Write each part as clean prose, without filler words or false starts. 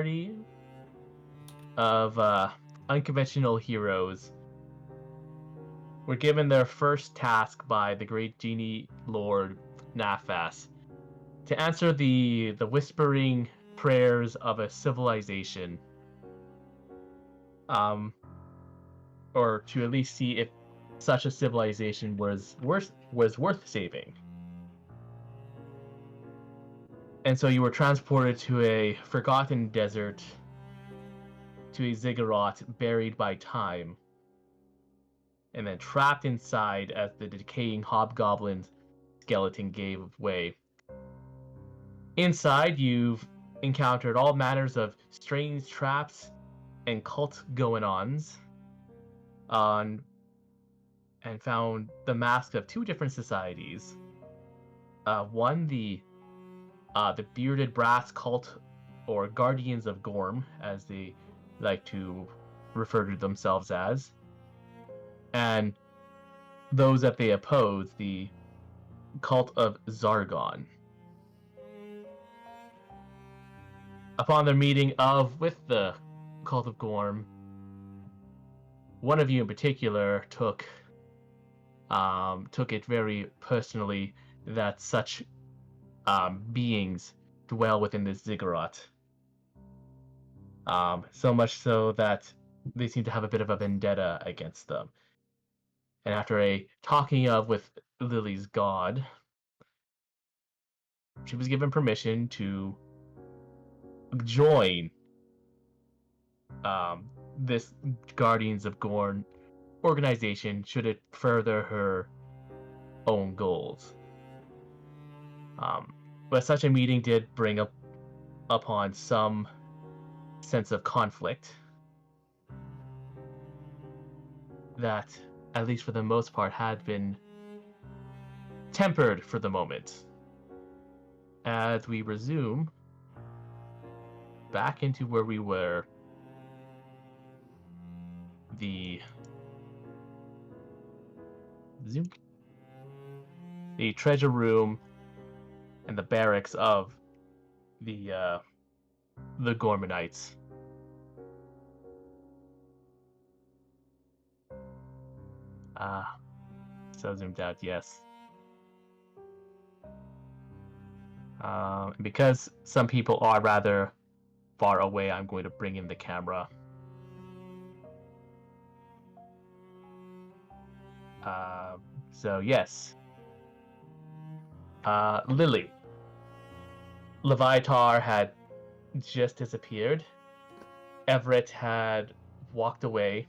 party of unconventional heroes were given their first task by the great genie lord Nafas to answer the whispering prayers of a civilization, or to at least see if such a civilization was worth saving. And so you were transported to a forgotten desert, to a ziggurat buried by time, and then trapped inside as the decaying hobgoblin skeleton gave way. Inside, you've encountered all manners of strange traps and cult going-ons, and found the masks of two different societies. One, the bearded brass cult, or Guardians of Gorm, as they like to refer to themselves as, and those that they oppose, the cult of Zargon. Upon their meeting with the cult of Gorm, one of you in particular took it very personally that such beings dwell within this ziggurat. So much so that they seem to have a bit of a vendetta against them. And after a talking of with Lily's god, she was given permission to join this Guardians of Gorn organization should it further her own goals. But such a meeting did bring upon some sense of conflict that, at least for the most part, had been tempered for the moment. As we resume back into where we were, the treasure room and the barracks of the Gormanites. So zoomed out, yes. And because some people are rather far away, I'm going to bring in the camera. So yes. Lily. Levitar had just disappeared. Everett had walked away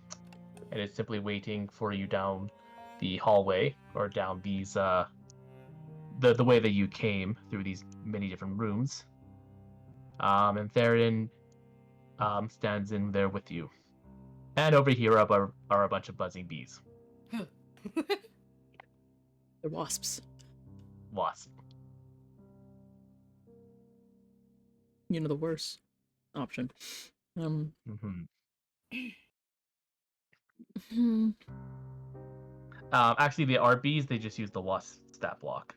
and is simply waiting for you down the hallway, or down these the way that you came through these many different rooms. And Theron stands in there with you. And over here are a bunch of buzzing bees. They're wasps. Wasp. You know, the worst option. Actually, the are bees. They just use the wasp stat block.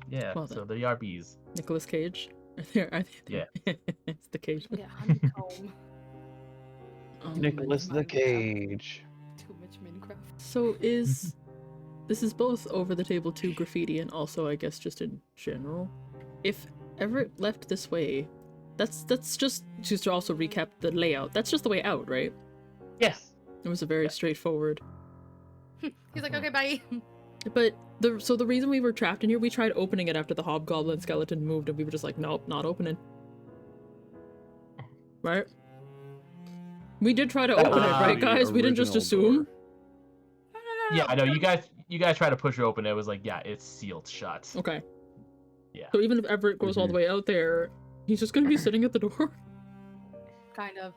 Yeah, well so they are bees. Nicolas Cage. Yeah. It's the cage. Yeah, honeycomb. Nicholas the Cage. Too much Minecraft. So this is both over the table 2 graffiti and also, I guess, just in general. If Everett left this way, that's just to also recap the layout. That's just the way out, right? Yes. It was a very straightforward. He's like, okay, bye. But the reason we were trapped in here, we tried opening it after the hobgoblin skeleton moved, and we were just like, nope, not opening. Right? We did try to open it, right, guys? We didn't just assume. No. Yeah, I know. You guys try to push it open. It was like, yeah, it's sealed shut. Okay. Yeah. So even if Everett goes all the way out there, he's just gonna be sitting at the door. Kind of.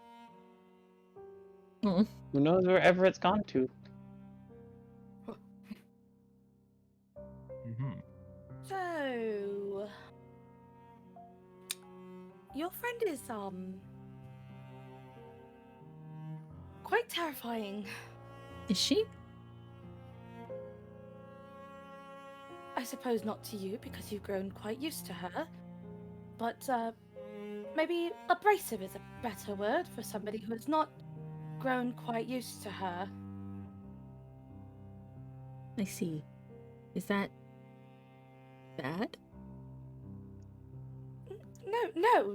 Oh. Who knows where Everett's gone to? So, your friend is quite terrifying. Is she? I suppose not to you because you've grown quite used to her, but maybe abrasive is a better word for somebody who has not grown quite used to her. I see. Is that bad?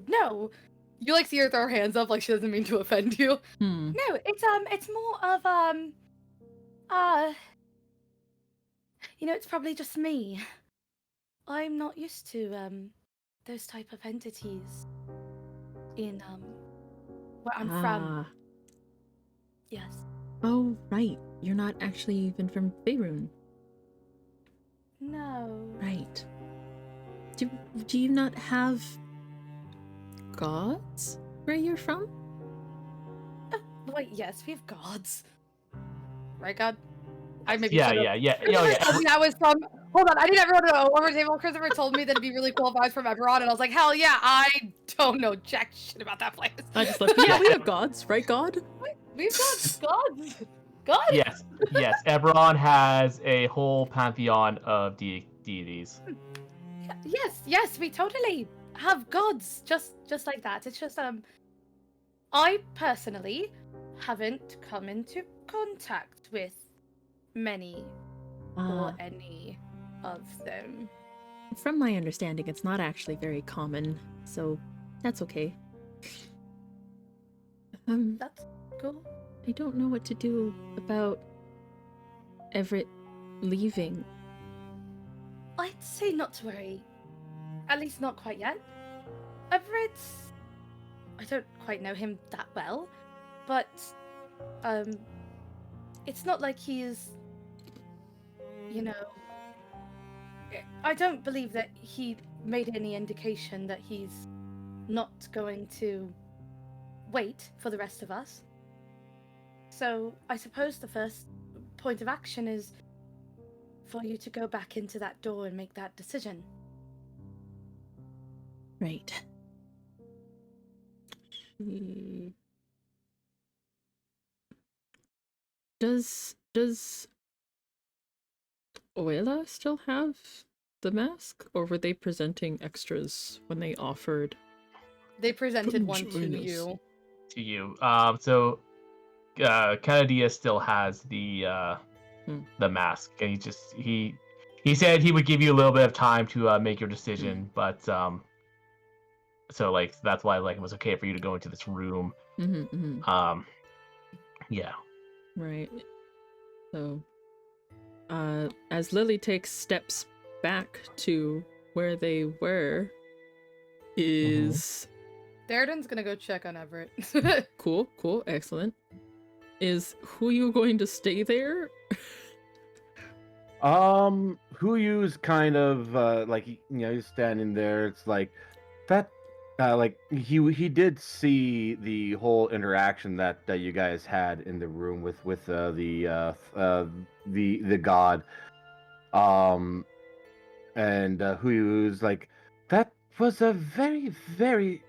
No. You like see her throw her hands up like she doesn't mean to offend you. Hmm. No, it's more of it's probably just me. I'm not used to those type of entities in where I'm from. Ah. Yes. Oh, right. You're not actually even from Faerun. No. Right. Do you not have gods where you're from? Wait, yes, we have gods. Right, God? I maybe Yeah, should have. yeah, yeah. Christopher Oh, yeah. told me I was from. Hold on, I need everyone to know over the table. Christopher told me that it'd be really cool if I was from Eberron, and I was like, hell yeah, I don't know jack shit about that place. I just left. Yeah, we have gods, right, God? We've got gods. God? Yes, yes. Eberron has a whole pantheon of deities. Yes, we totally have gods just like that. It's just I personally haven't come into contact with many or any of them. From my understanding, it's not actually very common, so that's okay. That's cool. I don't know what to do about Everett leaving. I'd say not to worry. At least not quite yet. Everett's... I don't quite know him that well, but it's not like he's, I don't believe that he made any indication that he's not going to wait for the rest of us. So I suppose the first point of action is for you to go back into that door and make that decision. Right. Does Oela still have the mask, or were they presenting extras when they offered? They presented Come one to join us. you. To you. So Canadia still has the mask, and he said he would give you a little bit of time to make your decision, but so like that's why like it was okay for you to go into this room. Yeah. Right. So, as Lily takes steps back to where they were, is Darden's gonna go check on Everett. cool, excellent. Is Huyu going to stay there? Huyu's kind of like he's standing there. It's like that. Like he did see the whole interaction that you guys had in the room with the god. And Huyu's like, that was a very very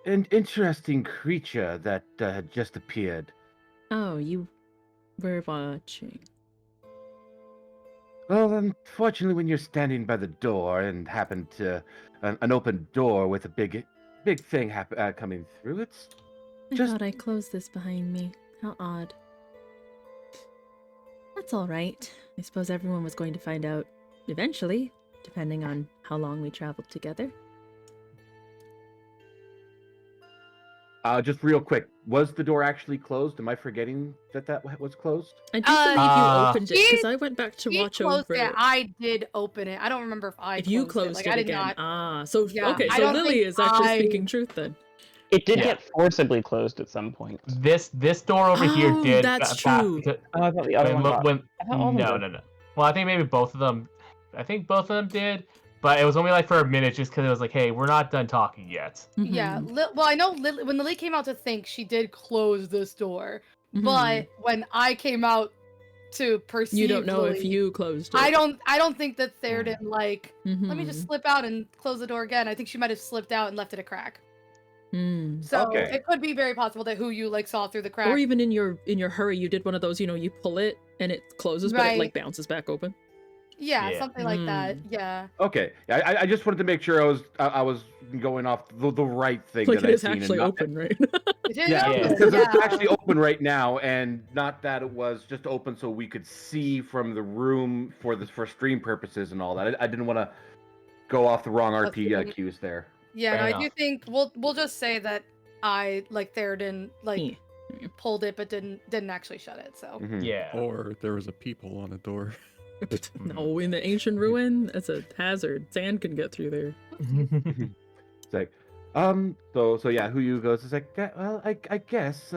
interesting creature that had just appeared. Oh, you were watching. Well, unfortunately, when you're standing by the door and happen to an open door with a big thing coming through, it's I just... thought I closed this behind me. How odd. That's all right. I suppose everyone was going to find out eventually, depending on how long we traveled together. Just real quick, was the door actually closed? Am I forgetting that was closed? I do believe you opened it, because I went back to He watch closed over. it. I did open it. I don't remember if I If you closed closed it. it I did again. not. So Yeah, okay, I so don't Lily think is actually I- speaking truth then. It did Yeah. get forcibly closed at some point. This door over here Oh, did. that's true. Oh, I thought the other one got... I thought all of them No, did. no. Well, I think maybe both of them. I think both of them did, but it was only like for a minute, just because it was like, hey, we're not done talking yet. Yeah. Well, I know when Lily came out to think, she did close this door. Mhm. But when I came out to perceive, You don't know Lily, if you closed it. I don't think that Theoden like. Let me just Mhm. slip out and close the door again. I think she might have slipped out and left it a crack. Hmm. So Okay. it could be very possible that you like saw through the crack. Or even in your hurry, you did one of those. You pull it and it closes, but it like Right. bounces back open. Yeah, Yeah. something like that. Mm. Yeah. Okay, I just wanted to make sure I was going off the right thing Like that it I'd is seen, and actually not open, right? It is yeah, Yeah. open. because it's Yeah. actually open right now, and not that it was just open so we could see from the room for stream purposes and all that. I didn't want to go off the wrong RP cues there. Yeah, and Fair I enough. do think we'll just say that I Theoden Yeah. pulled it but didn't actually shut it. So Mhm. Yeah. Or there was a peephole on a door. No, in the ancient ruin, that's a hazard. Sand can get through there. It's like, so yeah, who you goes is like, well, I guess,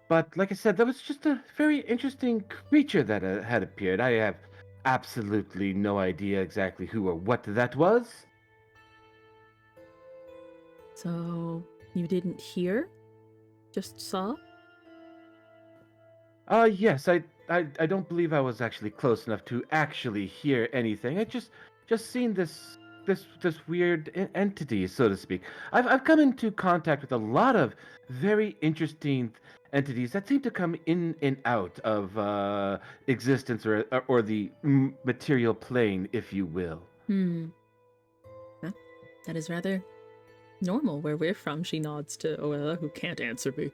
but like I said, that was just a very interesting creature that had appeared. I have absolutely no idea exactly who or what that was. So you didn't hear? Just saw? Yes, I don't believe I was actually close enough to actually hear anything. I just seen this weird entity, so to speak. I've come into contact with a lot of very interesting entities that seem to come in and out of existence or the material plane, if you will. Well, that is rather normal where we're from. She nods to Oella, who can't answer me.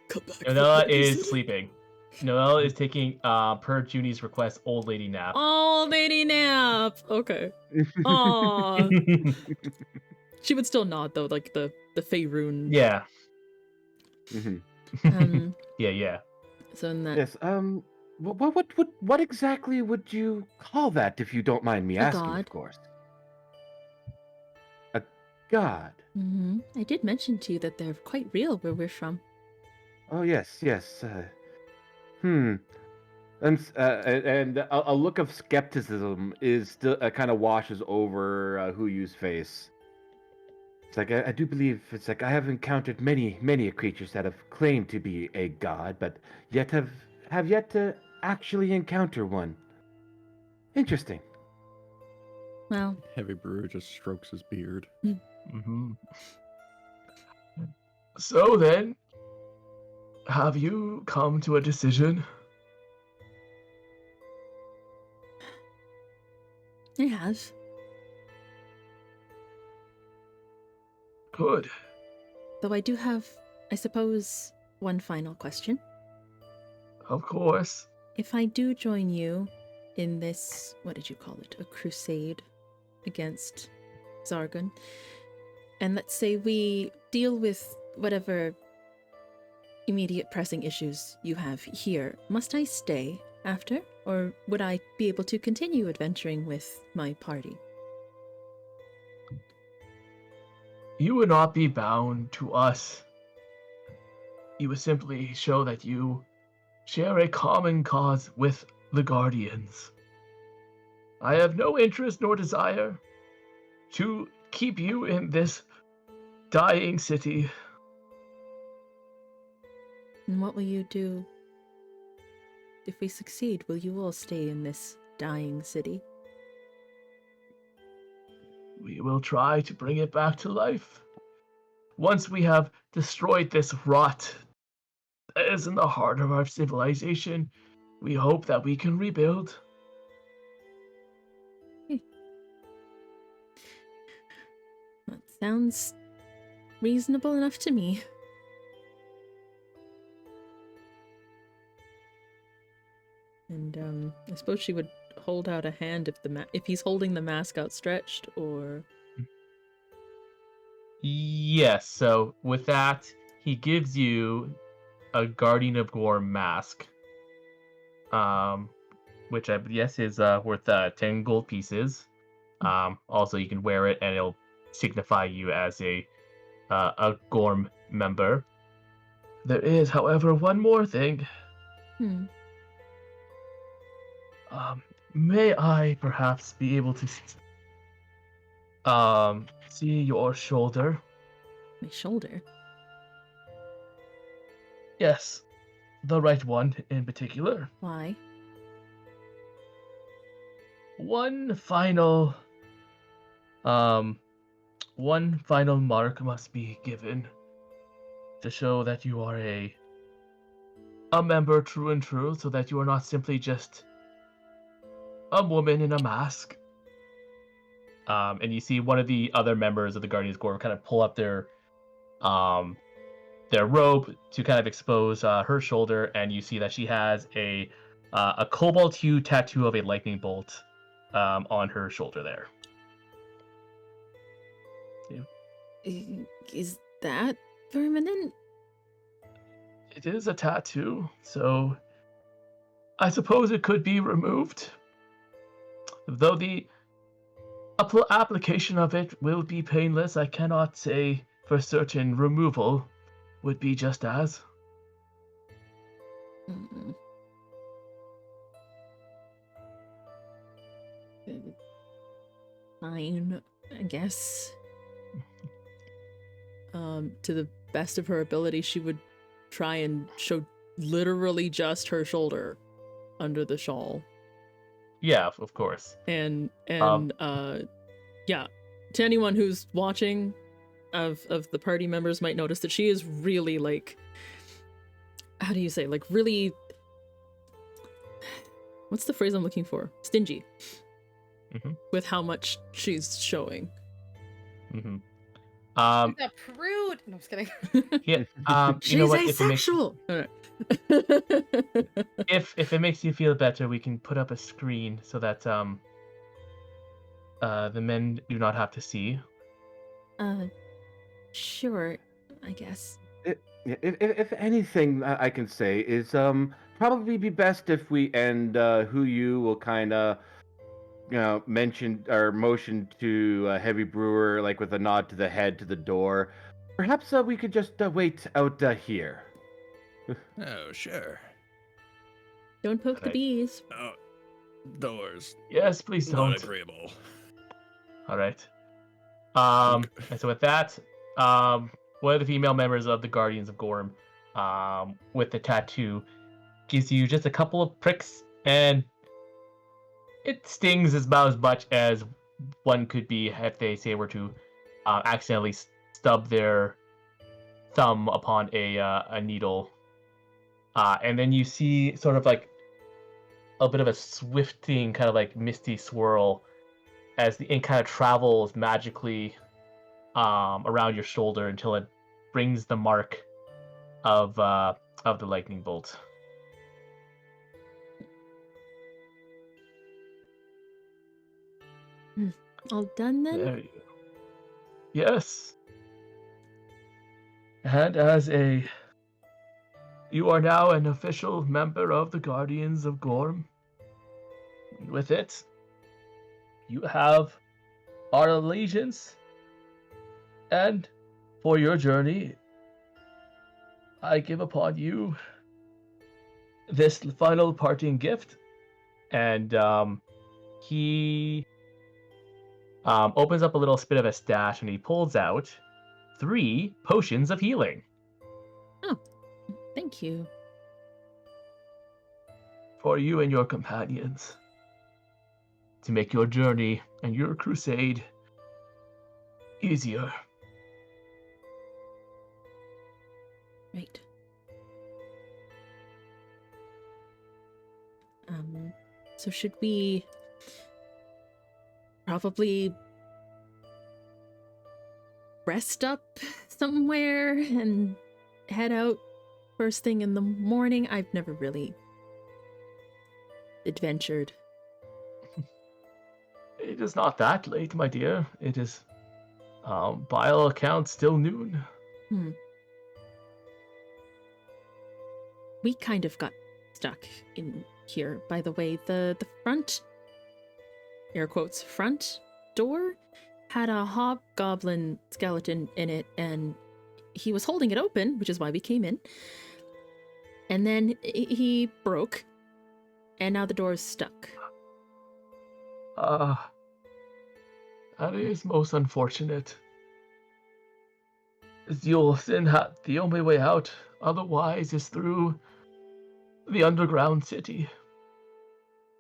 Come back. Noella is sleeping. Noella is taking, per Junie's request, old lady nap. Oh, lady nap. Okay. Aw. She would still nod though, like the Faerun. Yeah. Um. Yeah. So in that Yes. What exactly would you call that, if you don't mind me A asking? god. Of course. A god. I did mention to you that they're quite real where we're from. Oh yes. And a look of skepticism is still kind of washes over Huyu's face. It's like I do believe it's like I have encountered many creatures that have claimed to be a god, but yet have yet to actually encounter one. Interesting. Well, Heavy Brewer just strokes his beard. Mm-hmm. So then, have you come to a decision? I have. Good. Though I do have, I suppose, one final question. Of course. If I do join you in this, what did you call it? A crusade against Zargon. And let's say we deal with whatever immediate pressing issues you have here. Must I stay after? Or would I be able to continue adventuring with my party? You would not be bound to us. You would simply show that you share a common cause with the Guardians. I have no interest nor desire to keep you in this dying city. And what will you do if we succeed? Will you all stay in this dying city? We will try to bring it back to life. Once we have destroyed this rot that is in the heart of our civilization, we hope that we can rebuild. That sounds reasonable enough to me. And I suppose she would hold out a hand if he's holding the mask outstretched, or Yes, so with that, he gives you a Guardian of Gore mask. Which I guess is worth 10 gold pieces. Also, you can wear it and it'll signify you as a Gorm member. There is, however, one more thing. May I perhaps be able to see your shoulder? my shoulder. Yes, the right one in particular. Why? One final mark must be given to show that you are a member true and true, so that you are not simply just a woman in a mask. And you see one of the other members of the Guardians Corps kind of pull up um, their robe to kind of expose her shoulder, and you see that she has a cobalt hue tattoo of a lightning bolt on her shoulder there. Is that permanent? It is a tattoo, so I suppose it could be removed. Though the application of it will be painless, I cannot say for certain removal would be just as. Mm. Fine, I guess. To the best of her ability, she would try and show literally just her shoulder under the shawl. Yeah, of course. And yeah, to anyone who's watching of the party members might notice that she is really, like, how do you say, like, really, what's the phrase I'm looking for? Stingy. With how much she's showing. She's a prude. No, I'm just kidding. Yeah, She's you know what? asexual. If it makes you feel better, we can put up a screen so that the men do not have to see. Sure, I guess. If anything, I can say is probably be best if we and who you will kind of mention or motion to Heavy Brewer, like with a nod to the head to the door. Perhaps we could just wait out here. Oh, sure. Don't poke the bees. Oh, doors. Yes, please Not don't. agreeable. All right. And so with that, one of the female members of the Guardians of Gorm, with the tattoo, gives you just a couple of pricks, and it stings about as much as one could be if they say were to accidentally stub their thumb upon a needle. And then you see sort of like a bit of a swifting, kind of like misty swirl as the ink kind of travels magically around your shoulder until it brings the mark of the lightning bolt. All done then? There you go. Yes. And you are now an official member of the Guardians of Gorm. With it, you have our allegiance, and for your journey, I give upon you this final parting gift. And he opens up a little bit of a stash, and he pulls out 3 potions of healing. Oh, thank you. For you and your companions, to make your journey and your crusade easier. Right. So should we probably rest up somewhere and head out first thing in the morning? I've never really adventured. It is not that late, my dear. It is, by all accounts, still noon. We kind of got stuck in here, by the way. The front, air quotes, front door had a hobgoblin skeleton in it, and he was holding it open, which is why we came in. And then he broke, and now the door is stuck. That is most unfortunate. You'll then have the only way out, otherwise, is through the underground city,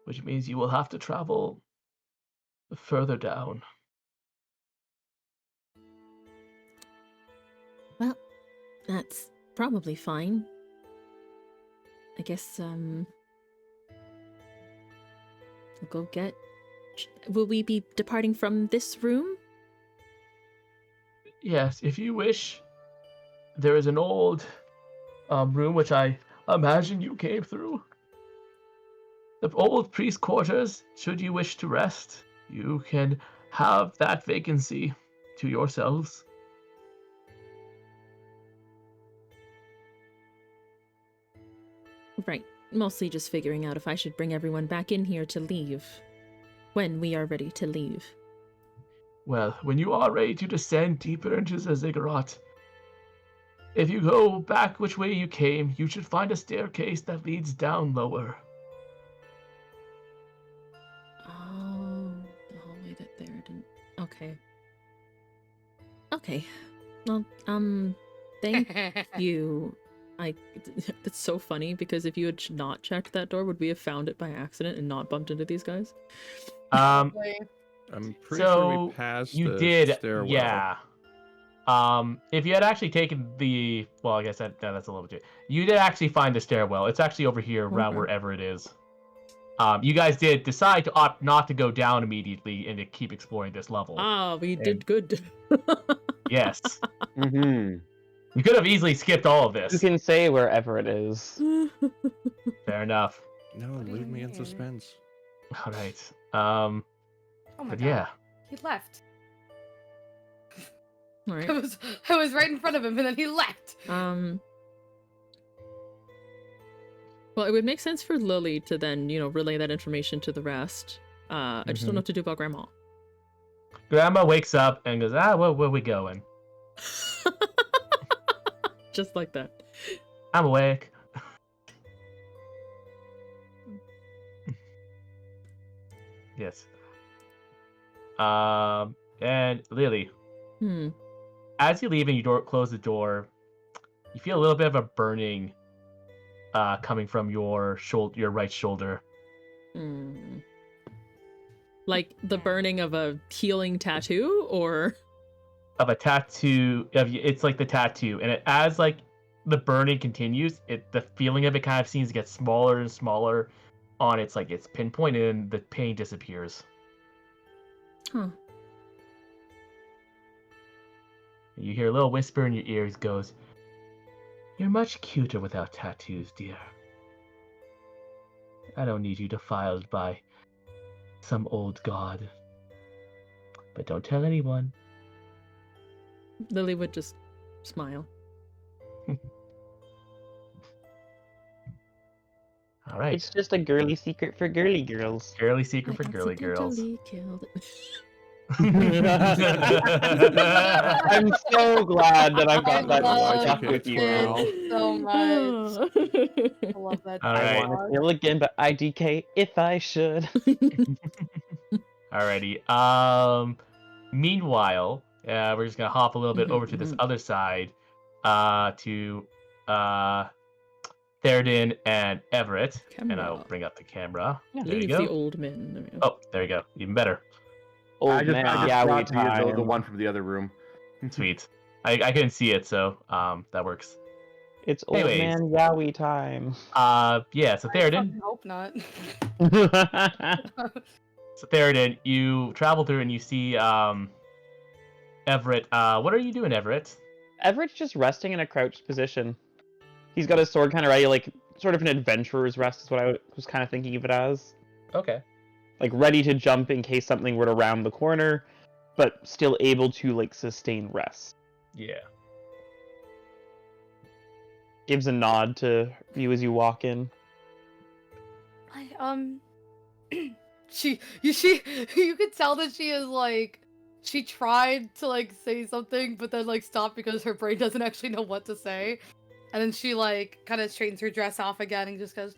which means you will have to travel further down. Well, that's probably fine. I guess, I'll go get... Will we be departing from this room? Yes, if you wish. There is an old room which I imagine you came through. The old priest quarters, should you wish to rest, you can have that vacancy to yourselves. Right. Mostly just figuring out if I should bring everyone back in here to leave. When we are ready to leave. Well, when you are ready to descend deeper into the ziggurat, if you go back which way you came, you should find a staircase that leads down lower. Oh, the hallway that there didn't... Okay. Okay. Well, thank you. That's so funny, because if you had not checked that door, would we have found it by accident and not bumped into these guys? I'm pretty sure we passed you the did, stairwell. yeah. If you had actually taken the... Well, I guess that's a little bit... You did actually find the stairwell. It's actually over here, around wherever it is. You guys did decide to opt not to go down immediately and to keep exploring this level. Ah, we did good. Yes. Mm-hmm. You could have easily skipped all of this. You can say wherever it is. Fair enough. No, do leave you me in mean? suspense. All right. Oh my But god. yeah. He left. Alright. I was right in front of him and then he left. Well, it would make sense for Lily to then, relay that information to the rest. I just don't know what to do about Grandma. Grandma wakes up and goes, where we going? Just like that. I'm awake. Yes. And Lily, as you leave and you close the door, you feel a little bit of a burning coming from your right shoulder. Like the burning of a healing tattoo, or of a tattoo. It's like the tattoo, and as like the burning continues, the feeling of it kind of seems to get smaller and smaller on its pinpoint, and the pain disappears. Huh. You hear a little whisper in your ears goes, "You're much cuter without tattoos, dear. I don't need you defiled by some old god. But don't tell anyone." Lily would just smile. All right. It's just a girly secret for girly girls. Girly secret for girly girls. Killed it. I'm so glad that I've got that love stuck with you now. So much. I love that. All I right. want to kill again, but IDK if I should. Alrighty. Meanwhile, we're just gonna hop a little bit over to this other side, to Theoden and Everett, and I'll bring up the camera. Yeah, there you leave go. the old men. There we go. Oh, there you go. Even better. Old I just man, yeah, we brought the time. one from the other room. Sweet. I couldn't see it, so that works. It's old Anyways. man Yowie time. Yeah. So I Theoden. fucking hope not. So Theoden, you travel through and you see Everett. What are you doing, Everett? Everett's just resting in a crouched position. He's got his sword kind of ready, like sort of an adventurer's rest is what I was kind of thinking of it as. Okay. Like ready to jump in case something were to round the corner, but still able to like sustain rest. Yeah. Gives a nod to you as you walk in. You could tell that she is like, she tried to like say something, but then like stopped because her brain doesn't actually know what to say. And then she like kind of straightens her dress off again and just goes,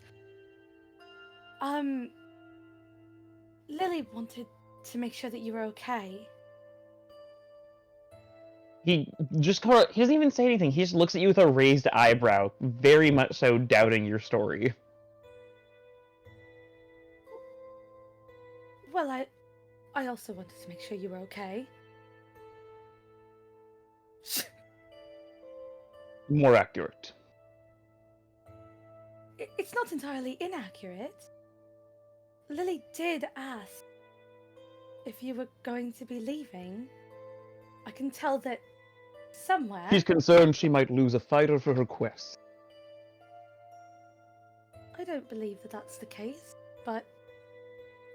Lily wanted to make sure that you were okay. He doesn't even say anything. He just looks at you with a raised eyebrow, very much so doubting your story. Well, I also wanted to make sure you were okay. More accurate. It's not entirely inaccurate. Lily did ask if you were going to be leaving. I can tell that somewhere... She's concerned she might lose a fighter for her quest. I don't believe that that's the case, but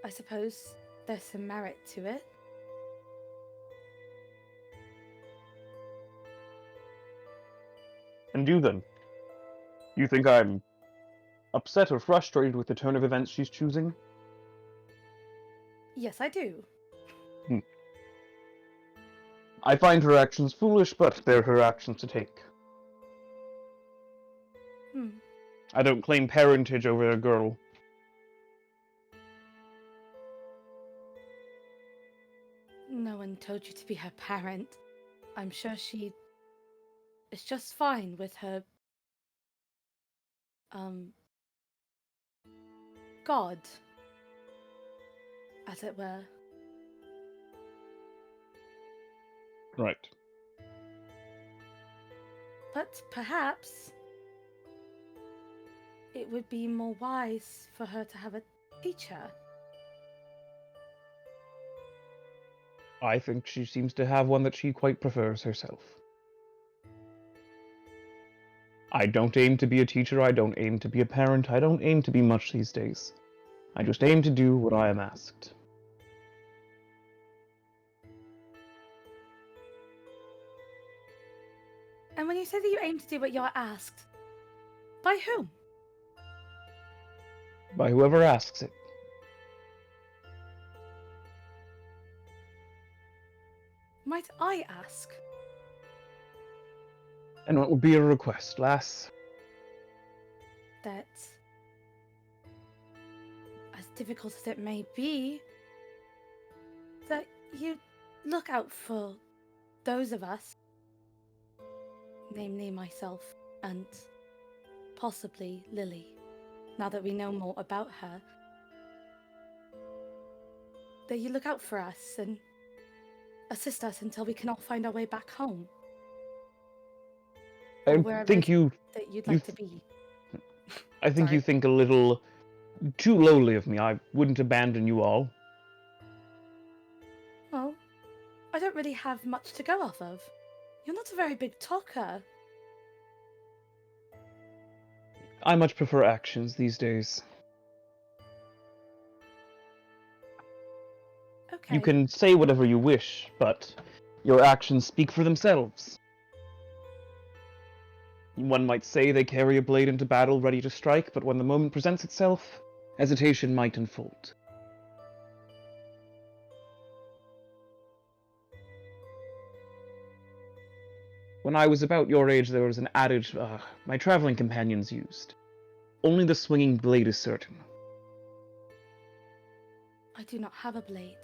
I suppose there's some merit to it. And you then? You think I'm upset or frustrated with the turn of events she's choosing? Yes, I do. I find her actions foolish, but they're her actions to take. I don't claim parentage over a girl. No one told you to be her parent. I'm sure she is just fine with her... God, as it were. Right. But perhaps it would be more wise for her to have a teacher. I think she seems to have one that she quite prefers herself. I don't aim to be a teacher, I don't aim to be a parent, I don't aim to be much these days. I just aim to do what I am asked. And when you say that you aim to do what you're asked, by whom? By whoever asks it. Might I ask? And what would be a request, lass? That, as difficult as it may be, that you look out for those of us, namely myself and possibly Lily, now that we know more about her, that you look out for us and assist us until we can all find our way back home. I Wherever think you... that you'd like to be. I think Sorry. you think a little too lowly of me. I wouldn't abandon you all. Well, I don't really have much to go off of. You're not a very big talker. I much prefer actions these days. Okay. You can say whatever you wish, but your actions speak for themselves. One might say they carry a blade into battle ready to strike, but when the moment presents itself, hesitation might unfold. When I was about your age, there was an adage my traveling companions used. Only the swinging blade is certain. I do not have a blade.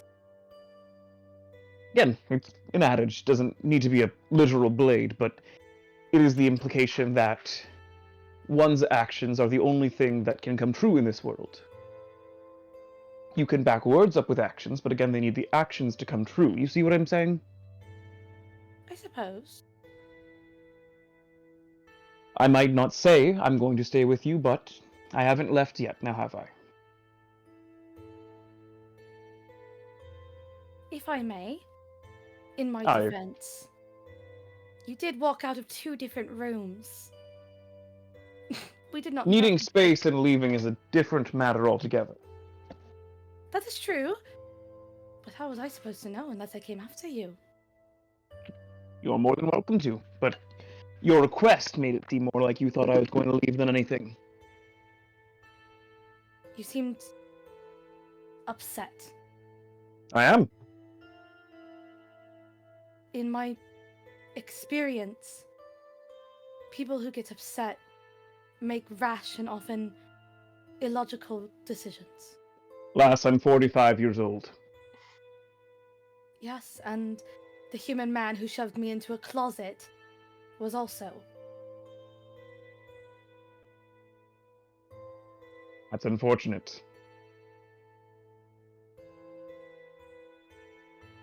Again, it's an adage, doesn't need to be a literal blade, but it is the implication that one's actions are the only thing that can come true in this world. You can back words up with actions, but again, they need the actions to come true. You see what I'm saying? I suppose. I might not say I'm going to stay with you, but I haven't left yet, now have I? If I may, in my Aye. defense, you did walk out of 2 different rooms. We did not know- Needing space and leaving is a different matter altogether. That is true. But how was I supposed to know unless I came after you? You're more than welcome to, but your request made it seem more like you thought I was going to leave than anything. You seemed upset. I am. In my experience, people who get upset make rash and often illogical decisions. Lass, I'm 45 years old. Yes, and the human man who shoved me into a closet was also. That's unfortunate.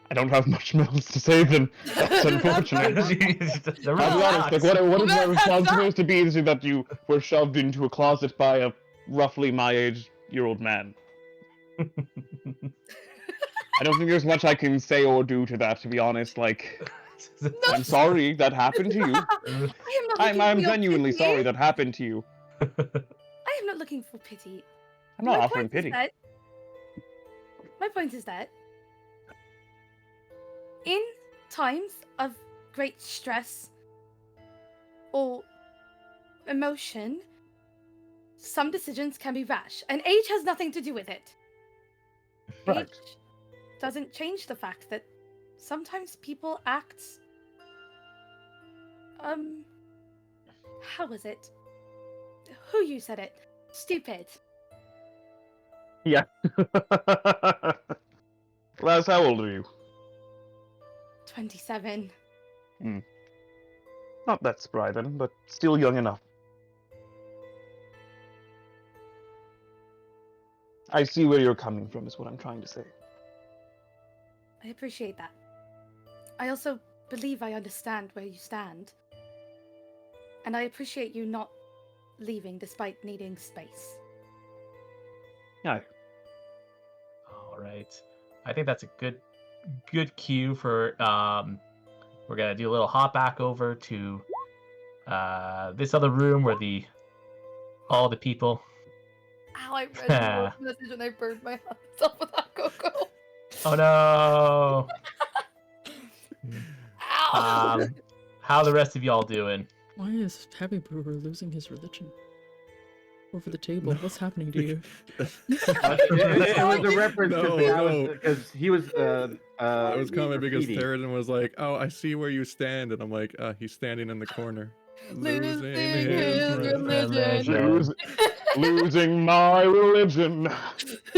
I don't have much else to say than that's unfortunate. I'll be honest, like, what is my response supposed to be is that you were shoved into a closet by a roughly my age-year-old man. I don't think there's much I can say or do to that, to be honest. Like, I'm sorry that happened to you. I am not looking I'm for your genuinely pity. sorry that happened to you. I am not looking for pity. I'm not My offering point is pity. that- My point is that in times of great stress or emotion, some decisions can be rash, and age has nothing to do with it. Right. Age doesn't change the fact that sometimes people act how was it? Who you said it? Stupid. Yeah. Lass, how old are you? 27. Not that spry then, but still young enough. I see where you're coming from, is what I'm trying to say. I appreciate that. I also believe I understand where you stand. And I appreciate you not leaving despite needing space. Yeah. All right. I think that's a good cue for we're gonna do a little hop back over to this other room where all the people. Ow, I read the voice message and I burned my hands off with that cocoa. Oh no. Ow! How the rest of y'all doing? Why is Happy Brewer losing his religion? Over the table. What's happening to you? It was a reference No. because he was. I was coming because graffiti. Theroden was like, "Oh, I see where you stand," and I'm like, "He's standing in the corner, Losing his his religion." religion. Losing my religion.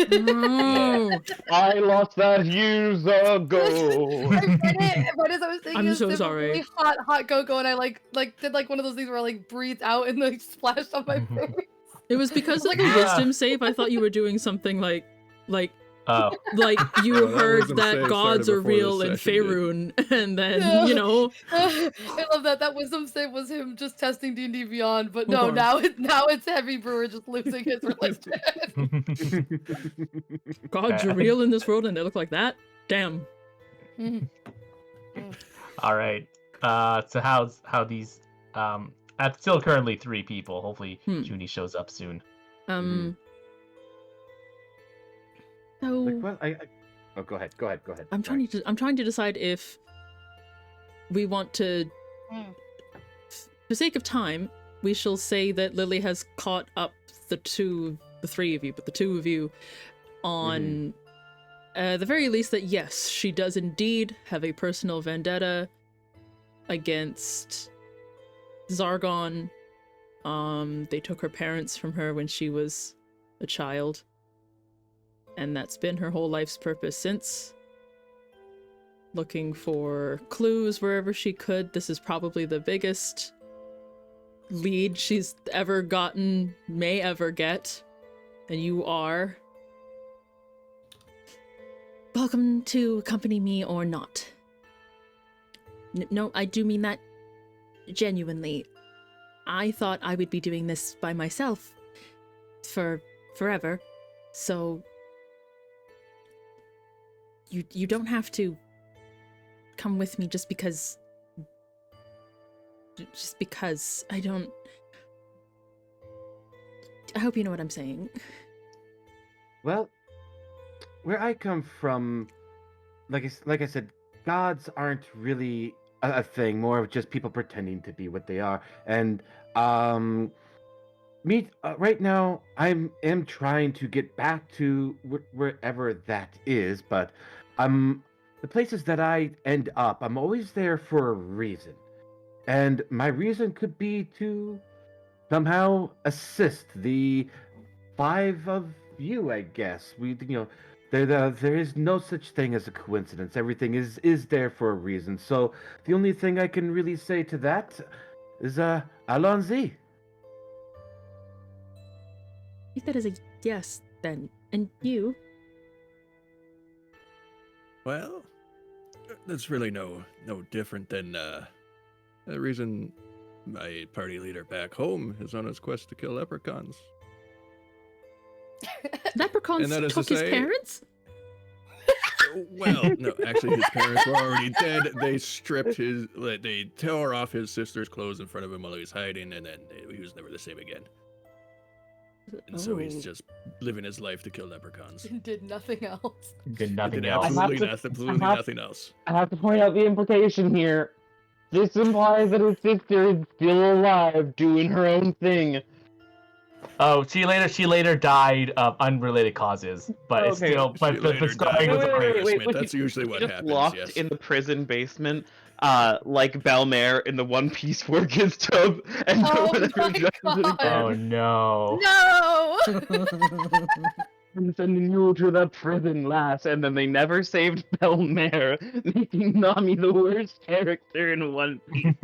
No. I lost that years ago. I read it, but as I was taking I'm a so sip of sorry. really hot cocoa, and I like did like one of those things where I like breathed out and like splashed on my face. It was because of Like, the ah! wisdom save. I thought you were doing something like Oh. you Well, that heard wisdom that save gods started are before this real in session did. Faerun, and then No. I love that. That wisdom save was him just testing D&D Beyond, but Hold no, on. now it's Heavy Brewer just losing his religion. gods are real in this world, and they look like that. Damn. All right. So how these at still currently 3 people. Hopefully Junie shows up soon. So Like, well, oh, go ahead. I'm trying to decide if we want to, for the sake of time, we shall say that Lily has caught up the 3 of you, but the 2 of you on the very least that yes, she does indeed have a personal vendetta against Zargon. They took her parents from her when she was a child, and that's been her whole life's purpose since. Looking for clues wherever she could. This is probably the biggest lead she's ever gotten, may ever get. And you are welcome to accompany me or not. No, I do mean that genuinely. I thought I would be doing this by myself for forever, so you don't have to come with me just because I don't. I hope you know what I'm saying. Well, where I come from, like I said, gods aren't really a thing. More of just people pretending to be what they are. And me right now, am trying to get back to wherever that is. But the places that I end up, I'm always there for a reason. And my reason could be to somehow assist the 5 of you, I guess. There is no such thing as a coincidence. Everything is there for a reason. So the only thing I can really say to that is allons-y. I think that is a yes then. And you? Well, that's really no different than the reason my party leader back home is on his quest to kill leprechauns. Leprechauns And that is took to his say- parents? Well, no, actually, his parents were already dead. They tore off his sister's clothes in front of him while he was hiding, and then he was never the same again. And so he's Oh. just living his life to kill leprechauns. Did nothing else. Did He nothing did else. absolutely, I have to- absolutely I have- nothing else. I have to point out the implication here. This implies that his sister is still alive, doing her own thing. Oh, she later died of unrelated causes, but it's Okay. still, She but the later scarring died was of a great. embarrassment. Was That's usually what just happens, locked yes. in the prison basement, like Belmare in the One Piece Workers tub, and no Oh one ever my judges it God. Oh again. no. No! I'm sending you to the prison, lass, and then they never saved Belmare, making Nami the worst character in One Piece.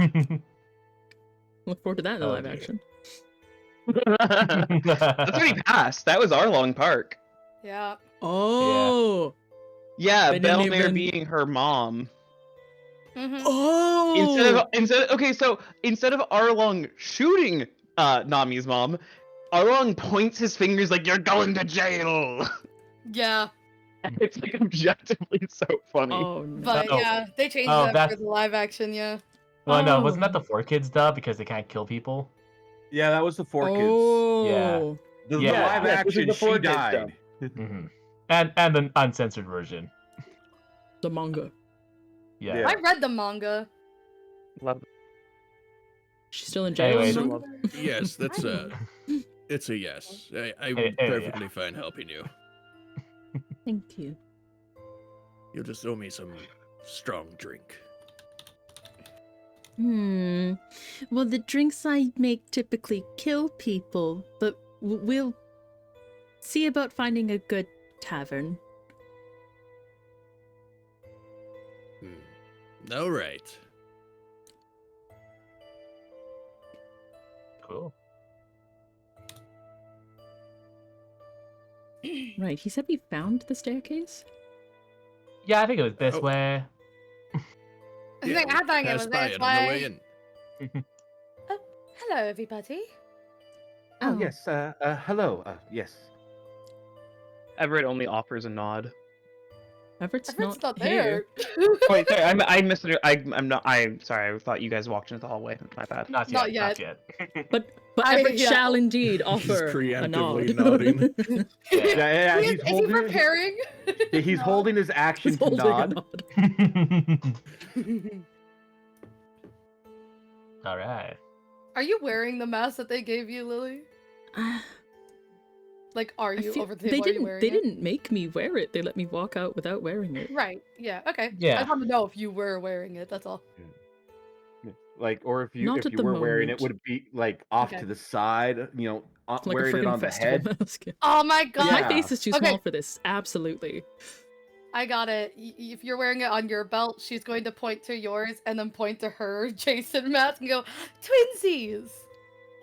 Look forward to that in the Oh, live dear. action. That's already passed. That was Arlong Park. Yeah. Oh! Yeah, They didn't Belmare even- being her mom. Mm-hmm. Oh! Instead of Arlong shooting Nami's mom, Arlong points his fingers like you're going to jail. Yeah. It's like objectively so funny. Oh no. But Oh. yeah, they changed Oh, that that's- for the live action, yeah. Well, no, wasn't that Oh. the 4Kids dub because they can't kill people? Yeah, that was the 4Kids. Oh. The Yeah. live Yes, this is action, the she 4Kids died. Mm-hmm. And the uncensored version. The manga. Yeah. Yeah. I read the manga. Love She's still in jail. Anyways. in the manga? Yes, it's a yes. I'm yeah. perfectly fine helping you. Thank you. You'll just owe me some strong drink. Well, the drinks I make typically kill people, but we'll see about finding a good tavern. All right. Cool. Right, he said we found the staircase? Yeah, I think it was this Oh. way. I think it was Passed by this it on the way way. in. Hello, everybody. Oh, yes. Hello. Yes. Everett only offers a nod. Everett's Everyone's not not here. there. Oh, wait, sorry, I missed it. I'm not. I'm sorry. I thought you guys walked into the hallway. My bad. Not yet. Not Not yet. But I- Everett yeah. shall indeed offer a preemptively nod. nodding. Yeah, Is he's he holding. preparing? He's holding his action He's to holding a nod. All right. Are you wearing the mask that they gave you, Lily? Like, are I you feel- over the table? Are you wearing they it? didn't make me wear it. They let me walk out without wearing it. Right. Yeah. Okay. Yeah. I just want to know if you were wearing it. That's all. Like, or if you Not at the were wearing moment. it, would it be like off Okay. to the side? You know, Like wearing a it freaking on the festival head. mask. Oh my god! My Yeah. face is too Okay. small for this. Absolutely. I got it. If you're wearing it on your belt, she's going to point to yours and then point to her Jason mask and go, "Twinsies."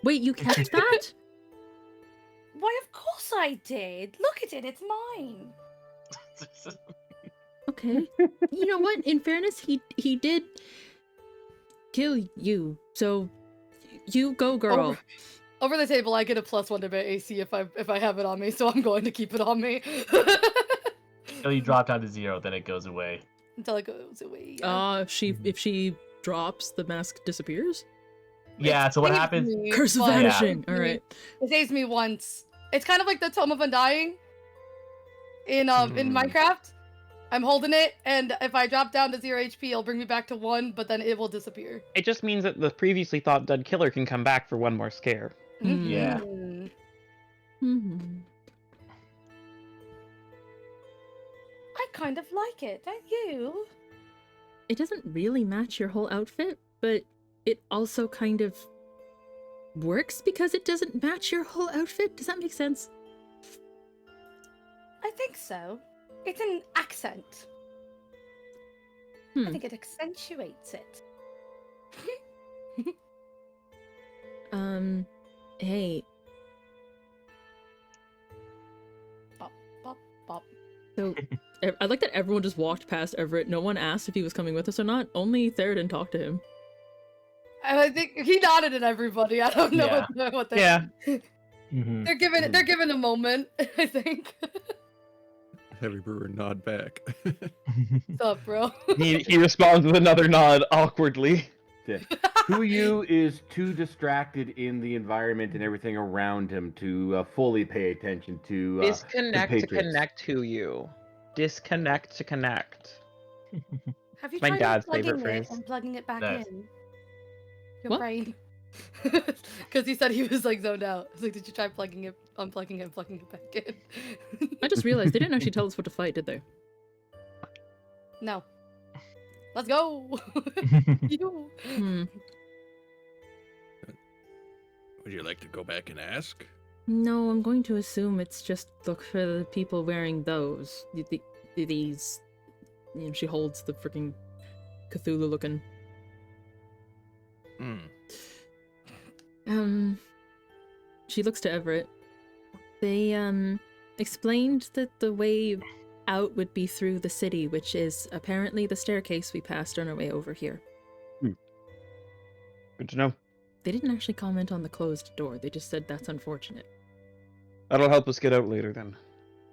Wait, you kept that? Why, of course I did. Look at it. It's mine. Okay. You know what? In fairness, he did kill you. So you go, girl. Over the table, I get a +1 to my AC if I have it on me, so I'm going to keep it on me Until you drop down to 0, then it goes away. until it goes away. Yeah. If she drops, the mask disappears. Yeah. So what Saves happens? me, Curse of but it vanishing. saves All me- right. It saves me once. It's kind of like the Tome of Undying in Minecraft. I'm holding it, and if I drop down to 0 HP, it'll bring me back to 1, but then it will disappear. It just means that the previously thought dead killer can come back for one more scare. Yeah. Mhm. Mhm. I kind of like it, don't you? It doesn't really match your whole outfit, but it also kind of works because it doesn't match your whole outfit. Does that make sense? I think so. It's an accent. I think it accentuates it. Hey. Bop, bop, bop. So, I like that everyone just walked past Everett. No one asked if he was coming with us or not. Only Theoden talked to him. And I think he nodded at everybody. I don't know Yeah. what they. Yeah. Mhm. They're given a moment, I think. Heavy brewer nod back. What's up, bro? He responds with another nod awkwardly. Yeah. Kuyu is too distracted in the environment and everything around him to fully pay attention to Disconnect to compatriots. connect to you. Disconnect to connect. Have you My tried dad's unplugging favorite it phrase. and plugging it back Nice. in? Your What? brain. Because he said he was like zoned out. I was like, did you try unplugging it and plugging it back in? I just realized they didn't actually tell us what to fight, did they? No. Let's go. You. Hmm. Would you like to go back and ask? No, I'm going to assume it's just look for the people wearing those. These. You know, she holds the freaking Cthulhu looking. She looks to Everett. They, explained that the way out would be through the city, which is apparently the staircase we passed on our way over here. Good to know. They didn't actually comment on the closed door, they just said that's unfortunate. That'll help us get out later then.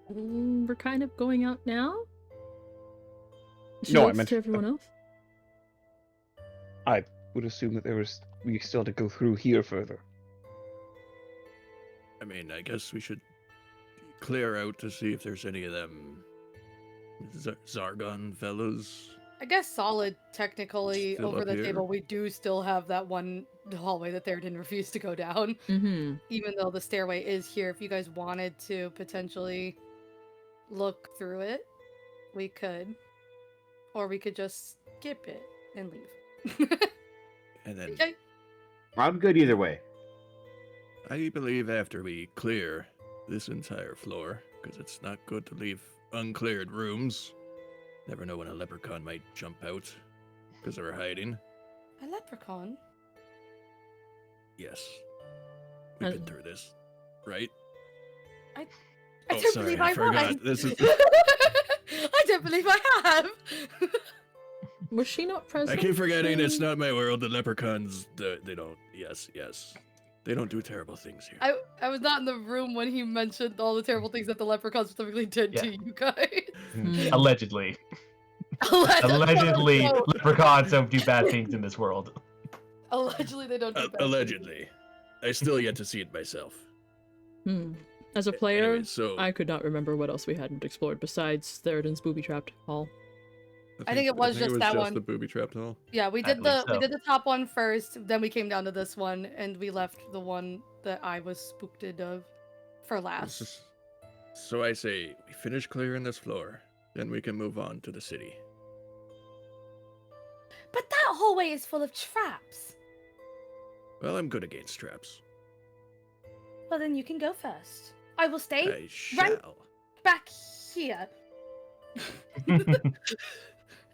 We're kind of going out now? She No, I looks meant- to everyone else. I would assume that we still had to go through here further. I mean, I guess we should clear out to see if there's any of them Zargon fellas. I guess solid technically Still over up the here. table. We do still have that one hallway that Theoden refused to go down. Mm-hmm. Even though the stairway is here, if you guys wanted to potentially look through it, we could. Or we could just skip it and leave. And then Okay. I'm good either way. I believe after we clear this entire floor, because it's not good to leave uncleared rooms. Never know when a leprechaun might jump out because they were hiding. A leprechaun? Yes. We've been Uh, through this, right? I Oh, don't sorry, believe I I forgot. have. This is- I don't believe I have. Was she not present? I keep forgetting it's when- not my world. The leprechauns, they don't. Yes. They don't do terrible things here. I was not in the room when he mentioned all the terrible things that the leprechaun specifically did to Yeah. you guys. Hmm. Allegedly. Allegedly, No. leprechauns don't do bad things in this world. Allegedly, they don't do bad things. Allegedly. I still yet to see it myself. As a player, Anyway, so I could not remember what else we hadn't explored besides Theoden's booby-trapped hall. I think it was just that one. the booby trapped hall. Yeah, we I did believe we so. did the top one first, then we came down to this one, and we left the one that I was spooked of for last. So I say we finish clearing this floor, then we can move on to the city. But that hallway is full of traps. Well, I'm good against traps. Well, then you can go first. I will stay I shall. back here.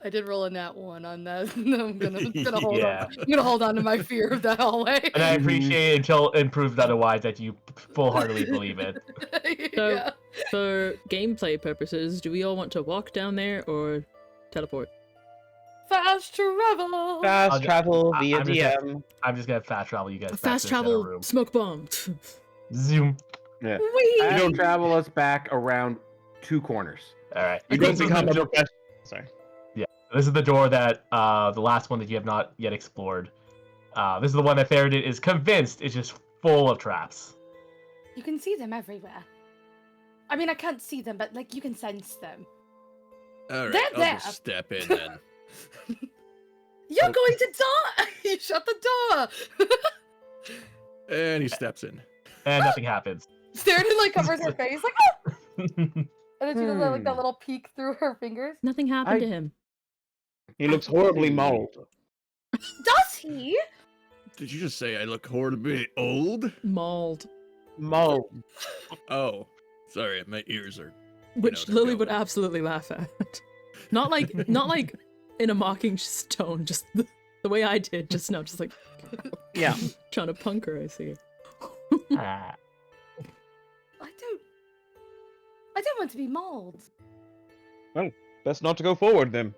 I did roll a nat 1 on that. I'm gonna hold Yeah. on. I'm gonna hold on to my fear of that hallway. And I appreciate it until it proved otherwise that you full-heartedly believe it. So- Yeah. For gameplay purposes, do we all want to walk down there or teleport? Fast travel. Fast travel I- via I'm just gonna- DM. I'm just gonna fast travel you guys. back Fast to the center travel room. smoke bomb. Zoom. Yeah. Whee! Fast travel us back around 2 corners. All right. You I don't think- become a professional. Sorry. This is the door that the last one that you have not yet explored. This is the one that Theoden is convinced is just full of traps. You can see them everywhere. I mean, I can't see them, but like you can sense them. All right, They're I'll there. just step in then. You're going to die. You shut the door. And he steps in. And nothing happens. Theoden like covers her face, like, "Ah!" And then she does that, like that Hmm. little peek through her fingers. Nothing happened I- to him. He looks horribly mauled. Does he? Did you just say I look horribly old? Mauled. Mauled. Oh, sorry, my ears are. Which they're Lily would going. absolutely laugh at. Not like in a mocking tone, just the way I did just now, just like Yeah. trying to punk her, I see. Ah. I don't want to be mauled. Best not to go forward then.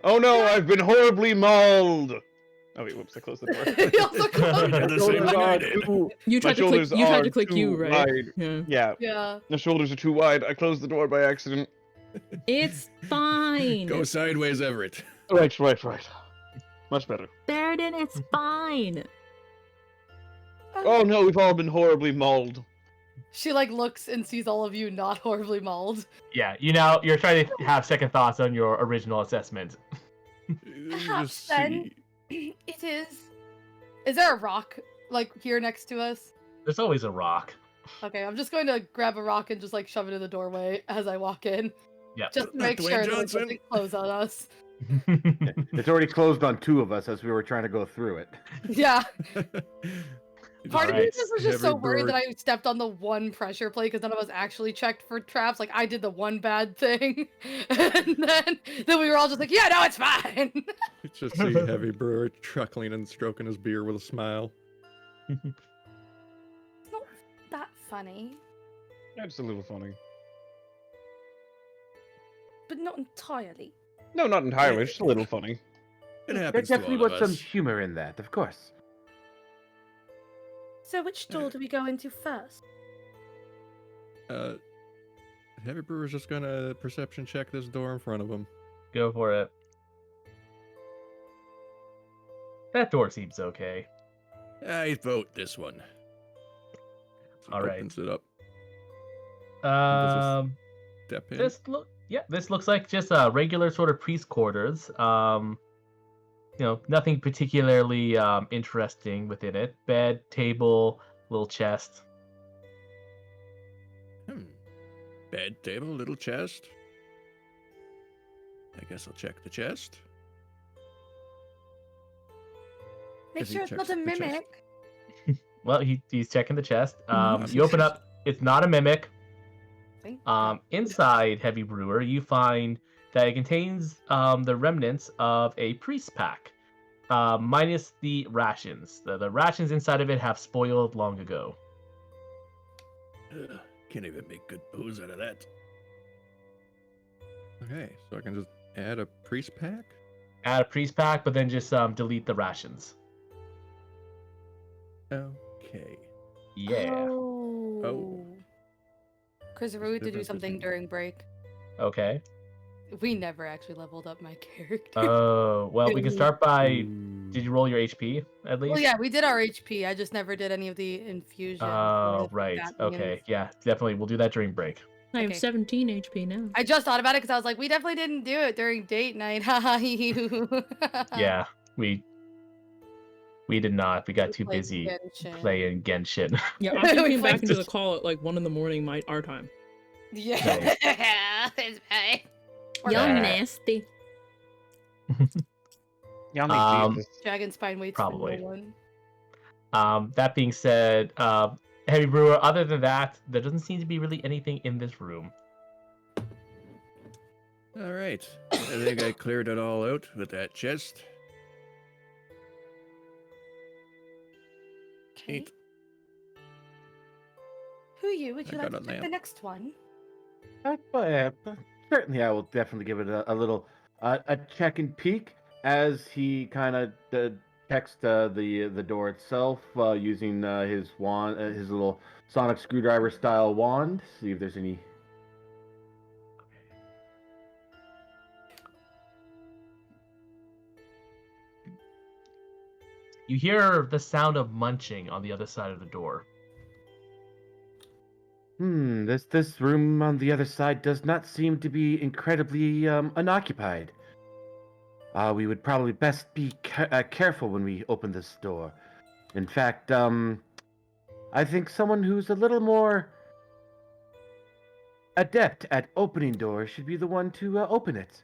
Oh no, I've been horribly mauled. Oh wait, whoops! I closed the door. He also closed Yeah, the the door. same thing I did. You My tried to shoulders click. You tried are to click you, too right? wide. Yeah. Yeah, Yeah. the shoulders are too wide. I closed the door by accident. It's fine. Go sideways, Everett. Right. Much better. Sheridan, it's fine. Oh no, we've all been horribly mauled. She like looks and sees all of you not horribly mauled. Yeah, you're trying to have second thoughts on your original assessment. Perhaps Just then see. it is. Is there a rock like here next to us? There's always a rock. Okay, I'm just going to grab a rock and just like shove it in the doorway as I walk in. Yeah. Just to Not make Dwayne sure that it Johnson. doesn't close on us. It's already closed on 2 of us as we were trying to go through it. Yeah. Part of me Alright, just was just so Heavy worried door. that I stepped on the one pressure plate because none of us actually checked for traps. Like I did the one bad thing, and then we were all just like, "Yeah, no, it's fine." Just see Heavy Brewer chuckling and stroking his beer with a smile. It's not that funny, That's a little funny. but not entirely. No, not entirely. Just a little funny. It There happens to definitely all of was some us. humor in that, of course. So, which door do we go into first? Heavy Brewer's just gonna perception check this door in front of him. Go for it. That door seems okay. I vote this one. He All right. opens it up. Step in. This looks like just a regular sort of priest quarters. Nothing particularly interesting within it. Bed, table, little chest. Bed, table, little chest. I guess I'll check the chest. Make As he sure it's checks not a the chest. mimic. Well, he's checking the chest. Mhm. You open up. It's not a mimic. Thank God. Inside Heavy Brewer, you find that it contains the remnants of a priest pack, minus the rations. The rations inside of it have spoiled long ago. Ugh, can't even make good booze out of that. Okay, so I can just add a priest pack? Add a priest pack, but then just delete the rations. Okay. Yeah. Oh. Chris, if we were to do Difference something between- during break, Okay. we never actually leveled up my character. Oh, well, we can start by. Ooh. Did you roll your HP at least? Well, yeah, we did our HP. I just never did any of the infusions. or Oh, anything right. like that. Okay. Yeah, definitely. We'll do that during break. I have Okay. 17 HP now. I just thought about it because I was like, we definitely didn't do it during date night. Haha, you. Yeah, we did not. We got We too played busy Genshin. playing Genshin. Yeah, I We came back played into the just- call at like 1 in the morning, our time. Yeah, it's fine. Or You're Yeah. nasty. Y'all Um, need Jesus. Dragon Spine waits Probably. for no one. That being said, Heavy Brewer, other than that, there doesn't seem to be really anything in this room. All right. I think I cleared it all out with that chest. Okay. Neat. Who are you? Would you I like got to a take the lamp. next one? Certainly, I will definitely give it a little a check and peek as he kind of checks the door itself using his wand, his little sonic screwdriver style wand. See if there's any. You hear the sound of munching on the other side of the door. This room on the other side does not seem to be incredibly unoccupied. We would probably best be careful when we open this door. In fact, I think someone who's a little more adept at opening doors should be the one to open it.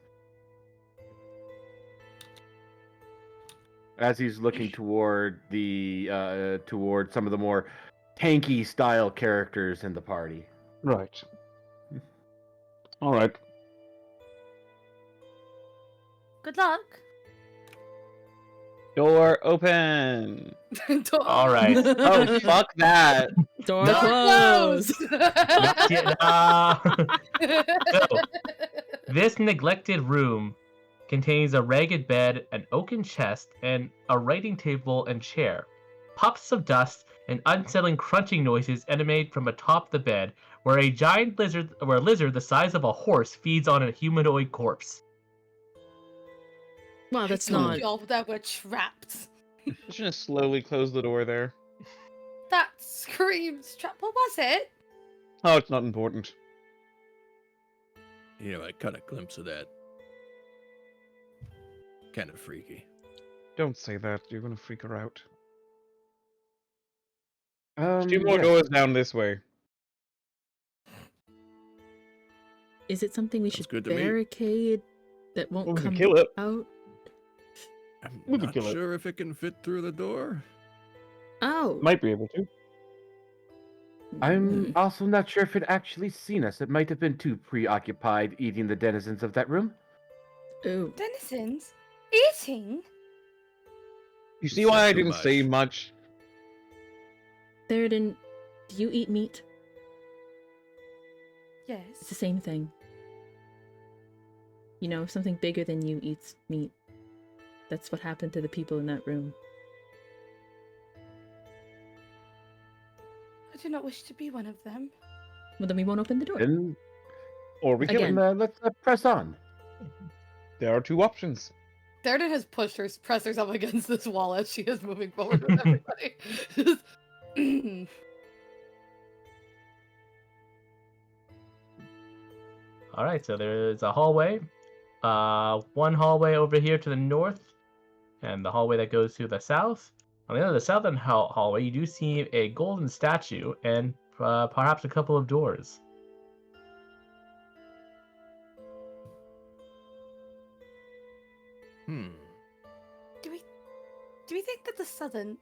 As he's looking toward toward some of the more tanky style characters in the party. Right. All right. Good luck. Door open. All right. Oh, fuck that. Door No. closed. Not yet. So, this neglected room contains a ragged bed, an oaken chest, and a writing table and chair. Puffs of dust and unsettling crunching noises emanate from atop the bed, where a giant lizard, the size of a horse feeds on a humanoid corpse. Wow, that's I told not. y'all that we're trapped. I'm just gonna slowly close the door there. That screams trap. What was it? Oh, it's not important. You know, I caught a glimpse of that. Kind of freaky. Don't say that. You're gonna freak her out. Um, Two more yes. doors down this way. Is it something we Sounds should good to me. barricade that won't Well, we can come kill it. out? I'm We could not kill it. sure if it can fit through the door. Oh. Might be able to. I'm also not sure if it actually seen us. It might have been too preoccupied eating the denizens of that room. Oh. Denizens? Eating? You see It's why not I too didn't say much. much? Theoden, do you eat meat? It's the Yes. same thing. You know, if something bigger than you eats meat, that's what happened to the people in that room. I do not wish to be one of them. Well, then we won't open the door. Then, Or we kill Again. him. let's press on. There are two options. Theoden has pressed herself against this wall as she is moving forward with everybody. Just- All right, so there's a hallway. One hallway over here to the north, and the hallway that goes to the south. On the other, the southern hallway, you do see a golden statue and perhaps a couple of doors. Hmm. Do we think that the southern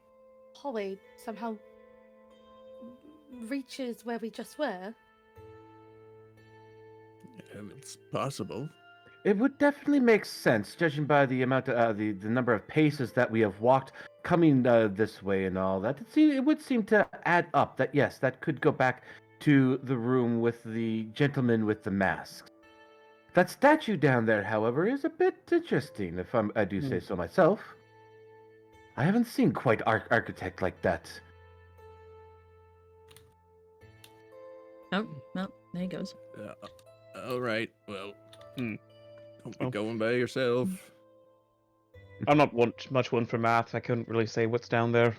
hallway somehow reaches where we just were? It's possible. It would definitely make sense, judging by the amount of the number of paces that we have walked coming this way and all that. It would seem to add up that yes, that could go back to the room with the gentleman with the masks. That statue down there, however, is a bit interesting, if I do say so myself. I haven't seen quite architect like that. Oh, well, there he goes. All right. Well, Hmm. don't be Oh. going by yourself. I'm not much one for math. I couldn't really say what's down there.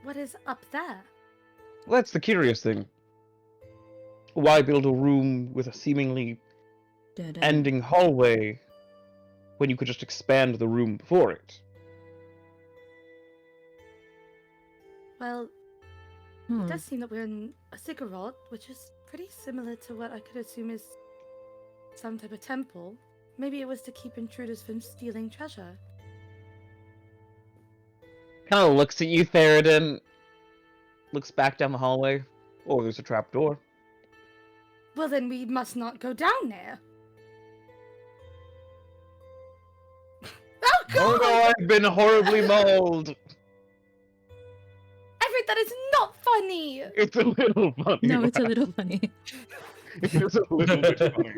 What is up there? Well, that's the curious thing. Why build a room with a seemingly Dead end. ending hallway when you could just expand the room before it? Well, Hmm. it does seem that we're in a ziggurat, which is pretty similar to what I could assume is some type of temple. Maybe it was to keep intruders from stealing treasure. Kind of looks at you, Theoden. Looks back down the hallway. Oh, there's a trap door. Well, then we must not go down there. Oh, Oh God! no, I've been horribly mauled. Everett, that is not funny! It's a little funny. No, it's a Matt. little funny. It's a little bit funny.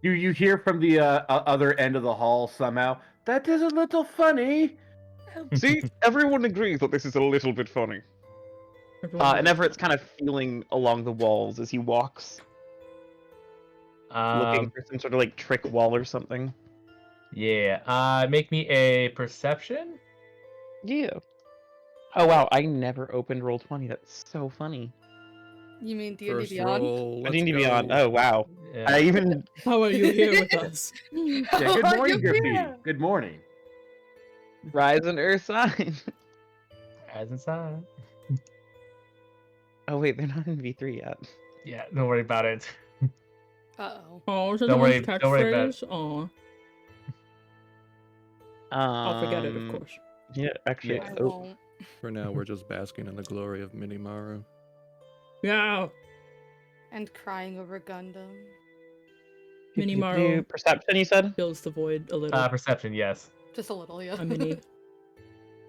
You hear from the other end of the hall somehow. That is a little funny. See, everyone agrees that this is a little bit funny. And Everett's kind of feeling along the walls as he walks, looking for some sort of like trick wall or something. Yeah. Make me a perception. Yeah. Oh wow, I never opened Roll20. That's so funny. You mean D&D First Beyond? roll. I Let's need to be on. go. Oh wow. Yeah. I even How are you here with us? Yeah, How good are morning, you Graffiti. here? Good morning. rise and earth sign. As inside. Oh wait, they're not in V3 yet. Yeah. Don't worry about it. Uh-oh. Oh, is that Don't the worry- one don't worry about catchphrase? Oh, I'll forget it, of course. Yeah, actually. Yeah. I Oh, won't. For now, we're just basking in the glory of Minimaru. Yeah. And crying over Gundam. Minimaru Perception, you said? fills the void a little. Perception. Yes. Just a little, yeah. A mini.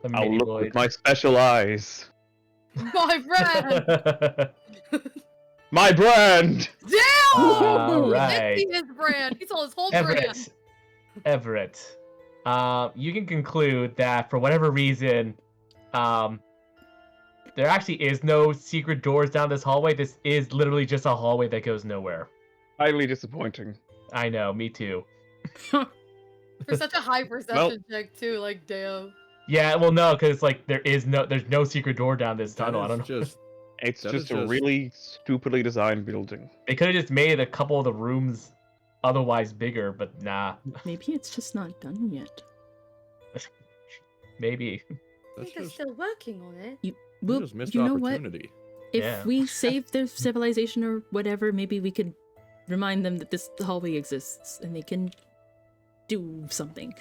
The I'll mini look void. with my special eyes. My brand! My brand! Damn! All Let's right. see his brand. He sold his whole brand. Everett. Everett, you can conclude that for whatever reason, there actually is no secret doors down this hallway. This is literally just a hallway that goes nowhere. Highly disappointing. I know, me too. For such a high perception check too, like damn. Yeah, well, no, because like there's no secret door down this tunnel. I don't know. Just It's That just is a just- really stupidly designed building. They could have just made a couple of the rooms otherwise bigger, but nah. Maybe it's just not done yet. Maybe. I that's think they're just, still working on it. you Well, just missed you know what? opportunity. If Yeah. we save their civilization or whatever, maybe we could remind them that this hallway exists and they can do something.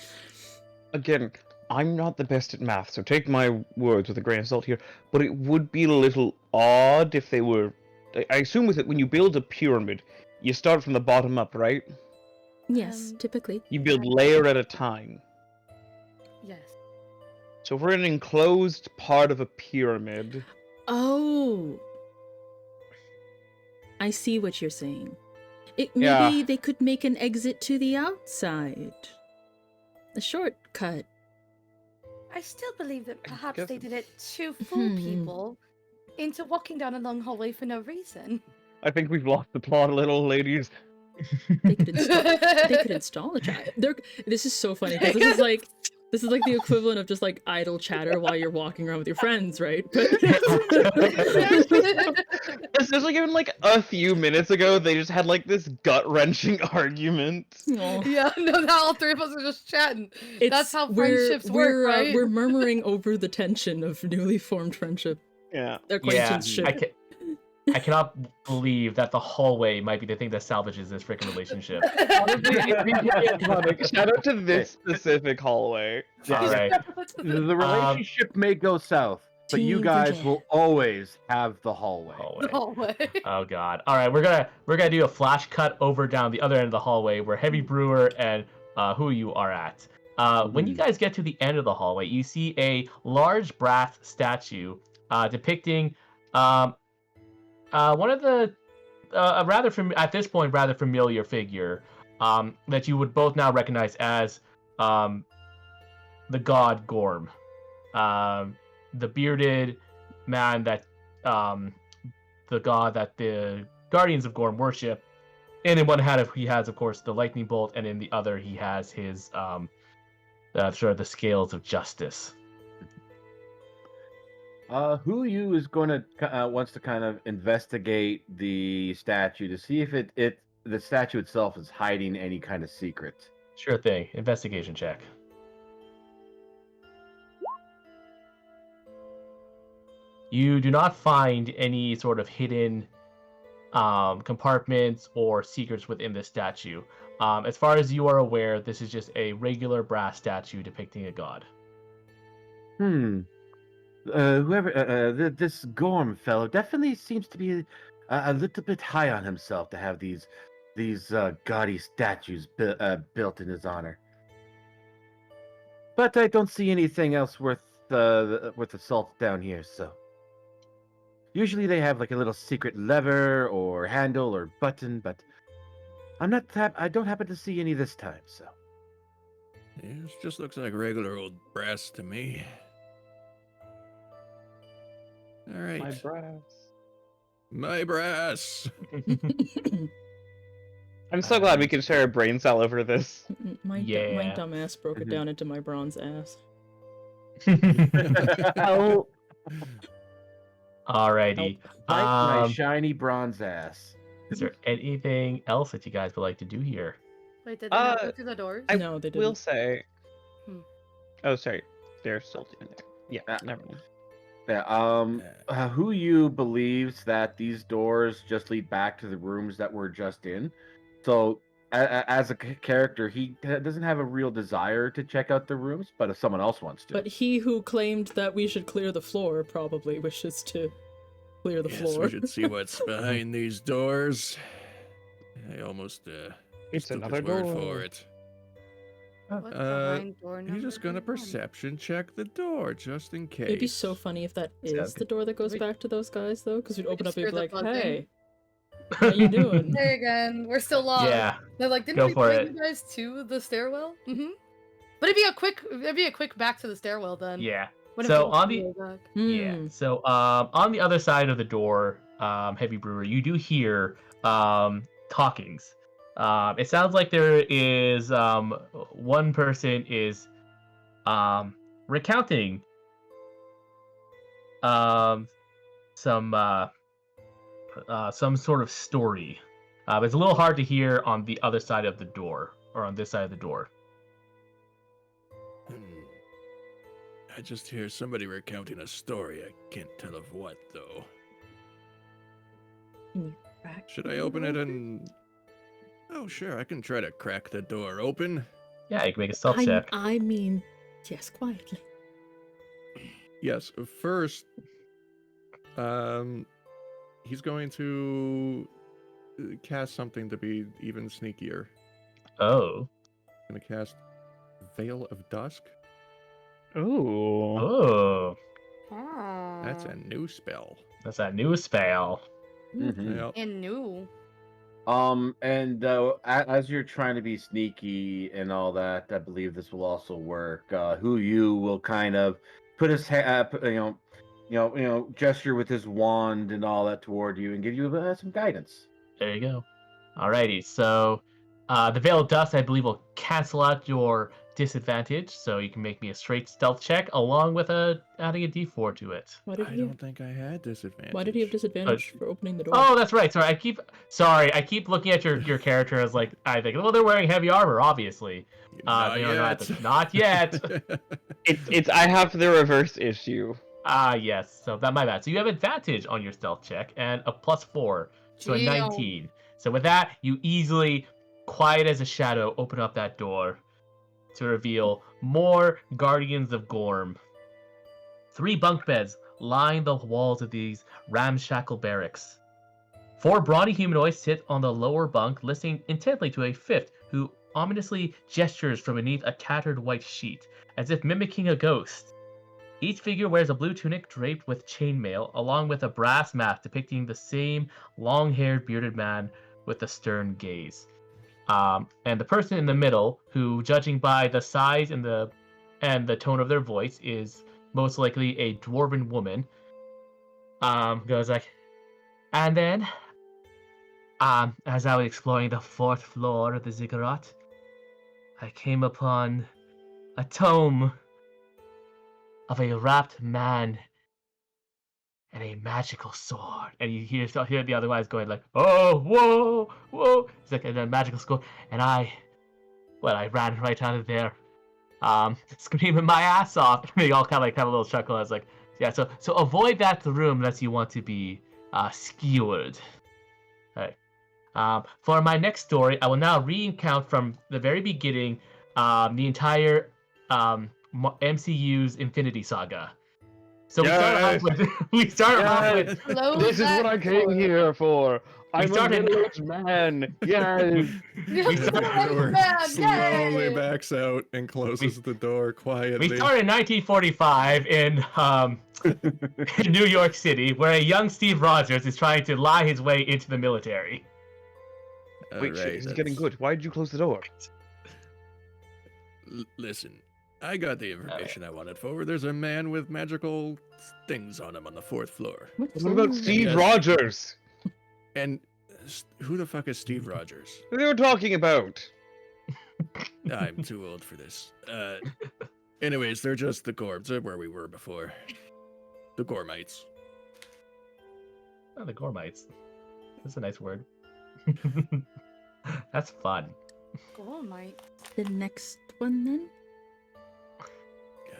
Again, I'm not the best at math, so take my words with a grain of salt here, but it would be a little odd if they were... I assume with it, when you build a pyramid, you start from the bottom up, right? Yes, Um, typically. You build Right. layer at a time. Yes. So if we're in an enclosed part of a pyramid... Oh. I see what you're saying. Maybe Yeah. they could make an exit to the outside. A shortcut. I still believe that perhaps guess they did it to fool Hmm. people into walking down a long hallway for no reason. I think we've lost the plot a little, ladies. They could install. They could install a chat. This is so funny because this is like the equivalent of just like idle chatter while you're walking around with your friends, right? But Especially given like a few minutes ago, they just had like this gut-wrenching argument. Aw. Yeah, no, now all three of us are just chatting. That's how friendships we're, work, right? We're murmuring over the tension of newly formed friendship, Yeah. Yeah, acquaintanceship. I cannot believe that the hallway might be the thing that salvages this freaking relationship. Honestly, it'd be really iconic. Shout out to this specific hallway. All right. The relationship may go south, but you Team guys Virgin. will always have the hallway. Hallway. Hallway. Oh god. All right, we're gonna do a flash cut over down the other end of the hallway where Heavy Brewer and who you are at. When you guys get to the end of the hallway, you see a large brass statue depicting one of the at this point rather familiar figure that you would both now recognize as the god Gorm, the bearded man that the god that the Guardians of Gorm worship. And in one hand he has, of course, the lightning bolt, and in the other he has his sort of the scales of justice. Who you is going to wants to kind of investigate the statue to see if the statue itself is hiding any kind of secret. Sure thing. Investigation check. You do not find any sort of hidden compartments or secrets within this statue. As far as you are aware, this is just a regular brass statue depicting a god. This Gorm fellow definitely seems to be a little bit high on himself to have these gaudy statues built in his honor. But I don't see anything else worth the salt down here. So usually they have like a little secret lever or handle or button, but I don't happen to see any this time. So Yeah, this just looks like regular old brass to me. All right. My brass. My brass. I'm so glad we can share a brain cell over this. my Yeah. dumbass broke it Mhm. down into my bronze ass. Oh, Alrighty. like my Um, shiny bronze ass. is there anything else that you guys would like to do here? Wait, did they not go Uh, through the doors? I No, they will didn't. say. Hmm. Oh, sorry. They're still in there. Yeah, Ah. never mind. Yeah. Who you believes that these doors just lead back to the rooms that we're just in? So, as a character, he doesn't have a real desire to check out the rooms, but if someone else wants to, But he who claimed that we should clear the floor probably wishes to clear the Yes, floor. we should see what's behind these doors. I almost It's took another his word door. for it. What's Uh, behind door He's just gonna number 1? perception check the door just in case. It'd be so funny if that It's gotta is the door that goes We- back to those guys, though, because we'd we open just up and be hear the like, buzzing. "Hey, How you doing? Hey again, we're still lost. Yeah. They're like, didn't Go we for bring it. you guys to the stairwell? Mm-hmm. But it'd be a quick back to the stairwell then. Yeah. Wouldn't So feel on too the way back. Yeah. Hmm. So on the other side of the door, Heavy Brewer, you do hear talkings. It sounds like there is one person is recounting um some sort of story. But it's a little hard to hear on the other side of the door, or on this side of the door. I just hear somebody recounting a story. I can't tell of what, though. Can you crack Should the I open it door? and... Oh, sure, I can try to crack the door open. Yeah, you can make a stealth check. I mean, yes, quietly. Yes, first, he's going to cast something to be even sneakier. Oh. Gonna cast Veil of Dusk. Ooh. Oh. That's a new spell. That's that new spell. Mhm. Yep. And new. And as you're trying to be sneaky and all that, I believe this will also work. Who you will kind of put his gesture with his wand and all that toward you and give you some guidance. There you go. Alrighty, so the Veil of Dust, I believe, will cancel out your disadvantage, so you can make me a straight stealth check along with adding a d4 to it. Why did I he? don't think I had disadvantage. Why did he have disadvantage for opening the door? Oh, that's right. Sorry, I keep looking at your character as like I think. Well, they're wearing heavy armor, obviously. Not They are yet. not yet. It's I have the reverse issue. Yes. So that my bad. So you have advantage on your stealth check and a +4, so a Damn. 19. So with that, you easily, quiet as a shadow, open up that door to reveal more Guardians of Gorm. 3 bunk beds line the walls of these ramshackle barracks. 4 brawny humanoids sit on the lower bunk, listening intently to a 5th, who ominously gestures from beneath a tattered white sheet, as if mimicking a ghost. Each figure wears a blue tunic draped with chainmail, along with a brass mask depicting the same long-haired bearded man with a stern gaze. And the person in the middle, who, judging by the size and the tone of their voice, is most likely a dwarven woman, goes like, and then, as I was exploring the 4th floor of the ziggurat, I came upon a tome of a wrapped man and a magical sword. And you hear the other guys going like, oh, whoa, whoa. It's like a magical sword. And I ran right out of there, screaming my ass off. They all kind of a little chuckle. I was like, yeah, so avoid that room unless you want to be skewered. All right. For my next story, I will now recount from the very beginning the entire MCU's Infinity Saga. So Yes! we start off Yes! with Close This is what I that came door. here for. I'm a started- middle-aged man. Yes. You're We so started- right, man. Slowly Yay! backs out and closes the door quietly. We started in 1945 in New York City, where a young Steve Rogers is trying to lie his way into the military. Wait, shit, this is getting good. Why did you close the door? Listen, I got the information I wanted for. There's a man with magical things on him on the 4th floor. What about Steve Yes. Rogers? And who the fuck is Steve Rogers? What they were talking about? I'm too old for this. Anyways, they're just the Gorms. They're where we were before. The Gormites. Oh, the Gormites. That's a nice word. That's fun. Oh my. The next one then?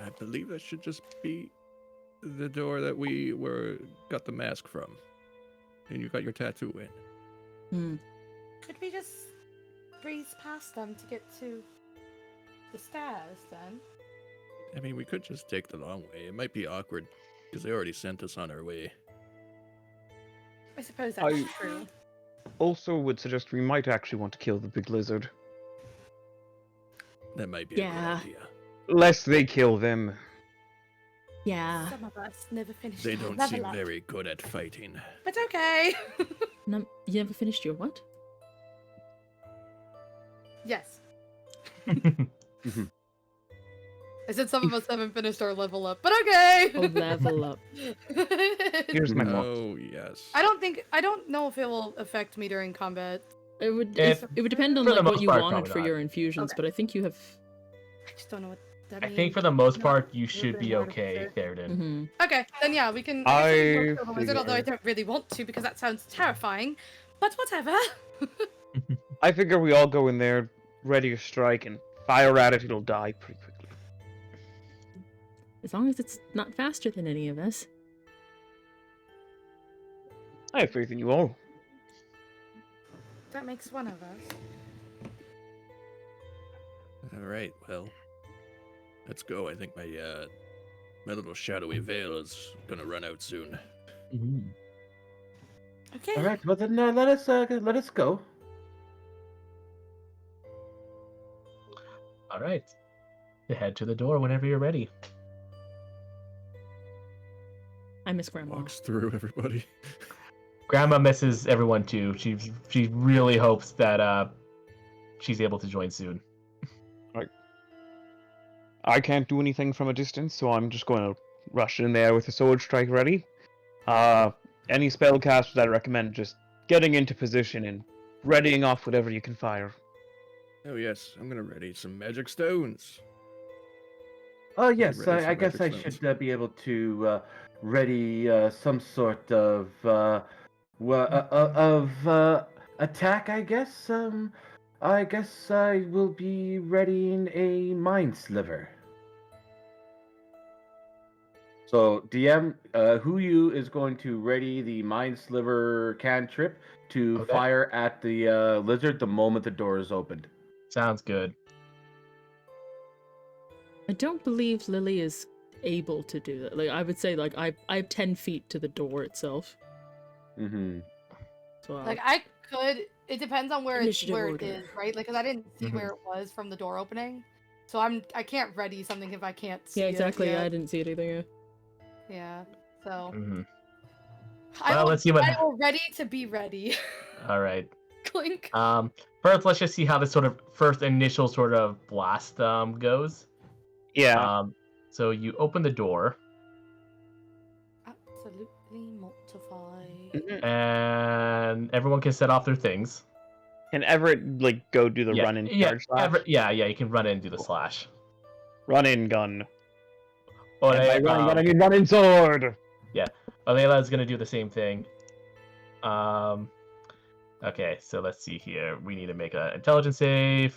I believe that should just be the door that we got the mask from. And you got your tattoo in. Could we just breeze past them to get to the stairs then? I mean, we could just take the long way. It might be awkward because they already sent us on our way. I suppose that's I- true. Also would suggest we might actually want to kill the big lizard. That might be a Yeah. good idea. Lest they kill them. Yeah. Some of us never finished. They don't level seem up. very good at fighting. But okay. You never finished your what? Yes. I said some of us haven't finished our level up, but okay. Oh, level up. Here's my note. Oh yes. I don't know if it will affect me during combat. It would If- it would depend on for the like what most you part, wanted probably for not. your infusions, Okay. but I think you have. I just don't know what that I means. think for the most Not part, you a little should bit be more okay, artificial. Theoden. Mm-hmm. Okay, then yeah, we can. I I kill the wizard, although I figure- don't really want to because that sounds terrifying. But whatever. I figure we all go in there ready to strike and fire at it. It'll die pretty quickly. As long as it's not faster than any of us. I have faith in you all. That makes one of us. All right. Well, let's go. I think my little shadowy veil is gonna run out soon. Okay. All right. Well then, let us go. All right. Head to the door whenever you're ready. I miss Grandma. Walks through everybody. Grandma misses everyone too. She really hopes that she's able to join soon. I can't do anything from a distance, so I'm just going to rush in there with the sword strike ready. Any spellcasters I recommend just getting into position and readying off whatever you can fire. Oh yes, I'm gonna ready some magic stones. Oh yes, ready for I guess I magic stones. should be able to ready some sort of attack. I guess. I guess I will be readying a mind sliver. So DM, who you is going to ready the mind sliver cantrip to Okay. fire at the lizard the moment the door is opened. Sounds good. I don't believe Lily is able to do that. Like I would say, like I have 10 feet to the door itself. Mm-hmm. So Like I could. It depends on where Initiative it order. is, right? Like, cause I didn't see Mhm. where it was from the door opening, so I can't ready something if I can't see yeah, exactly. it. I didn't see it either. Yeah. So hmm I Well, will, let's see what. I will ready to be ready. All right. Clink. First, let's just see how this sort of first initial sort of blast goes. Yeah. So you open the door, Absolutely mortified. Mhm. and everyone can set off their things. Can Everett go do the run in charge slash? Yeah. You can run in and do the slash. Run in gun. Or And by running gun, I mean run in sword. Alayla is gonna do the same thing. Okay, so let's see here. We need to make an intelligence save.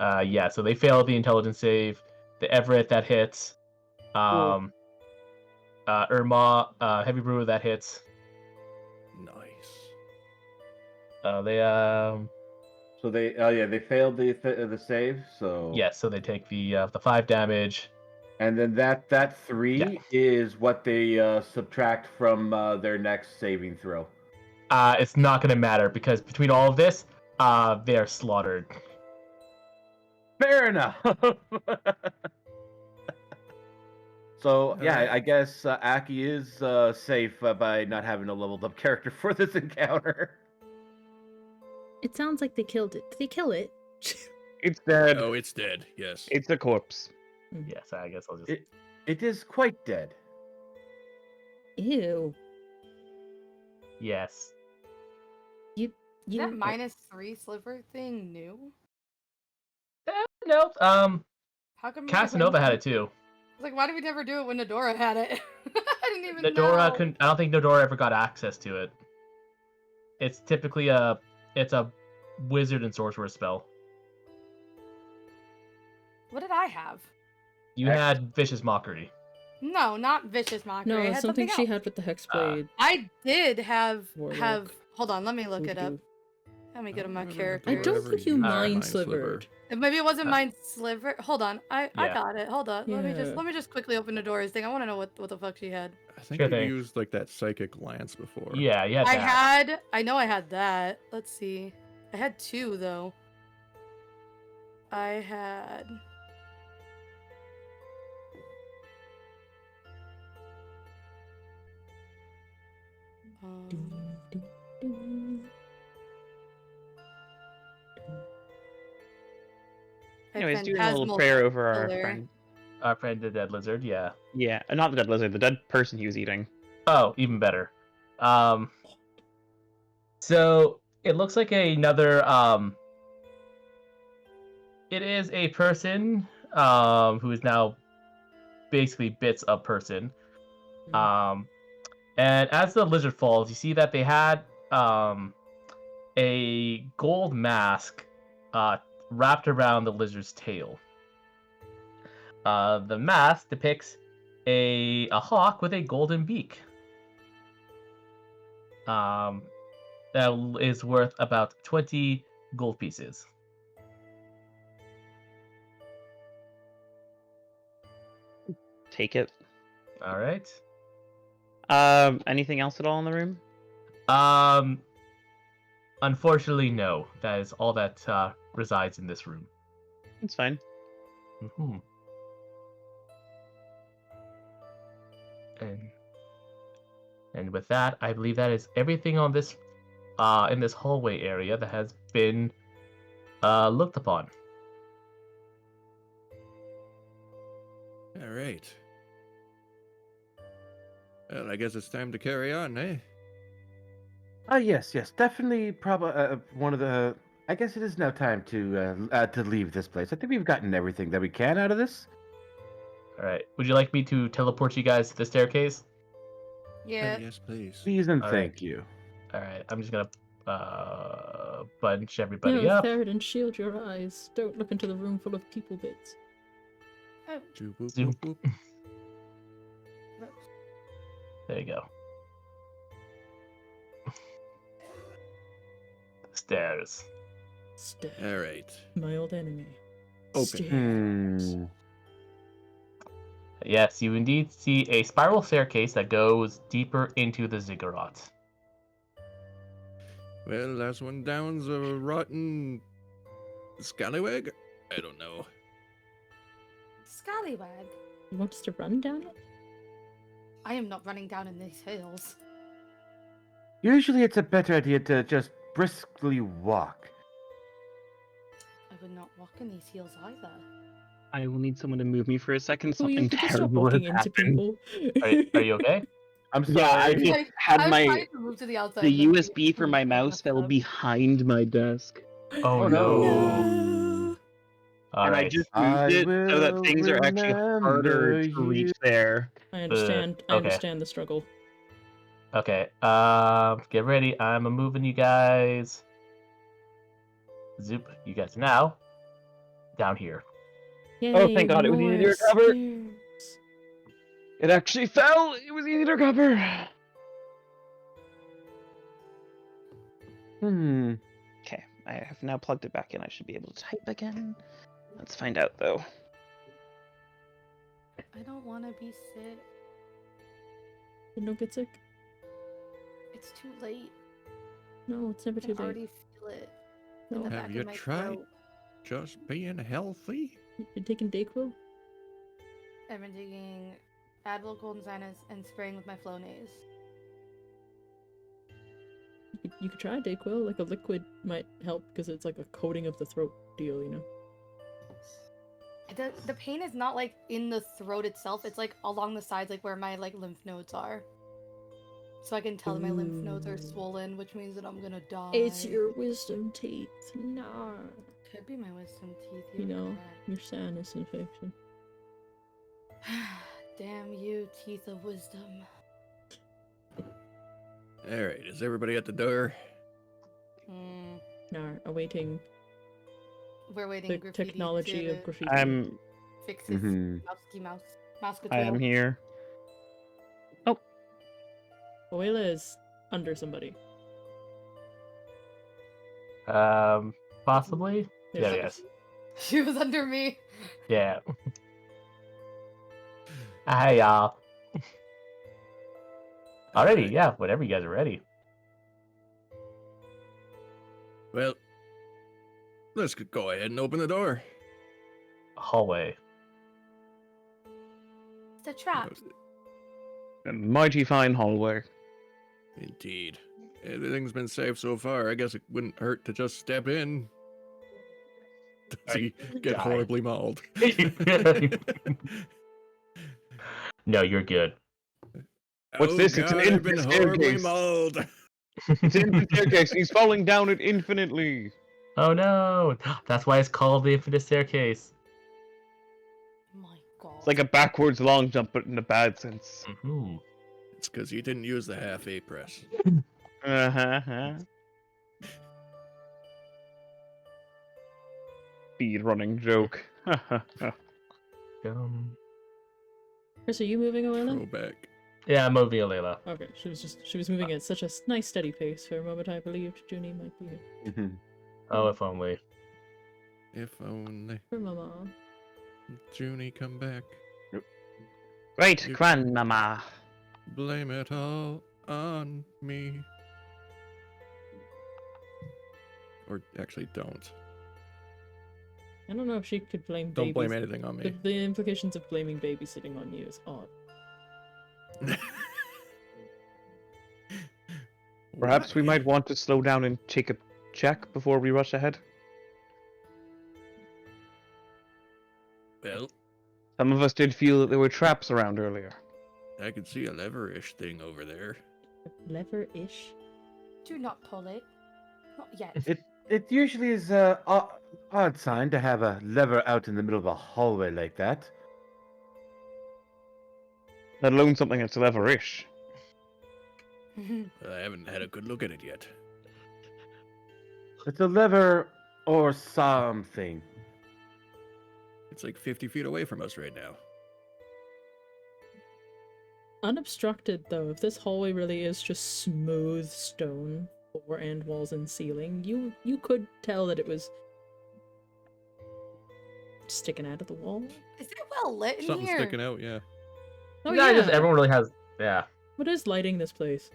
Yeah, so they failed the intelligence save. The Everett that hits. Irma, Heavy Brewer that hits. Nice. They So they failed the save. So yeah, so they take the 5 damage. And then that 3 Yeah. is what they subtract from their next saving throw. It's not gonna matter because between all of this, they are slaughtered. Fair enough. So yeah, Alright. I guess Aki is safe by not having a leveled up character for this encounter. It sounds like they killed it. Did they kill it? It's dead. Oh, it's dead. Yes. It's a corpse. Yes, I guess I'll just. It is quite dead. Ew. Yes. You. Is that -3 sliver thing new? No. How come? Casanova had it too. Like, why did we never do it when Nodora had it? I didn't even Nodora know. couldn't. I don't think Nodora ever got access to it. It's typically a wizard and sorcerer spell. What did I have? You had vicious mockery. No, not vicious mockery. No, I it's had something she else. had with the hexblade. I did have Warlock. Hold on, let me look it up. Voodoo. Let me get on my I don't character. I don't ever think you used mind Mind slivered. Maybe it wasn't Uh, Mind Sliver. Hold on, I Yeah. got it. Hold on, Yeah. let me just quickly open Nodora's thing. I want to know what the fuck she had. I think Sure we thing. used like that psychic lance before. Yeah, yeah. I know I had that. Let's see. I had 2 though. I had. My Anyways, friend doing a has little multiple prayer over our color. friend. Our friend the dead lizard, yeah. Yeah, not the dead lizard, the dead person he was eating. Oh, even better. So it looks like another it is a person who is now basically bits of person. And as the lizard falls, you see that they had a gold mask wrapped around the lizard's tail. The mask depicts a hawk with a golden beak. That is worth about 20 gold pieces. Take it. All right. Anything else at all in the room? Unfortunately, no. That is all that resides in this room. It's fine. Mm-hmm. And with that, I believe that is everything on this in this hallway area that has been looked upon. All right. Well, I guess it's time to carry on, eh? Yes, definitely. Probably one of the. I guess it is now time to leave this place. I think we've gotten everything that we can out of this. All right. Would you like me to teleport you guys to the staircase? Yeah. Yes, please. Please and All thank you. All right. I'm just gonna bunch everybody No, up. Theridon, shield your eyes. Don't look into the room full of people bits. Oh, Zoop, boop, Zoom. boop, boop. There you go. Stairs. Stairs. All right. My old enemy. Open. Stairs. Yes, you indeed see a spiral staircase that goes deeper into the ziggurat. Well, last one down's a rotten scallywag. I don't know. scallywag. You want us to run down it? I am not running down in these hills. Usually, it's a better idea to just briskly walk. I would not walk in these hills either. I will need someone to move me for a second. Oh, you Something could just stop terrible has walking into happened. people. Are you okay? I'm sorry. Yeah, I just had I'm my trying to move to the outside. the looking USB for at my the mouse fell bathtub. behind my desk, Oh, Oh, no. No. All and I right. just I moved it so that will things are actually harder remember to reach you. there. I understand. I okay. understand the struggle. Okay. Get ready. I'm moving you guys. Zoop. You guys now down here. Oh, thank God, it was easy to more recover. stairs. It actually fell. It was easy to recover. Okay, I have now plugged it back in. I should be able to type again. Let's find out though. I don't want to be sick. You don't get sick? It's too late. No, it's never I too can late. already feel it in No. the Have back you of my tried? throat. Just being healthy? You're taking Dayquil? I've been taking Advil, Golden Sinus, and spraying with my Flonase. You could try Dayquil. Like a liquid might help because it's like a coating of the throat deal, you know? The pain is not like in the throat itself. It's like along the sides, like where my like lymph nodes are. So I can tell that my lymph nodes are Ooh. swollen, which means that I'm gonna die. It's your wisdom teeth. No. Could be my wisdom teeth. You You're know, your sinus infection. correct. Damn you, teeth of wisdom. All right, is everybody at the door? Hmm. No, awaiting We're waiting the graffiti technology to of graffiti. I'm fix his mouse. I am here. Oela is under somebody. Possibly. There's Yeah, a- yes. She was under me. Yeah. Hey, y'all. Alrighty, Alright. yeah. Whenever you guys are ready. Well, let's go ahead and open the door. Hallway. It's a trap. A mighty fine hallway. Indeed. Everything's been safe so far. I guess it wouldn't hurt to just step in. Does he get Die. horribly mauled? No, you're good. What's Oh this? It's an God, I've been infant horribly staircase. mauled. It's an infant staircase. And he's falling down it infinitely. Oh no! That's why it's called the Infinite Staircase. My God. It's like a backwards long jump, but in a bad sense. Mhm. It's because you didn't use the half A press. Uh-huh. Speed running joke. Chris, are you moving, Oela? Throwback. Yeah, I'm moving Alayla. Okay, she was moving at such a nice steady pace. For a moment, I believed Junie might be here. Oh, if only. If only For Mama. Junie come back. Great You- grandmama. Blame it all on me. Or actually, don't. I don't know if she could blame Don't blame babies. anything on me. The implications of blaming babysitting on you is odd. Perhaps we Why? might want to slow down and take a check before we rush ahead. Well, Some of us did feel that there were traps around earlier. I could see a lever-ish thing over there. Lever-ish? Do not pull it. Not yet. It usually is a odd sign to have a lever out in the middle of a hallway like that. Let alone something that's lever-ish. I haven't had a good look at it yet. It's a lever or something. It's like 50 feet away from us right now. Unobstructed, though, if this hallway really is just smooth stone floor and walls and ceiling, you could tell that it was sticking out of the wall. Is it well lit in Something here? sticking out, yeah. Oh yeah, yeah, just everyone really has. Yeah. What is lighting this place?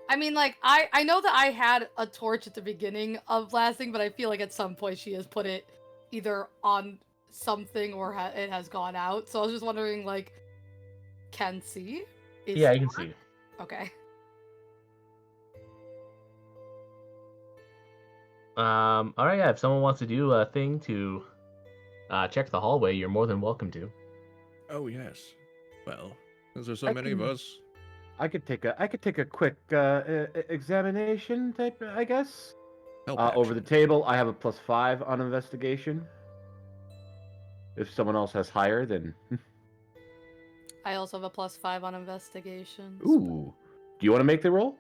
I mean, like, I know that I had a torch at the beginning of last thing, but I feel like at some point she has put it either on something or it has gone out. So I was just wondering, like, can see? Is Yeah, you can there? see. Okay. All right. Yeah, if someone wants to do a thing to check the hallway, you're more than welcome to. Oh, yes. Well, since there's so I many of can- us, I could take a quick examination type, I guess. help Over the action. table, I have a +5 on investigation. If someone else has higher, then I also have a +5 on investigation. ooh. Do you want to make the roll?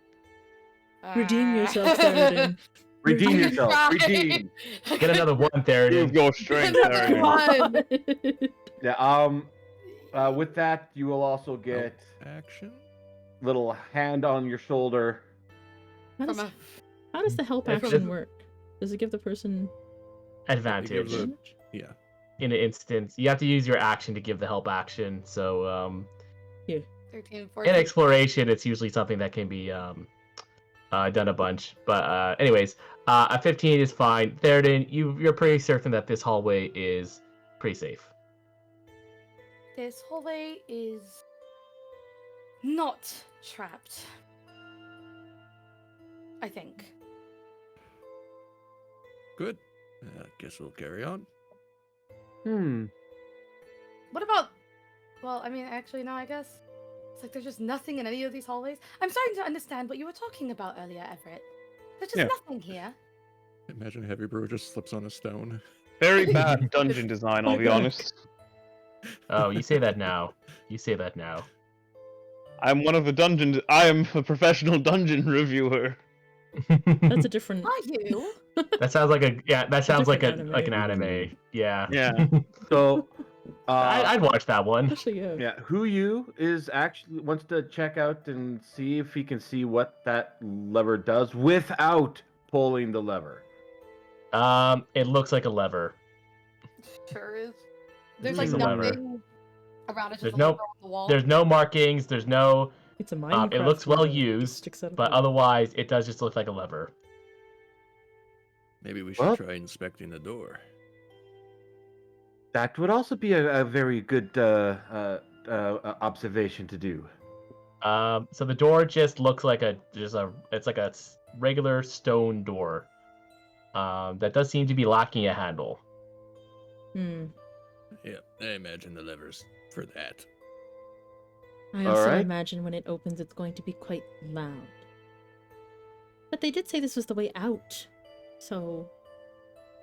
Redeem yourself, Theoden. Redeem I yourself. tried. Redeem. Get another one, Prove Theoden. your strength, Another Arian. one. Yeah. With that, you will also get Action? little hand on your shoulder. How From does, a how does the help If action it- work? Does it give the person Advantage. gives a- advantage? Yeah. In an instance, you have to use your action to give the help action. So, 13, in 14. exploration, it's usually something that can be done a bunch. But anyways, a 15 is fine. Theoden, you're pretty certain that this hallway is pretty safe. This hallway is not trapped. I think. Good. Guess we'll carry on. What about? Well, I mean, actually, no. I guess it's like there's just nothing in any of these hallways. I'm starting to understand what you were talking about earlier, Everett. There's just Yeah. nothing here. Imagine Heavy Brew just slips on a stone. Very bad dungeon design, I'll be honest. Oh, you say that now. You say that now. I'm one of the dungeon. I am a professional dungeon reviewer. That's a different. Are you? That sounds like a That sounds like different like an anime. anime. Yeah. Yeah. So, I'd watch that one. Actually, yeah. yeah, who you is actually wants to check out and see if he can see what that lever does without pulling the lever. It looks like a lever. Sure is. There's It's like just a lever. nothing around. It's There's just a no- lever on the wall. There's no markings. There's no. It's a Minecraft. It looks well level. It just used, sticks out of but the- otherwise, it does just look like a lever. Maybe we should Well- try inspecting the door. That would also be a very good observation to do. So the door just looks like it's like a regular stone door. That does seem to be lacking a handle. Hmm. Yeah, I imagine the levers for that. I All also right. imagine when it opens, it's going to be quite loud. But they did say this was the way out. So,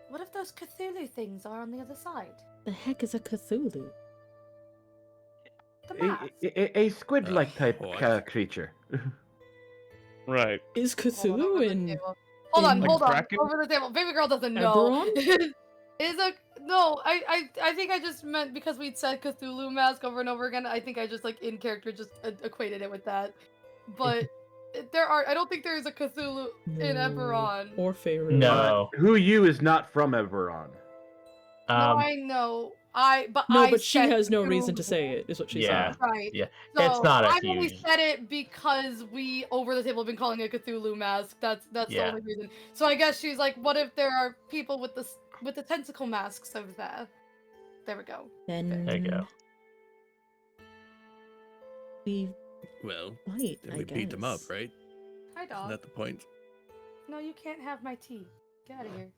What if those Cthulhu things are on the other side? the heck is a Cthulhu? The mask. A squid-like type What? creature. Right. Is Hold on, over Cthulhu the in table. Hold on, in Like hold on. Kraken? Over the table. Baby girl doesn't know. Eberron? Is a no. I think I just meant because we'd said Cthulhu mask over and over again. I think I just like in character just equated it with that. But there are. I don't think there is a Cthulhu in Eberron. Or Pharaoh. No. Who you is not from Eberron. No, Um, I know. But No, I but she said has no reason to Cthulhu. say it, is what she yeah, said. Right. yeah. So It's not a I only huge. said it because we over the table have been calling it Cthulhu mask. That's the Yeah. only reason. So I guess she's like, what if there are people with the tentacle masks over there? There we go. Then There you go. we Well, fight, then I we guess. beat them up, right? Hi, Isn't dog. that the point? No, you can't have my tea. Get out of here.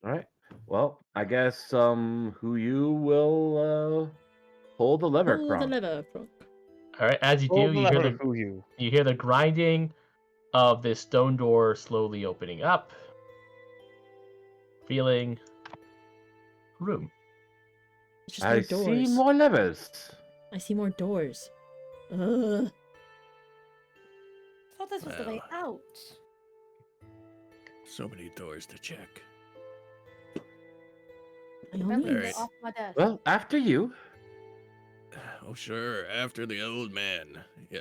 All right. Well, I guess who you will pull the lever Pull the from. lever, Frog. All right. As you Pull do, the you hear lever, the who you. you hear the grinding of this stone door slowly opening up, feeling room. It's just I more see doors. more levers. I see more doors. Ugh. I thought this was the way Well. out. So many doors to check. I Bentley, only Alright. get off my desk. Well, after you. Oh, sure. After the old man. Yeah.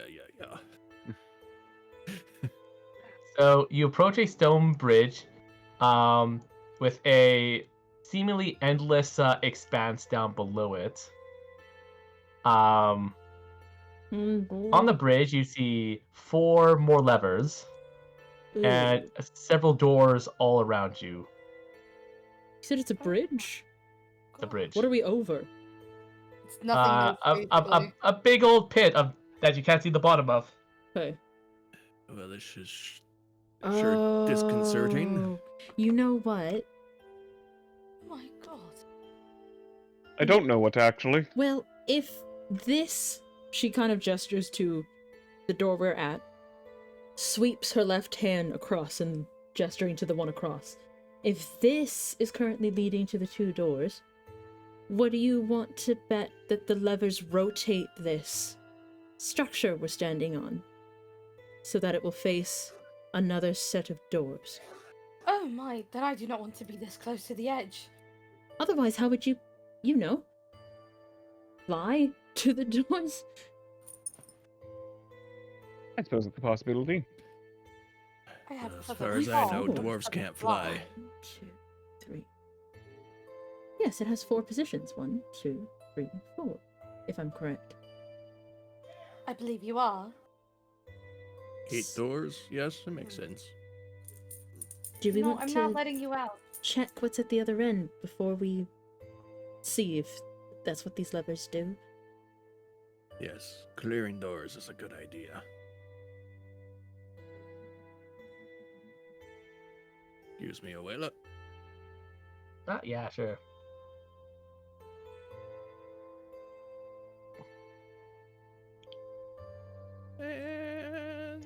So you approach a stone bridge, with a seemingly endless expanse down below it. On the bridge, you see 4 more levers and Ew. several doors all around you. You said it's a bridge? The bridge. What are we over? It's nothingness, basically. A big old pit that you can't see the bottom of. Okay. Well, this is sure disconcerting. Oh, you know what? Oh my god. I don't know what actually. Well, if this, she kind of gestures to the door we're at, sweeps her left hand across and gesturing to the one across. If this is currently leading to the 2 doors, what do you want to bet that the levers rotate this structure we're standing on so that it will face another set of doors? Oh my, then I do not want to be this close to the edge. Otherwise, how would you fly to the doors? I suppose it's a possibility. I have As perfect far as I know, control. dwarves can't fly. 1, 2, 3. Yes, it has 4 positions. 1, 2, 3, 4. If I'm correct. I believe you are. 8 doors? Yes, it makes sense. Do we No, want I'm to not letting you out. check what's at the other end before we see if that's what these levers do? Yes, clearing doors is a good idea. Excuse me, Abuela. Yeah, sure. And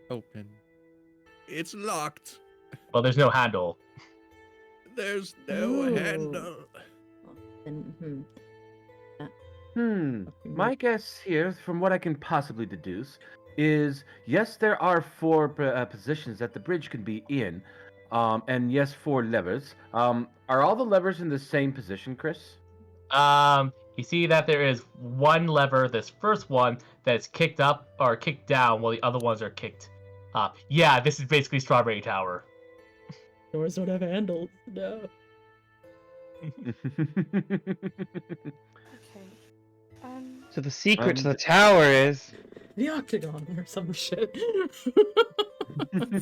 open. It's locked. Well, there's no handle. There's no Ooh. handle. Then, My guess here, from what I can possibly deduce, is yes, there are 4 positions that the bridge can be in, and yes, 4 levers. Are all the levers in the same position, Chris? You see that there is one lever, this first one, that's kicked up or kicked down, while the other ones are kicked up. Yeah, this is basically Strawberry Tower. doors don't have handles. No. Okay. So the secret to the tower is The octagon or some shit.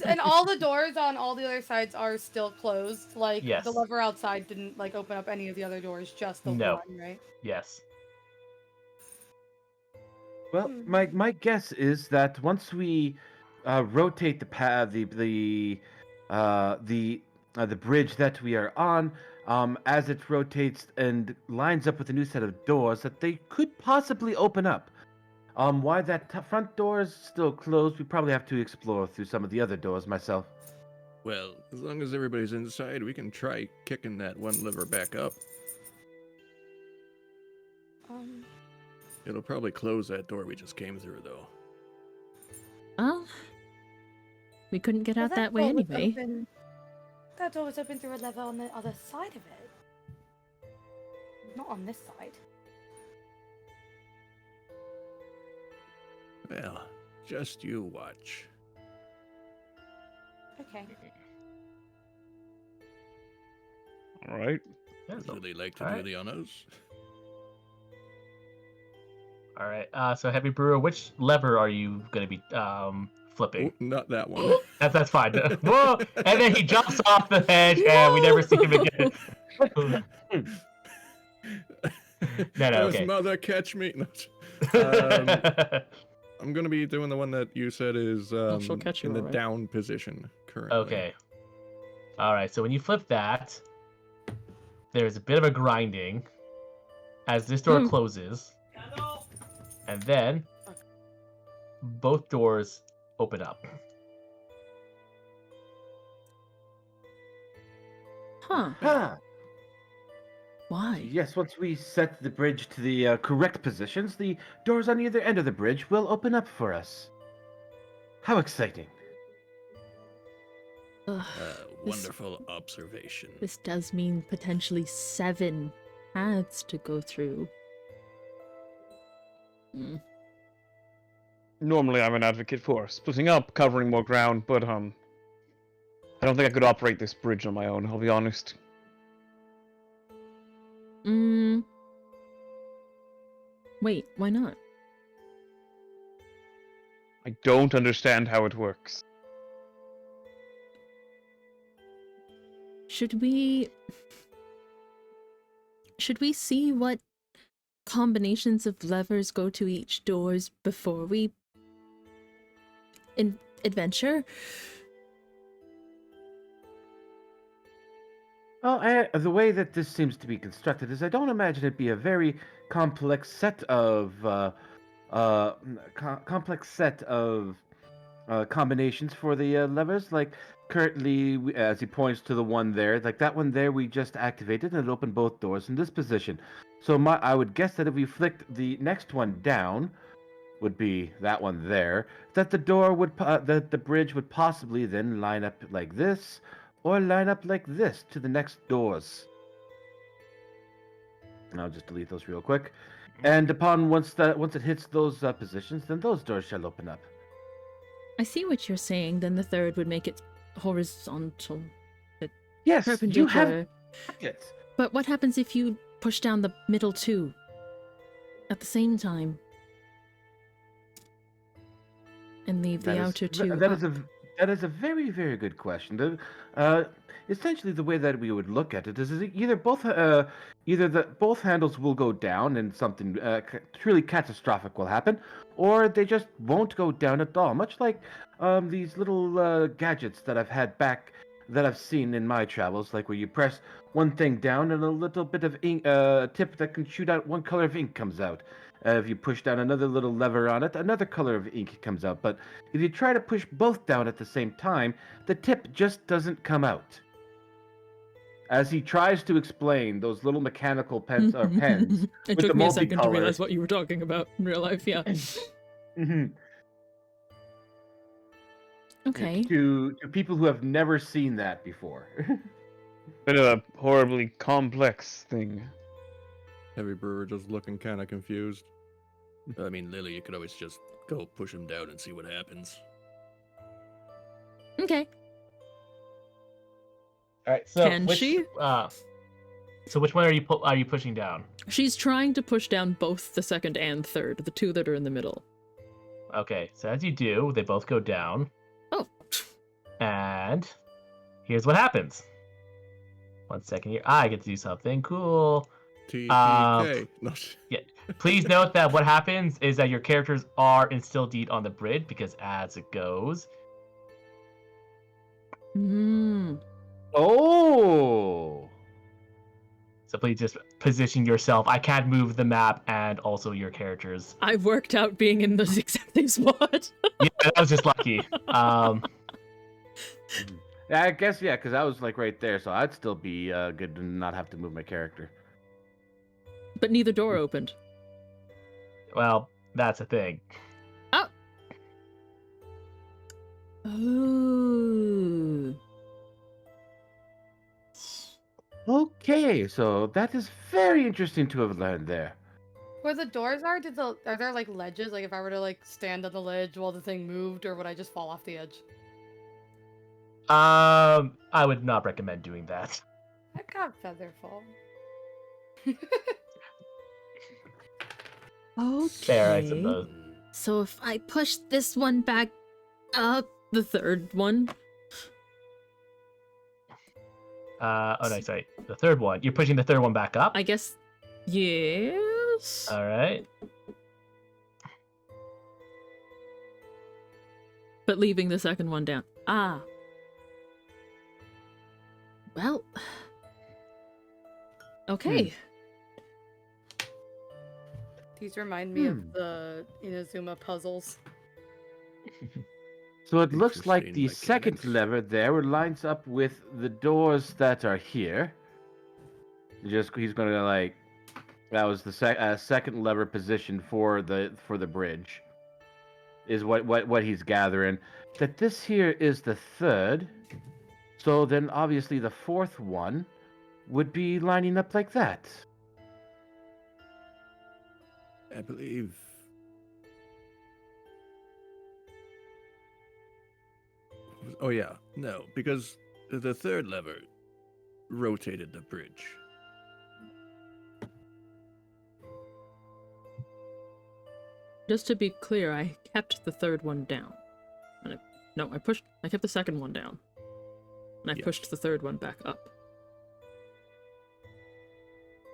And all the doors on all the other sides are still closed. Like Yes. the lever outside didn't like open up any of the other doors, just the No. one, right? Yes. Well, my guess is that once we rotate the the bridge that we are on, as it rotates and lines up with a new set of doors that they could possibly open up. Why that front door is still closed, we probably have to explore through some of the other doors myself. Well, as long as everybody's inside, we can try kicking that one lever back up. It'll probably close that door we just came through, though. Well, we couldn't get Well, out that way door was anyway. That door was open through a lever on the other side of it. Not on this side. Well, just you watch. Okay. All right. Yeah, Would so- really like to all do right. the honors. All right. So Heavy Brewer, which lever are you gonna be flipping? Oh, not that one. That's fine. Whoa! And then he jumps off the hedge, and we never see him again. No, Yes, okay. mother, catch me. No. I'm gonna be doing the one that you said is she'll catch you, in the alright. down position currently. Okay. All right. So when you flip that, there's a bit of a grinding as this door closes, and then both doors open up. Huh. Ah, Why? yes, once we set the bridge to the correct positions, the doors on either end of the bridge will open up for us. How exciting. Ugh, Wonderful observation. this does mean potentially 7 paths to go through. Normally, I'm an advocate for splitting up, covering more ground, but I don't think I could operate this bridge on my own. I'll be honest. Wait, why not? I don't understand how it works. Should we see what combinations of levers go to each doors before we adventure? Well, the way that this seems to be constructed is I don't imagine it be a very complex set of combinations for the levers. Like currently, as he points to the one there, like that one there, we just activated and it opened both doors in this position. So I would guess that if we flicked the next one down, would be that one there, that the door would that the bridge would possibly then line up like this, or line up like this to the next doors. And I'll just delete those real quick. And once it hits those positions, then those doors shall open up. I see what you're saying. Then the third would make it horizontal, Yes, you have perpendicular. it. But what happens if you push down the middle 2 at the same time and leave the outer 2 That up? that is a very, very good question. Essentially, the way that we would look at it is either both handles will go down and something truly catastrophic will happen, or they just won't go down at all. Much like these little gadgets that I've seen in my travels, like where you press one thing down and a little bit of ink, tip that can shoot out one color of ink comes out. If you push down another little lever on it, another color of ink comes out. But if you try to push both down at the same time, the tip just doesn't come out. As he tries to explain those little mechanical pens or pens It with took the me a second to multicolor. realize what you were talking about in real life, yeah. Okay. To people who have never seen that before. Bit of a horribly complex thing. Heavy Brewer just looking kind of confused. I mean, Lily, you could always just go push him down and see what happens. Okay. All right. So Can which, she? So which one are you pushing down? She's trying to push down both the second and third, the 2 that are in the middle. Okay. So as you do, they both go down. Oh. And here's what happens. 1 second here. I get to do something cool. TPK. No. Please note that what happens is that your characters are instilled on the bridge because as it goes. Oh. So please just position yourself. I can't move the map and also your characters. I worked out being in the exact same spot. Yeah, that was just lucky. Yeah, I guess yeah, because I was like right there, so I'd still be good to not have to move my character. But neither door opened. Well, that's a thing. Oh. Oh. Okay, so that is very interesting to have learned there. Where the doors are, are there like ledges? Like if I were to like stand on the ledge while the thing moved, or would I just fall off the edge? I would not recommend doing that. I've got feather fall. Fair, I Okay. suppose. So if I push this one back up, the third one. Oh no, sorry. The third one. You're pushing the third one back up? I guess. Yes. Alright. But leaving the second one down. Ah. Well. Okay. These remind me of the Inazuma puzzles. So it looks like Interesting the second mechanics. lever there lines up with the doors that are here. He's gonna like that was the second lever position for the bridge. Is what he's gathering. That this here is the third. So then obviously the fourth one would be lining up like that. I believe. Oh yeah, no, because the third lever rotated the bridge. Just to be clear, I kept the third one down. And I kept the second one down. And I Yes. pushed the third one back up.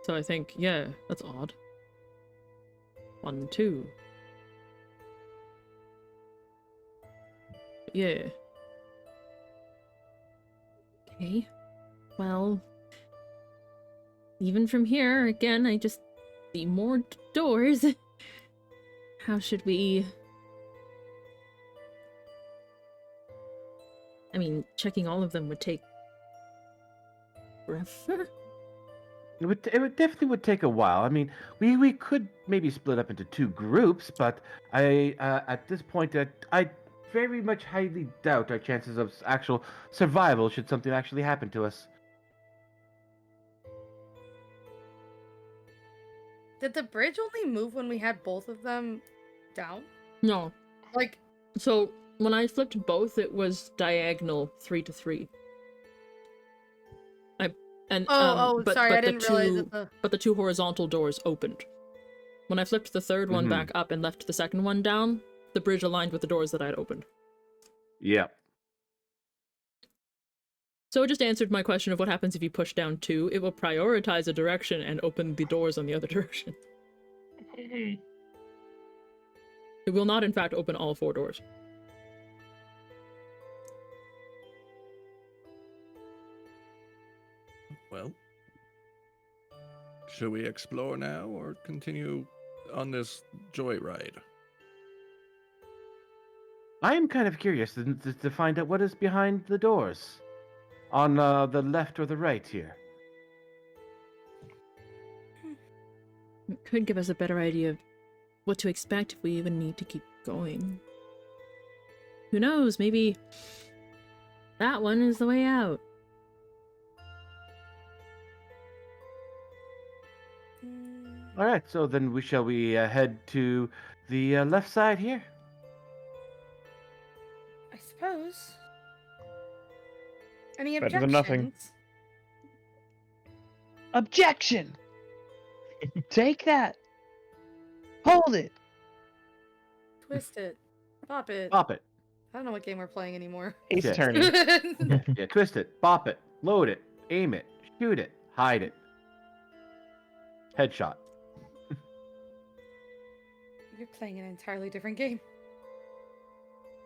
So I think, yeah, that's odd. 1, 2. Yeah. Okay. Well, even from here, again, I just see more doors. How should we... I mean, checking all of them would take... forever? It definitely would take a while. I mean, we could maybe split up into two groups, but I at this point I very much highly doubt our chances of actual survival should something actually happen to us. Did the bridge only move when we had both of them down? No. Like, So, when I flipped both, it was diagonal 3 to 3. sorry, I didn't realize that the... But the two horizontal doors opened. When I flipped the third one back up and left the second one down, the bridge aligned with the doors that I had opened. Yeah. So it just answered my question of what happens if you push down 2. It will prioritize a direction and open the doors on the other direction. It will not, in fact, open all 4 doors. Well, shall we explore now or continue on this joyride? I am kind of curious to find out what is behind the doors, on the left or the right here. It could give us a better idea of what to expect if we even need to keep going. Who knows, maybe that one is the way out. All right, so then shall we head to the left side here? I suppose. Any Better objections? than nothing. Objection! Take that! Hold it! Twist it. Pop it. Bop it. I don't know what game we're playing anymore. Ace Yeah. Attorney. Yeah, twist it, bop it, load it, aim it, shoot it, hide it. Headshot. You're playing an entirely different game.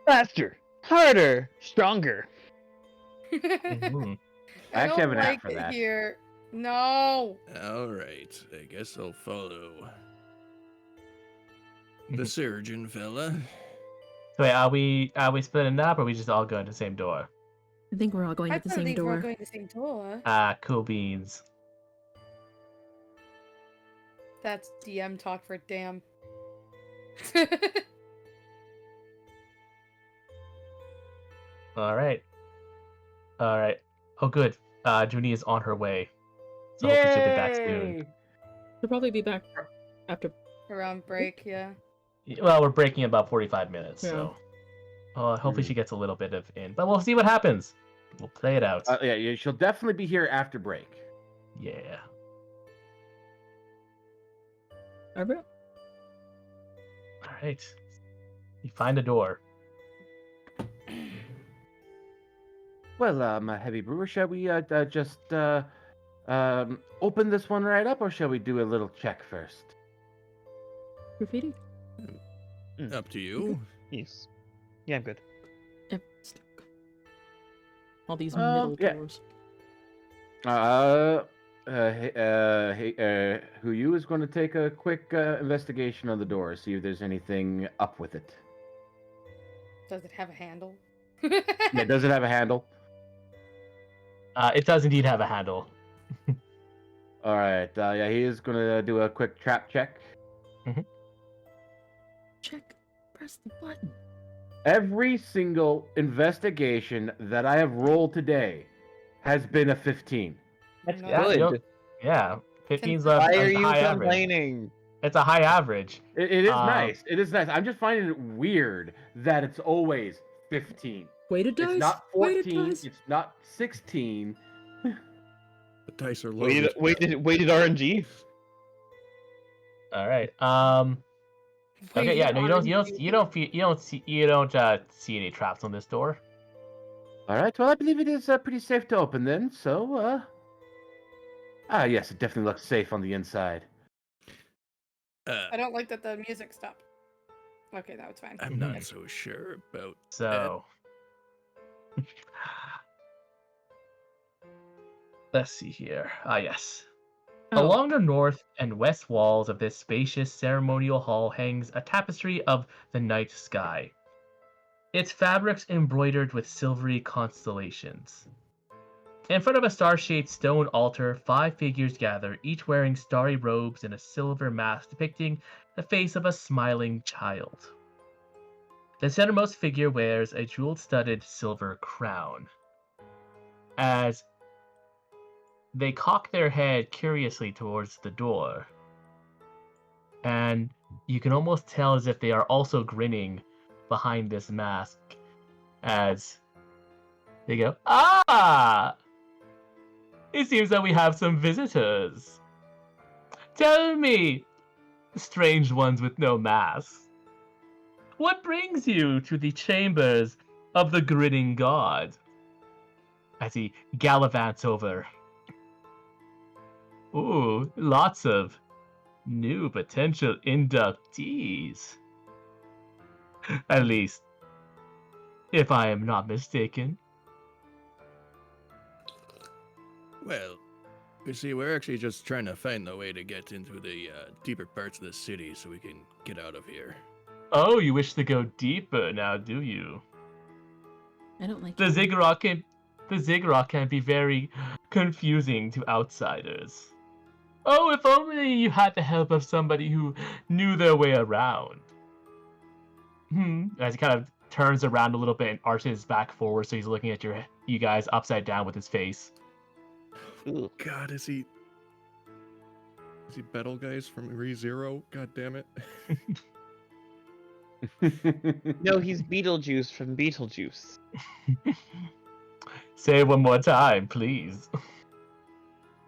Faster! Harder! Stronger! Mhm. I actually have don't an app like for it that. here. No. All right, I guess I'll follow the surgeon fella. So wait, are we splitting up, or are we just all going to the same door? I think we're all going I to the same believe we're door. going to the same door. Cool beans. That's DM talk for damn. All right. Oh, good. Junie is on her way, so hopefully she'll be back soon. Yay! She'll probably be back after. Around break, yeah. Well, we're breaking in about 45 minutes, Yeah. so hopefully she gets a little bit of in, but we'll see what happens. We'll play it out. Yeah, she'll definitely be here after break. Yeah. Alright. All right. You find a door. Well, my heavy brewer, shall we just open this one right up, or shall we do a little check first? Graffiti? Up to you. Yes. Yeah, I'm good. Yep. Stuck. All these Oh, middle yeah. doors. Who you is going to take a quick investigation on the door, see if there's anything up with it. Does it have a handle? Yeah, does it have a handle? It does indeed have a handle. All right. Yeah, he is going to do a quick trap check. Check. Press the button. Every single investigation that I have rolled today has been a 15. That's No. Yeah, good. Yeah. 15's Why a are you high average. complaining? It's a high average. It is Um, nice. It is nice. I'm just finding it weird that it's always 15. Weighted dice. It's not Weighted 14. dice. It's not 16. The dice are loaded. Weighted RNG. All right. Okay. Yeah. No, you don't see any traps on this door. All right. Well, I believe it is pretty safe to open then. So, yes, it definitely looks safe on the inside. I don't like that the music stopped. Okay, that was fine. I'm not so sure about So let's see here. Yes. Oh, Along the north and west walls of this spacious ceremonial hall hangs a tapestry of the night sky, its fabrics embroidered with silvery constellations. In front of a star-shaped stone altar, 5 figures gather, each wearing starry robes and a silver mask depicting the face of a smiling child. The centermost figure wears a jewel-studded silver crown. As they cock their head curiously towards the door, and you can almost tell as if they are also grinning behind this mask as they go, "Ah! It seems that we have some visitors. Tell me, strange ones with no masks, what brings you to the chambers of the grinning god?" As he gallivants over. Ooh, lots of new potential inductees. At least, if I am not mistaken. Well, you see, we're actually just trying to find the way to get into the deeper parts of the city so we can get out of here. Oh, you wish to go deeper now, do you? I don't like The it. ziggurat can be very confusing to outsiders. Oh, if only you had the help of somebody who knew their way around. As he kind of turns around a little bit and arches his back forward, so he's looking at you guys upside down with his face. Ooh. God, is he Battle Guys from ReZero? God damn it. No, he's Beetlejuice from Beetlejuice. Say it one more time, please.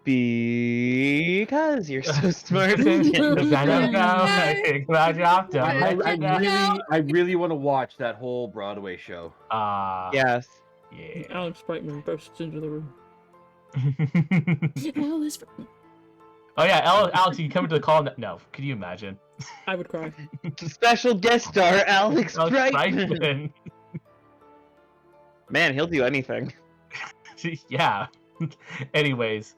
Because you're so smart. Because I don't know. Glad you're off, I really want to watch that whole Broadway show. Yes. Yeah. Alex Brightman bursts into the room. Alice. Oh yeah, Alex, you can come into the call. No, could you imagine? I would cry. Special guest star Alex Brightman. Brightman. Man, he'll do anything. Yeah. Anyways,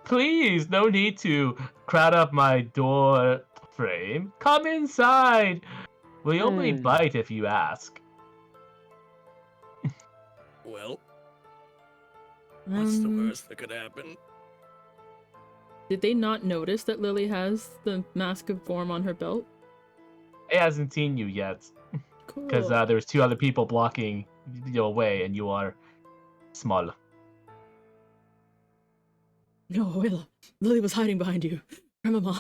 please, no need to crowd up my door frame. Come inside. We only bite if you ask. Well, what's the Um, worst that could happen? Did they not notice that Lily has the Mask of Gorm on her belt? It hasn't seen you yet, Cool. because there's 2 other people blocking your way, and you are small. No, Willa. Lily was hiding behind you. Grandma.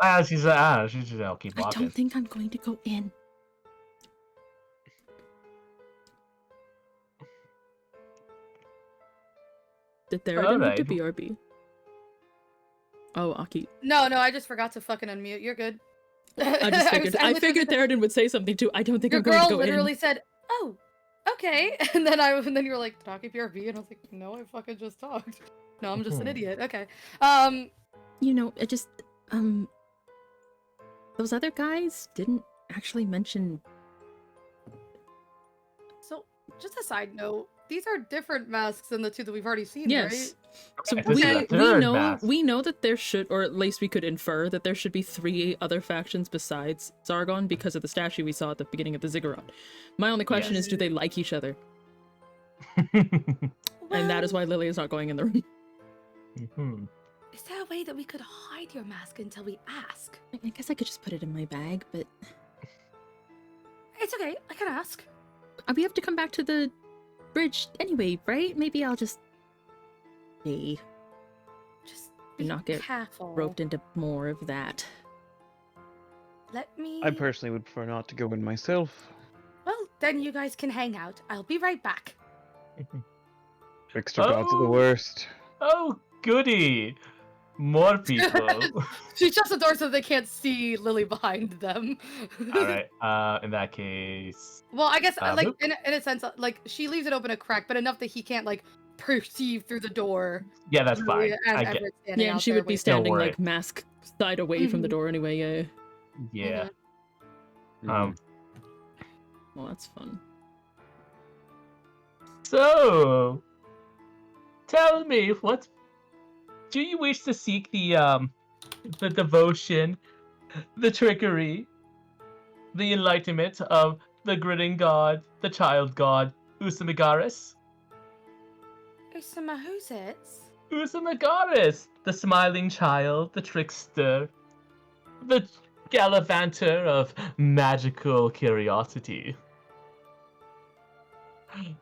Oh. She's I'll keep I walking. don't think I'm going to go in. Did Theoden move to Alright. BRB? Oh, Aki. No, I just forgot to fucking unmute. You're good. I just figured. I literally figured said- Theoden would say something too. I don't think Your I'm going girl to go literally in. said, "Oh, okay," and then you were like, "Talkie PRV," and I was like, "No, I fucking just talked. No, I'm just an idiot." Okay. You know, it just those other guys didn't actually mention. So, just a side note, these are different masks than the 2 that we've already seen, Yes. right? So This is a we third know mask. we know that there should, or at least we could infer that there should be 3 other factions besides Zargon because of the statue we saw at the beginning of the ziggurat. My only question is, do they like each other? And that is why Lily is not going in the room. Mhm. Is there a way that we could hide your mask until we ask? I guess I could just put it in my bag, but It's okay, I can ask. we have to come back to the bridge anyway, right? Maybe I'll just stay. Just Do be not get careful. roped into more of that. Let me. I personally would prefer not to go in myself. Well, then you guys can hang out. I'll be right back. Trickster gods are the Oh. worst. Oh, goody! More people. She shuts the door so they can't see Lily behind them. Alright, in that case... Well, I guess like Boop. in a sense, like she leaves it open a crack, but enough that he can't like perceive through the door. Yeah, that's Lily fine. And I get... Everett standing Yeah, and out she there would be waiting. standing worry. like mask side away from the Mhm. door anyway, yeah. Yeah. Mhm. Well, that's fun. So... Tell me, what... Do you wish to seek the devotion, the trickery, the enlightenment of the grinning god, the child god, Usamigaris? Usama, who's it? Usamigaris, the smiling child, the trickster, the gallivanter of magical curiosity.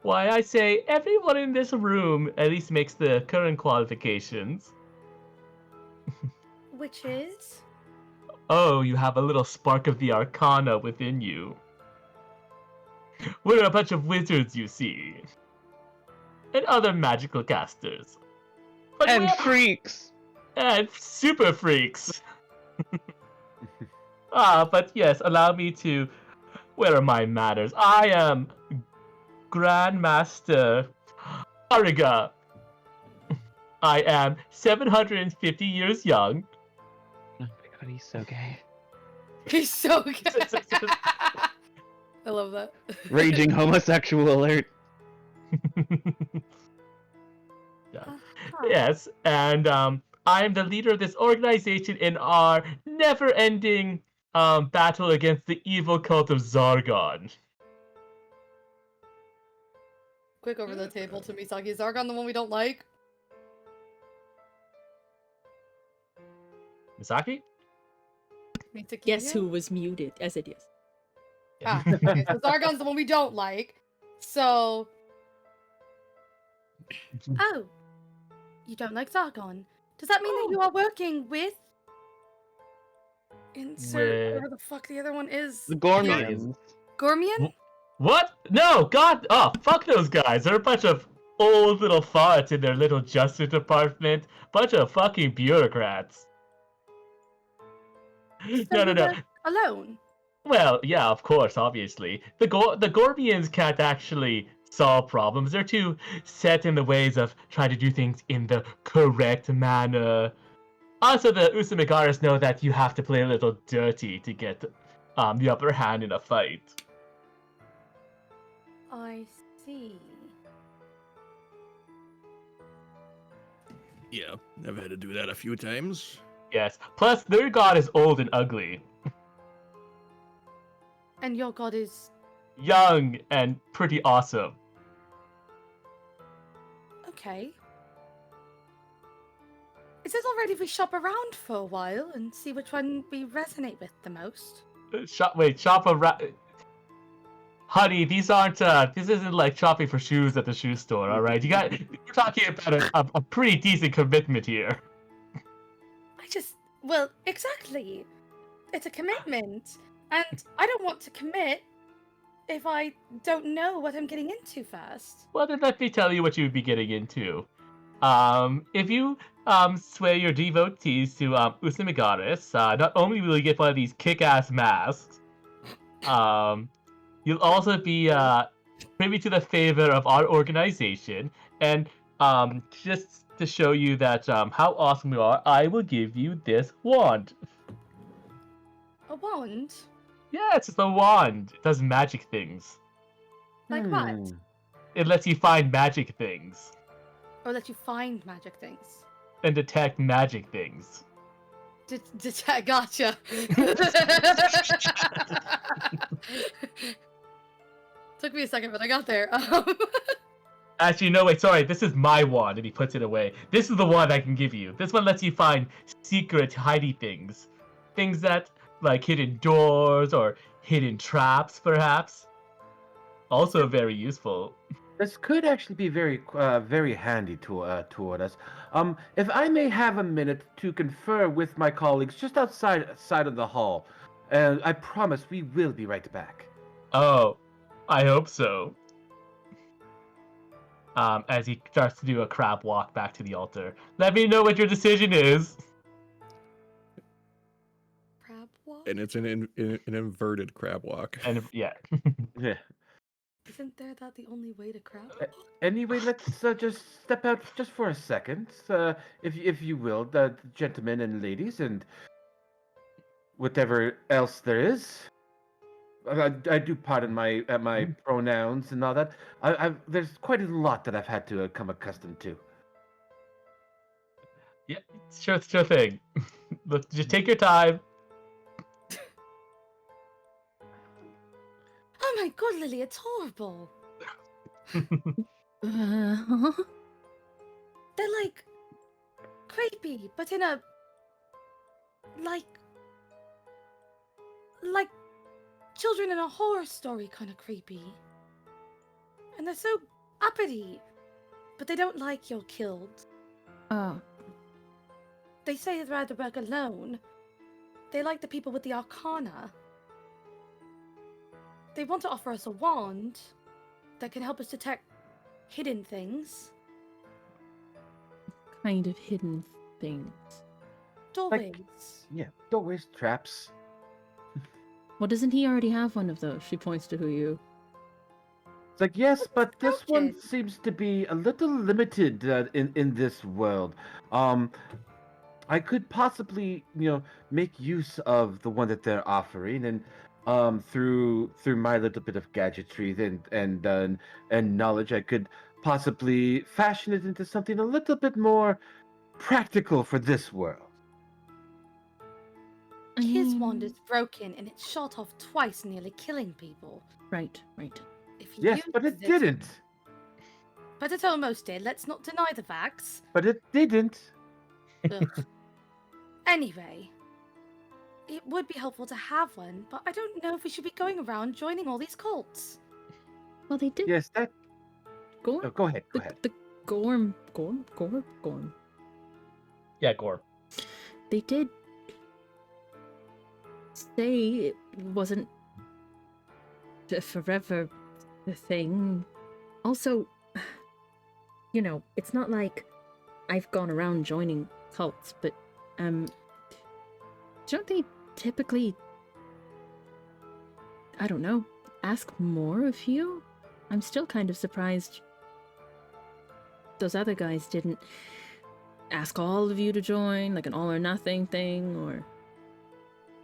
Why, I say everyone in this room at least makes the current qualifications. Which is? Oh, you have a little spark of the arcana within you. We're a bunch of wizards, you see. And other magical casters. But And we're- freaks! And super freaks. But yes, allow me to... Where are my manners? I am Grandmaster Ariga. I am 750 years young. Oh my god, he's so gay. He's so good. I love that. Raging homosexual alert. Yes, and I am the leader of this organization in our never-ending battle against the evil cult of Zargon. Quick over the table to Misaki. Is Zargon the one we don't like? Misaki? Misaki? Guess who was muted? As it is. Ah, okay, so Zargon's the one we don't like. So. Oh. You don't like Zargon. Does that mean that you are working with. Insert whatever the fuck the other one is. The Gormians. Gormian? What? No, God! Oh, fuck those guys. They're a bunch of old little farts in their little justice department. Bunch of fucking bureaucrats. So No. you work alone? Well, yeah, of course, obviously. The Gorbians can't actually solve problems. They're too set in the ways of trying to do things in the correct manner. Also, the Usamigaris know that you have to play a little dirty to get the upper hand in a fight. I see. Yeah, I've had to do that a few times. Yes. Plus, their god is old and ugly, And your god is young and pretty awesome. okay. It says already we shop around for a while and see which one we resonate with the most. Shop around. Honey, these aren't. This isn't like shopping for shoes at the shoe store. All right, we're talking about a pretty decent commitment here. Well, exactly. It's a commitment, and I don't want to commit if I don't know what I'm getting into first. Well, then let me tell you what you would be getting into. If you sway your devotees to Usimigaris, not only will you get one of these kick-ass masks, you'll also be privy to the favor of our organization, and just to show you that how awesome you are, I will give you this wand. A wand? Yeah, it's just a wand. It does magic things. Like what? It lets you find magic things Or let you find magic things? and detect magic things. Gotcha. Took me a second, but I got there. Actually, no, wait, sorry. This is my wand, and he puts it away. This is the one I can give you. This one lets you find secret, hidey things. Things that, like, hidden doors or hidden traps, perhaps. Also very useful. This could actually be very handy toward us. If I may have a minute to confer with my colleagues just outside of the hall, and I promise we will be right back. Oh, I hope so. As he starts to do a crab walk back to the altar. Let me know what your decision is. Crab walk? And it's an inverted crab walk. And yeah. Yeah. Isn't there that the only way to crab? Anyway, let's just step out just for a second, if you will, the gentlemen and ladies, and whatever else there is. I do pardon my pronouns and all that. There's quite a lot that I've had to come accustomed to. Yeah, sure thing. Look, just take your time. Oh my god, Lily, it's horrible. Uh-huh. They're like creepy, but in a like children in a horror story kind of creepy. And they're so uppity, but they don't like you're killed. Oh, They say they'd rather work alone. They like the people with the arcana. They want to offer us a wand that can help us detect hidden things. kind of hidden things. Doorways. Yeah, doorways, traps. Well, doesn't he already have one of those? She points to Huyu. It's like, yes, but this one broken. seems to be a little limited in this world. I could possibly, make use of the one that they're offering, and through my little bit of gadgetry and knowledge, I could possibly fashion it into something a little bit more practical for this world. His wand is broken and it shot off twice, nearly killing people. Right. If he Yes, but it uses didn't. But it almost did. Let's not deny the facts. But it didn't. Ugh. Anyway, it would be helpful to have one, but I don't know if we should be going around joining all these cults. Well, they did. Yes, that. Gorm. Oh, go ahead. Go ahead. The Gorm. Yeah, Gore. They did say it wasn't a forever thing. Also, it's not like I've gone around joining cults, but don't they typically, I don't know, ask more of you? I'm still kind of surprised those other guys didn't ask all of you to join, like an all or nothing thing, or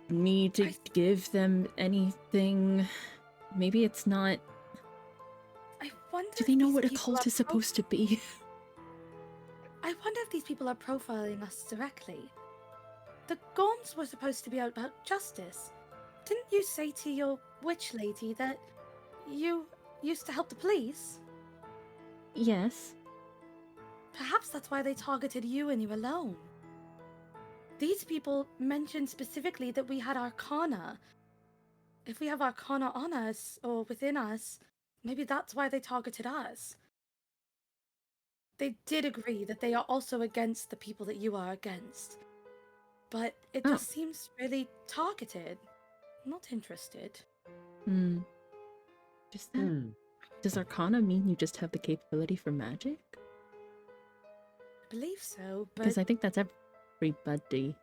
me to give them anything. Maybe it's not. I wonder Do they if know these what a people cult are is supposed to be? I wonder if these people are profiling us directly. The Gorms were supposed to be out about justice. Didn't you say to your witch lady that you used to help the police? Yes. Perhaps that's why they targeted you and you alone. These people mentioned specifically that we had Arcana. If we have Arcana on us or within us, maybe that's why they targeted us. They did agree that they are also against the people that you are against. But it just seems really targeted. Not interested. Just that? Does Arcana mean you just have the capability for magic? I believe so, but Because I think that's everybody.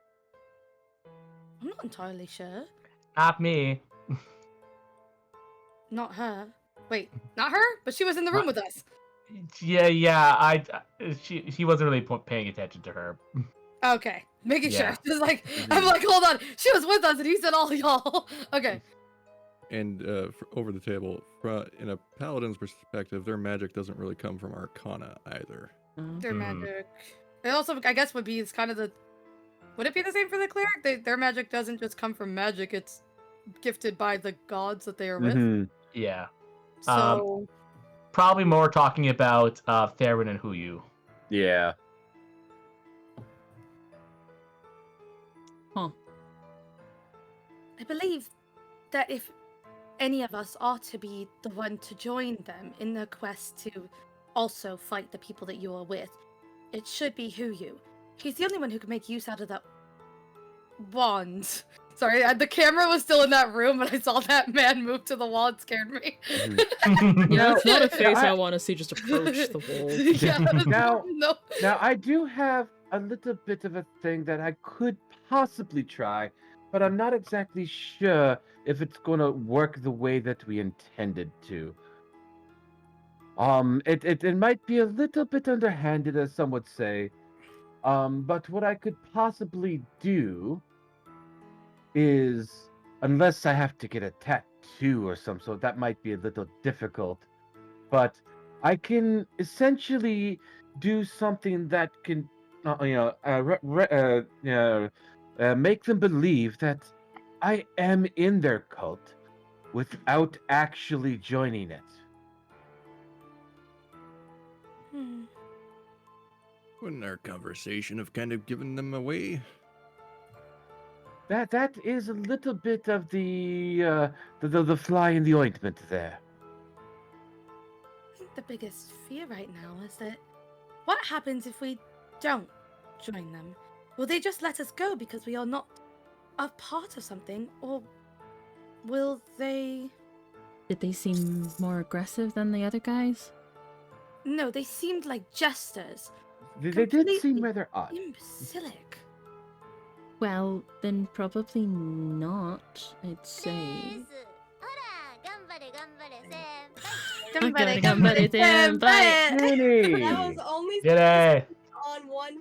I'm not entirely sure. Not me. Not her. Wait, not her? But she was in the room with us. Yeah. She wasn't really paying attention to her. Okay, making Yeah. sure. Just like I'm like, hold on. She was with us, and he said all y'all. Okay. And over the table, in a paladin's perspective, their magic doesn't really come from Arcana either. Their magic. It also, I guess, would be it's kind of the. Would it be the same for the cleric? Their magic doesn't just come from magic; it's gifted by the gods that they are with. Yeah. So Probably more talking about Theron and Huyu. Yeah. Huh. I believe that if any of us are to be the one to join them in the quest to also fight the people that you are with, it should be Huyu. He's the only one who can make use out of that wand. Sorry, the camera was still in that room, but I saw that man move to the wall. It scared me. Yeah, it's not a face I want to see just approach the wall. Yeah, Now, no. now I do have a little bit of a thing that I could possibly try, but I'm not exactly sure if it's going to work the way that we intended to. It might be a little bit underhanded, as some would say. But what I could possibly do is, unless I have to get a tattoo or some sort, that might be a little difficult. But I can essentially do something that can, make them believe that I am in their cult without actually joining it. Wouldn't our conversation have kind of given them away? That is a little bit of the fly in the ointment there. I think the biggest fear right now is that what happens if we don't join them? Will they just let us go because we are not a part of something, or will they? Did they seem more aggressive than the other guys? No, they seemed like jesters. They did seem Completely rather odd. imbecilic. Well, then probably not, I'd say. Gambare, Gambare, senpai. Jenny! That was only G'day. on one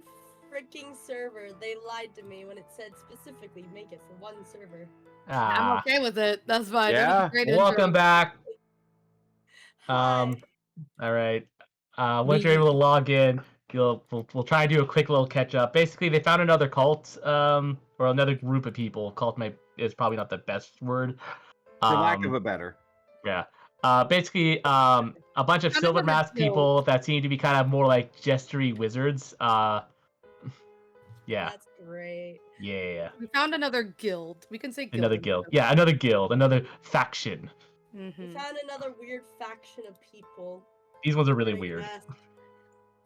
freaking server. They lied to me when it said specifically make it for one server. I'm okay with it. That's fine. That was Yeah. a great Welcome intro. back. Hi. All right. Once you're able to log in, we'll try and do a quick little catch up. Basically, they found another cult, or another group of people. Cult is probably not the best word. For lack of a better. Yeah. Basically, a bunch of Kind of silver like a mask guild. people that seem to be kind of more like gestury wizards. Yeah. That's great. Yeah. We found another guild. We can say guild. Another guild. Yeah, another guild. Another faction. We Mm-hmm. found another weird faction of people. These ones are really wearing weird. masks.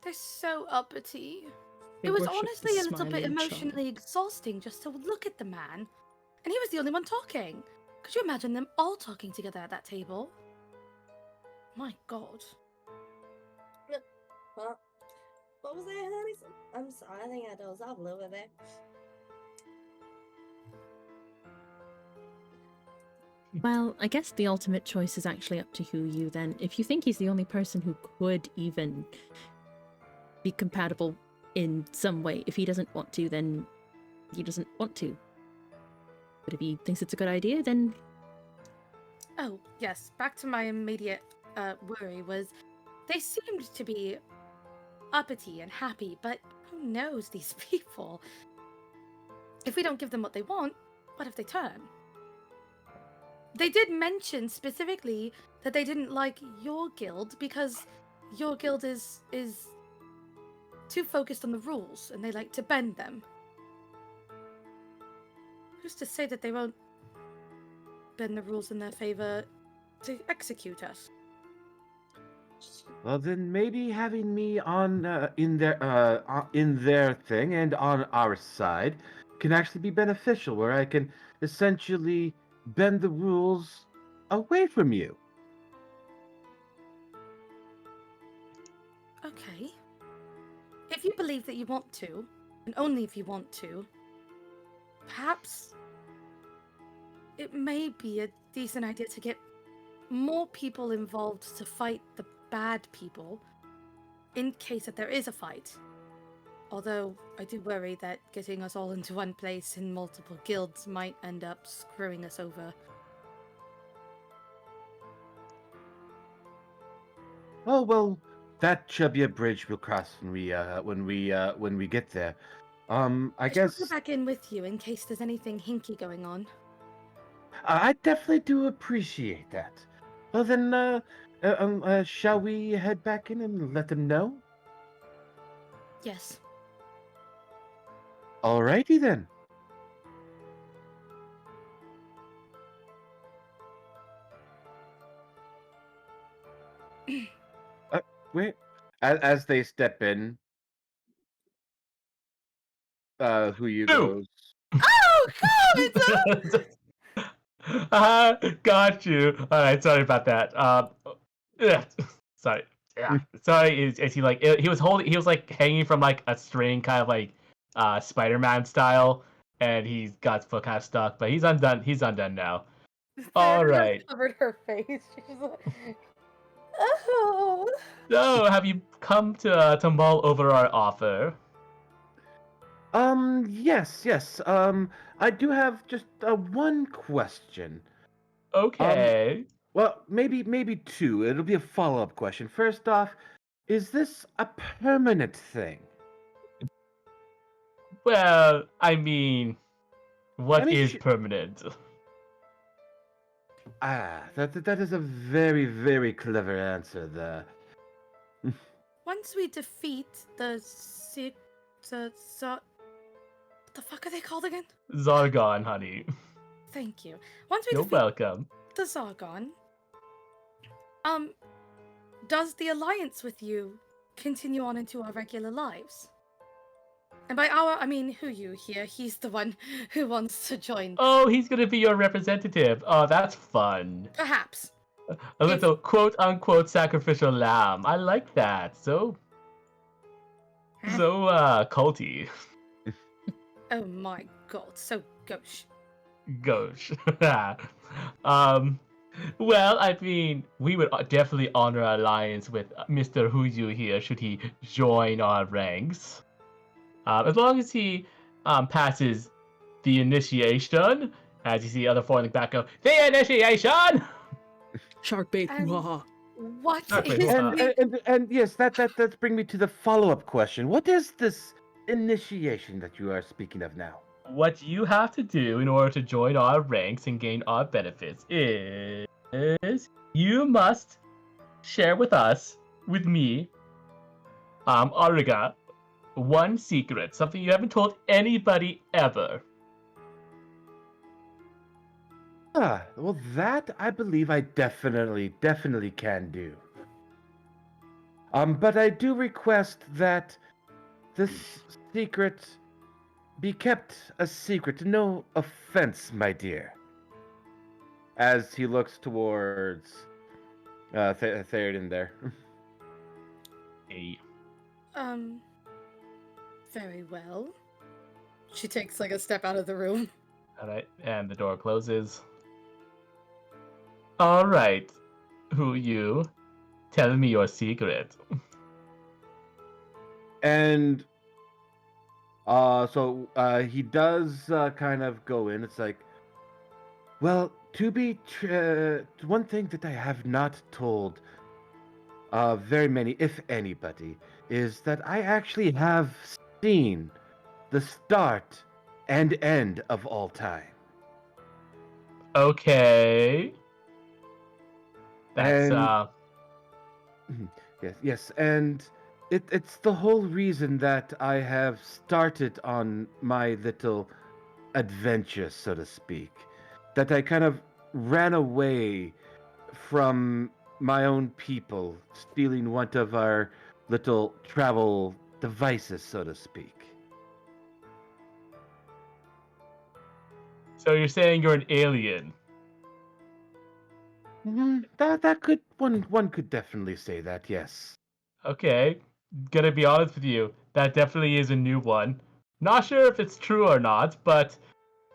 They're so uppity. They It was worship the honestly a little bit smiling emotionally exhausting just to look at the man. And he was the only one talking. Could you imagine them all talking together at that table? My god. Huh? What was that, honey? I'm sorry, I think I dozed off a little bit there. Well, I guess the ultimate choice is actually up to Huyu then. If you think he's the only person who could even be compatible in some way, if he doesn't want to, then he doesn't want to. But if he thinks it's a good idea, then... Oh, yes. Back to my immediate worry was they seemed to be uppity and happy, but who knows these people? If we don't give them what they want, what if they turn? They did mention specifically that they didn't like your guild because your guild is too focused on the rules and they like to bend them. Who's to say that they won't bend the rules in their favor to execute us? Well, then maybe having me on in their thing and on our side can actually be beneficial, where I can essentially bend the rules away from you. Okay. If you believe that you want to, and only if you want to, perhaps it may be a decent idea to get more people involved to fight the bad people in case that there is a fight. Although I do worry that getting us all into one place in multiple guilds might end up screwing us over. Oh well, that should be a bridge we'll cross when we get there. I I shall go guess back in with you in case there's anything hinky going on. I definitely do appreciate that. Well then, shall we head back in and let them know? Yes. Alrighty then. Wait. As they step in, who you Boo! goes. Oh God! Got you. All right, sorry about that. Yeah, sorry. Yeah, sorry. Is he like he was holding? He was like hanging from like a string, kind of like Spider-Man style, and he's got his foot kind of stuck, but he's undone. He's undone now. All right. Covered her face. She's like, oh. So, have you come to mull over our offer? Yes. I do have just one question. Okay. Well, maybe two. It'll be a follow-up question. First off, is this a permanent thing? Well, I mean, I what mean, is permanent? that is a very, very clever answer there. Once we defeat the what the fuck are they called again? Zargon, honey. Thank you. Once we You're defeat welcome. the Zargon, does the alliance with you continue on into our regular lives? And by our, I mean who you here. He's the one who wants to join. Oh, he's gonna be your representative. Oh, that's fun. Perhaps. A little quote-unquote sacrificial lamb. I like that. So culty. Oh my god, so gauche. Gosh. Well, I mean, we would definitely honor our alliance with Mr. Huyu here should he join our ranks. As long as he passes the initiation, as you see other four in the back go, the initiation! Shark bait. And- Waha. What Okay, is And yes, that brings me to the follow-up question. What is this initiation that you are speaking of now? What you have to do in order to join our ranks and gain our benefits is you must share with us, with me, Ariga, one secret, something you haven't told anybody ever. Well, that I believe I definitely can do. But I do request that this secret be kept a secret. No offense, my dear. As he looks towards Theoden there. Hey. Very well. She takes like a step out of the room. Alright, and the door closes. Alright, who you? Tell me your secret. And so he does kind of go in. It's like, well, one thing that I have not told very many, if anybody, is that I actually have seen the start and end of all time. Okay. That's And yes, and it's the whole reason that I have started on my little adventure, so to speak. That I kind of ran away from my own people, stealing one of our little travel devices, so to speak. so you're saying you're an alien. That could one could definitely say that, yes. Okay. Gonna be honest with you, that definitely is a new one. Not sure if it's true or not, but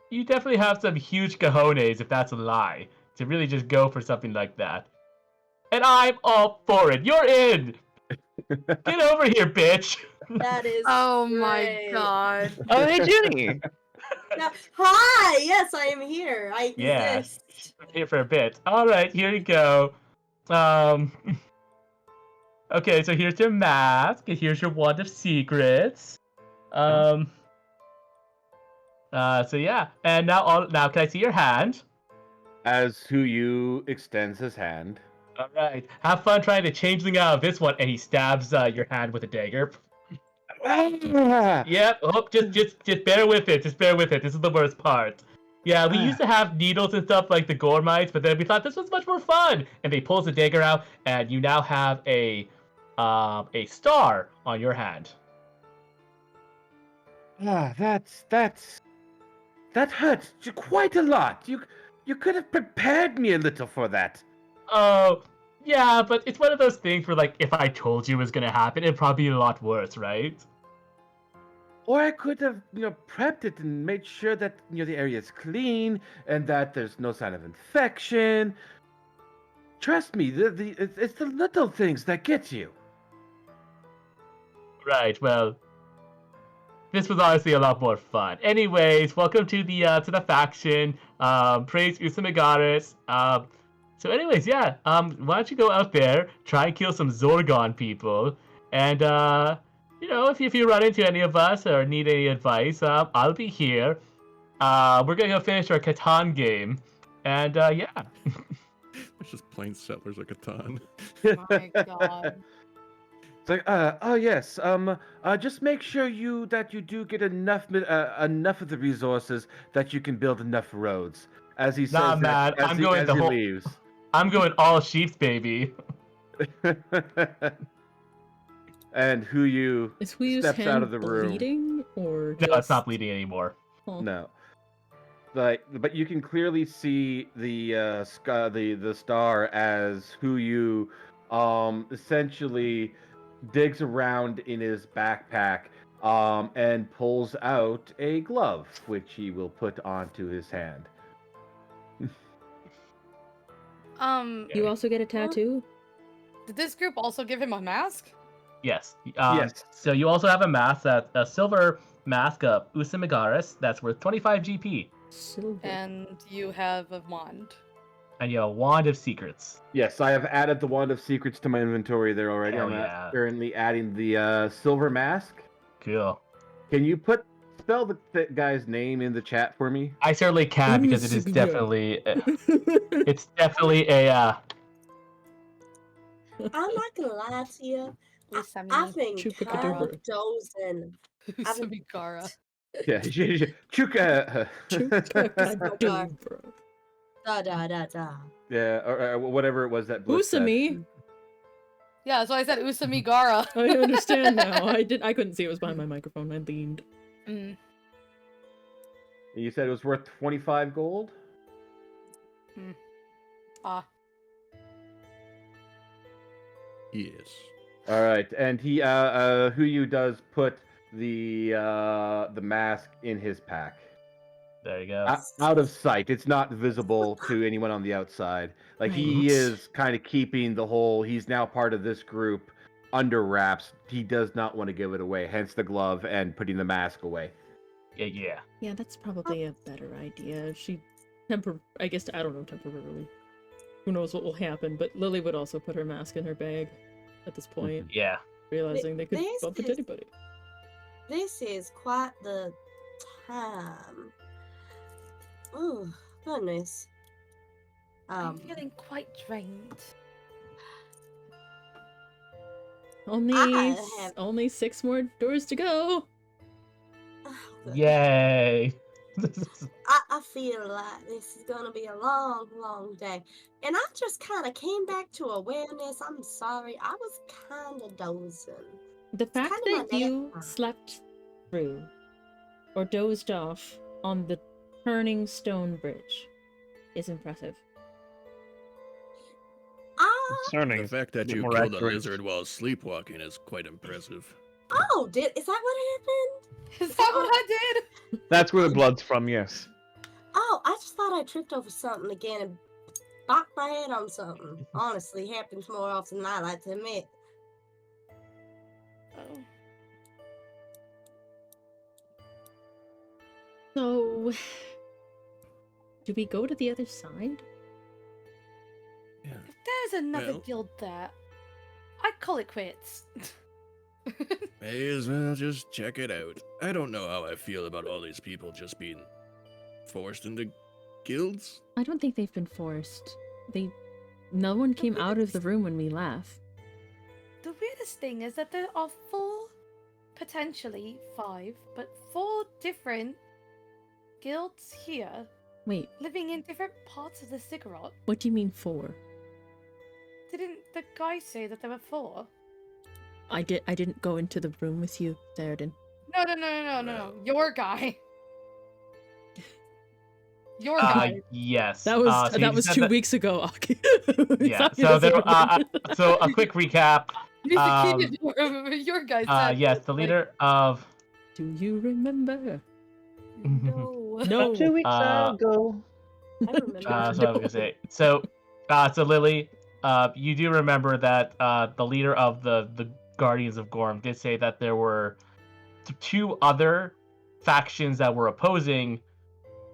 you definitely have some huge cojones if that's a lie. To really just go for something like that. And I'm all for it. You're in! Get over here, bitch! That is. Oh my great. god. Oh, hey, Junie. Now, hi! Yes, I am here. I Yeah. exist. I'm here for a bit. Alright, here you go. Um. Okay, so here's your mask, and here's your wand of secrets. So yeah, and now can I see your hand? As Huyu extends his hand. All right, have fun trying to changeling out of this one, and he stabs your hand with a dagger. Yep. Oh, just bear with it. Just bear with it. This is the worst part. Yeah, we used to have needles and stuff like the gore mites, but then we thought this was much more fun. And they pulls the dagger out, and you now have a star on your hand. That hurts quite a lot. You could have prepared me a little for that. Oh, yeah, but it's one of those things where, like, if I told you it was gonna happen, it'd probably be a lot worse, right? Or I could have, prepped it and made sure that the area is clean and that there's no sign of infection. Trust me, it's the little things that get you. Right. Well, this was honestly a lot more fun. Anyways, welcome to the faction. Praise Usamigaris. So anyways, yeah. Why don't you go out there, try and kill some Zorgon people, and if you run into any of us or need any advice, I'll be here. We're gonna go finish our Catan game, and yeah. It's just plain Settlers of Catan. My god. It's like, oh yes, just make sure that you do get enough of the resources that you can build enough roads. As he Nah, says man, that, I'm going as the he whole. leaves. I'm going all sheeps, baby. And Huyu Is Huyu's steps hand out of the room. bleeding or No, just... it's not bleeding anymore. Oh. No. But you can clearly see the star as Huyu essentially digs around in his backpack and pulls out a glove which he will put onto his hand. You also get a tattoo? Did this group also give him a mask? Yes. Yes. So you also have a mask a silver mask of Usamigaris that's worth 25 GP, Silver. And you have a wand. and you have a wand of secrets. Yes, I have added the Wand of Secrets to my inventory there already. Hell I'm yeah. currently adding the silver mask. Cool. Can you spell the guy's name in the chat for me? I certainly can because it is definitely it's definitely a I'm not gonna lie to you. Usami. I've been Chupacabra. kind of dozing. Usami Gara. Yeah, Chuka. Chupacabra. Da. Yeah, or whatever it was that Bliss said. Usami? Yeah, that's why I said Usami Gara. I understand now. I couldn't see it was behind my microphone. I leaned. Mm. You said it was worth 25 gold? Ah. Yes. All right, and he Huyu does put the mask in his pack. there you go. Out of sight. It's not visible to anyone on the outside. Like he Right. is kind of keeping the whole. He's now part of this group under wraps. He does not want to give it away. Hence the glove and putting the mask away. Yeah. Yeah, that's probably a better idea. She I guess, I don't know, temporarily. Who knows what will happen, but Lily would also put her mask in her bag at this point. Yeah. realizing they could this bump into is- anybody. This is quite the time. Oh, goodness. I'm feeling quite drained. Only have- only 6 more doors to go. Yay! I feel like this is gonna be a long, long day. And I just kind of came back to awareness. I'm sorry. I was kind of dozing. The fact kind of my that you nap time. slept through or dozed off on the turning stone bridge is impressive. Concerning. The fact that bit you more killed a accurate. lizard while sleepwalking is quite impressive. Oh, is that what happened? Is that what I did? That's where the blood's from, yes. Oh, I just thought I tripped over something again and bopped my head on something. Honestly, happens more often than I like to admit. Oh. So, do we go to the other side? Yeah. If there's another Well- guild there, I'd call it quits. May as well just check it out. I don't know how I feel about all these people just being forced into guilds. I don't think they've been forced. No one came out of the room when we left. The weirdest thing is that there are 4, potentially 5, but 4 different guilds here, Wait, living in different parts of the ziggurat. what do you mean 4? Didn't the guy say that there were 4? I didn't go into the room with you, Theoden. No. Your guy. Your Uh, guy. yes. That was so you that was said 2 weeks ago, Aki. Yeah. Aki So doesn't remember. so a quick recap. Misaki, your guy said. Yes, the leader of. Do you remember? No. No. 2 weeks ago. I remember. So I was gonna say. So Lily, you do remember that the leader of the Guardians of Gorm did say that there were 2 other factions that were opposing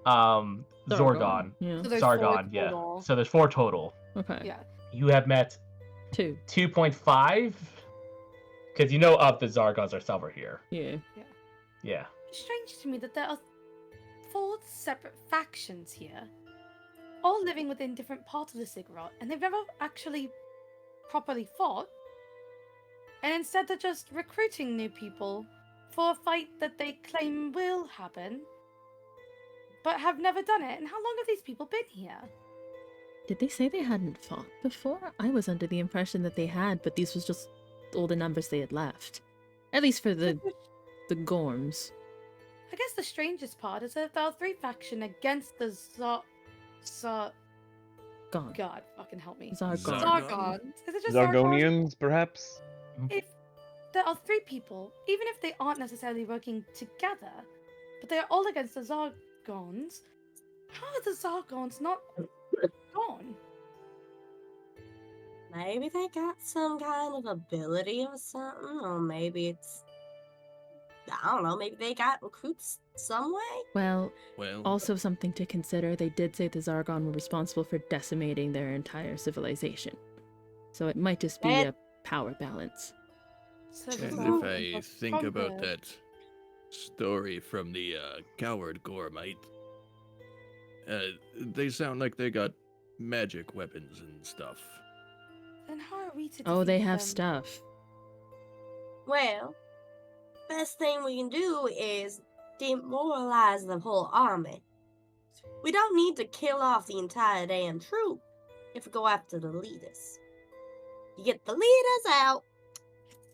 Zorgon. Yeah. So there's 4 Zargon, yeah. total. So there's 4 total. Okay. Yeah. You have met 2. 2.5 because you know of the Zargons ourselves are here. Yeah. Yeah. It's strange to me that there are 4 separate factions here, all living within different parts of the ziggurat, and they've never actually properly fought. And instead, they're just recruiting new people for a fight that they claim will happen, but have never done it. And how long have these people been here? Did they say they hadn't fought before? I was under the impression that they had, but these was just all the numbers they had left. At least for the Gorms. I guess the strangest part is that there are 3 factions against the Gone. God, fucking help me. Zargon. Zargons. Is it just Zargons? Zargonians, perhaps? If there are 3 people, even if they aren't necessarily working together, but they are all against the Zargons, how are the Zargons not gone? Maybe they got some kind of ability or something, or maybe it's. I don't know, maybe they got recruits some way? Well, Well, also something to consider, they did say the Zargon were responsible for decimating their entire civilization. So it might just be That- a power balance. So and the if Zargons I are think about stronger. that story from the coward Gormite, they sound like they got magic weapons and stuff. Then how are we to Oh, they defeat have them? stuff. Well, best thing we can do is demoralize the whole army. We don't need to kill off the entire damn troop if we go after the leaders. You get the leaders out,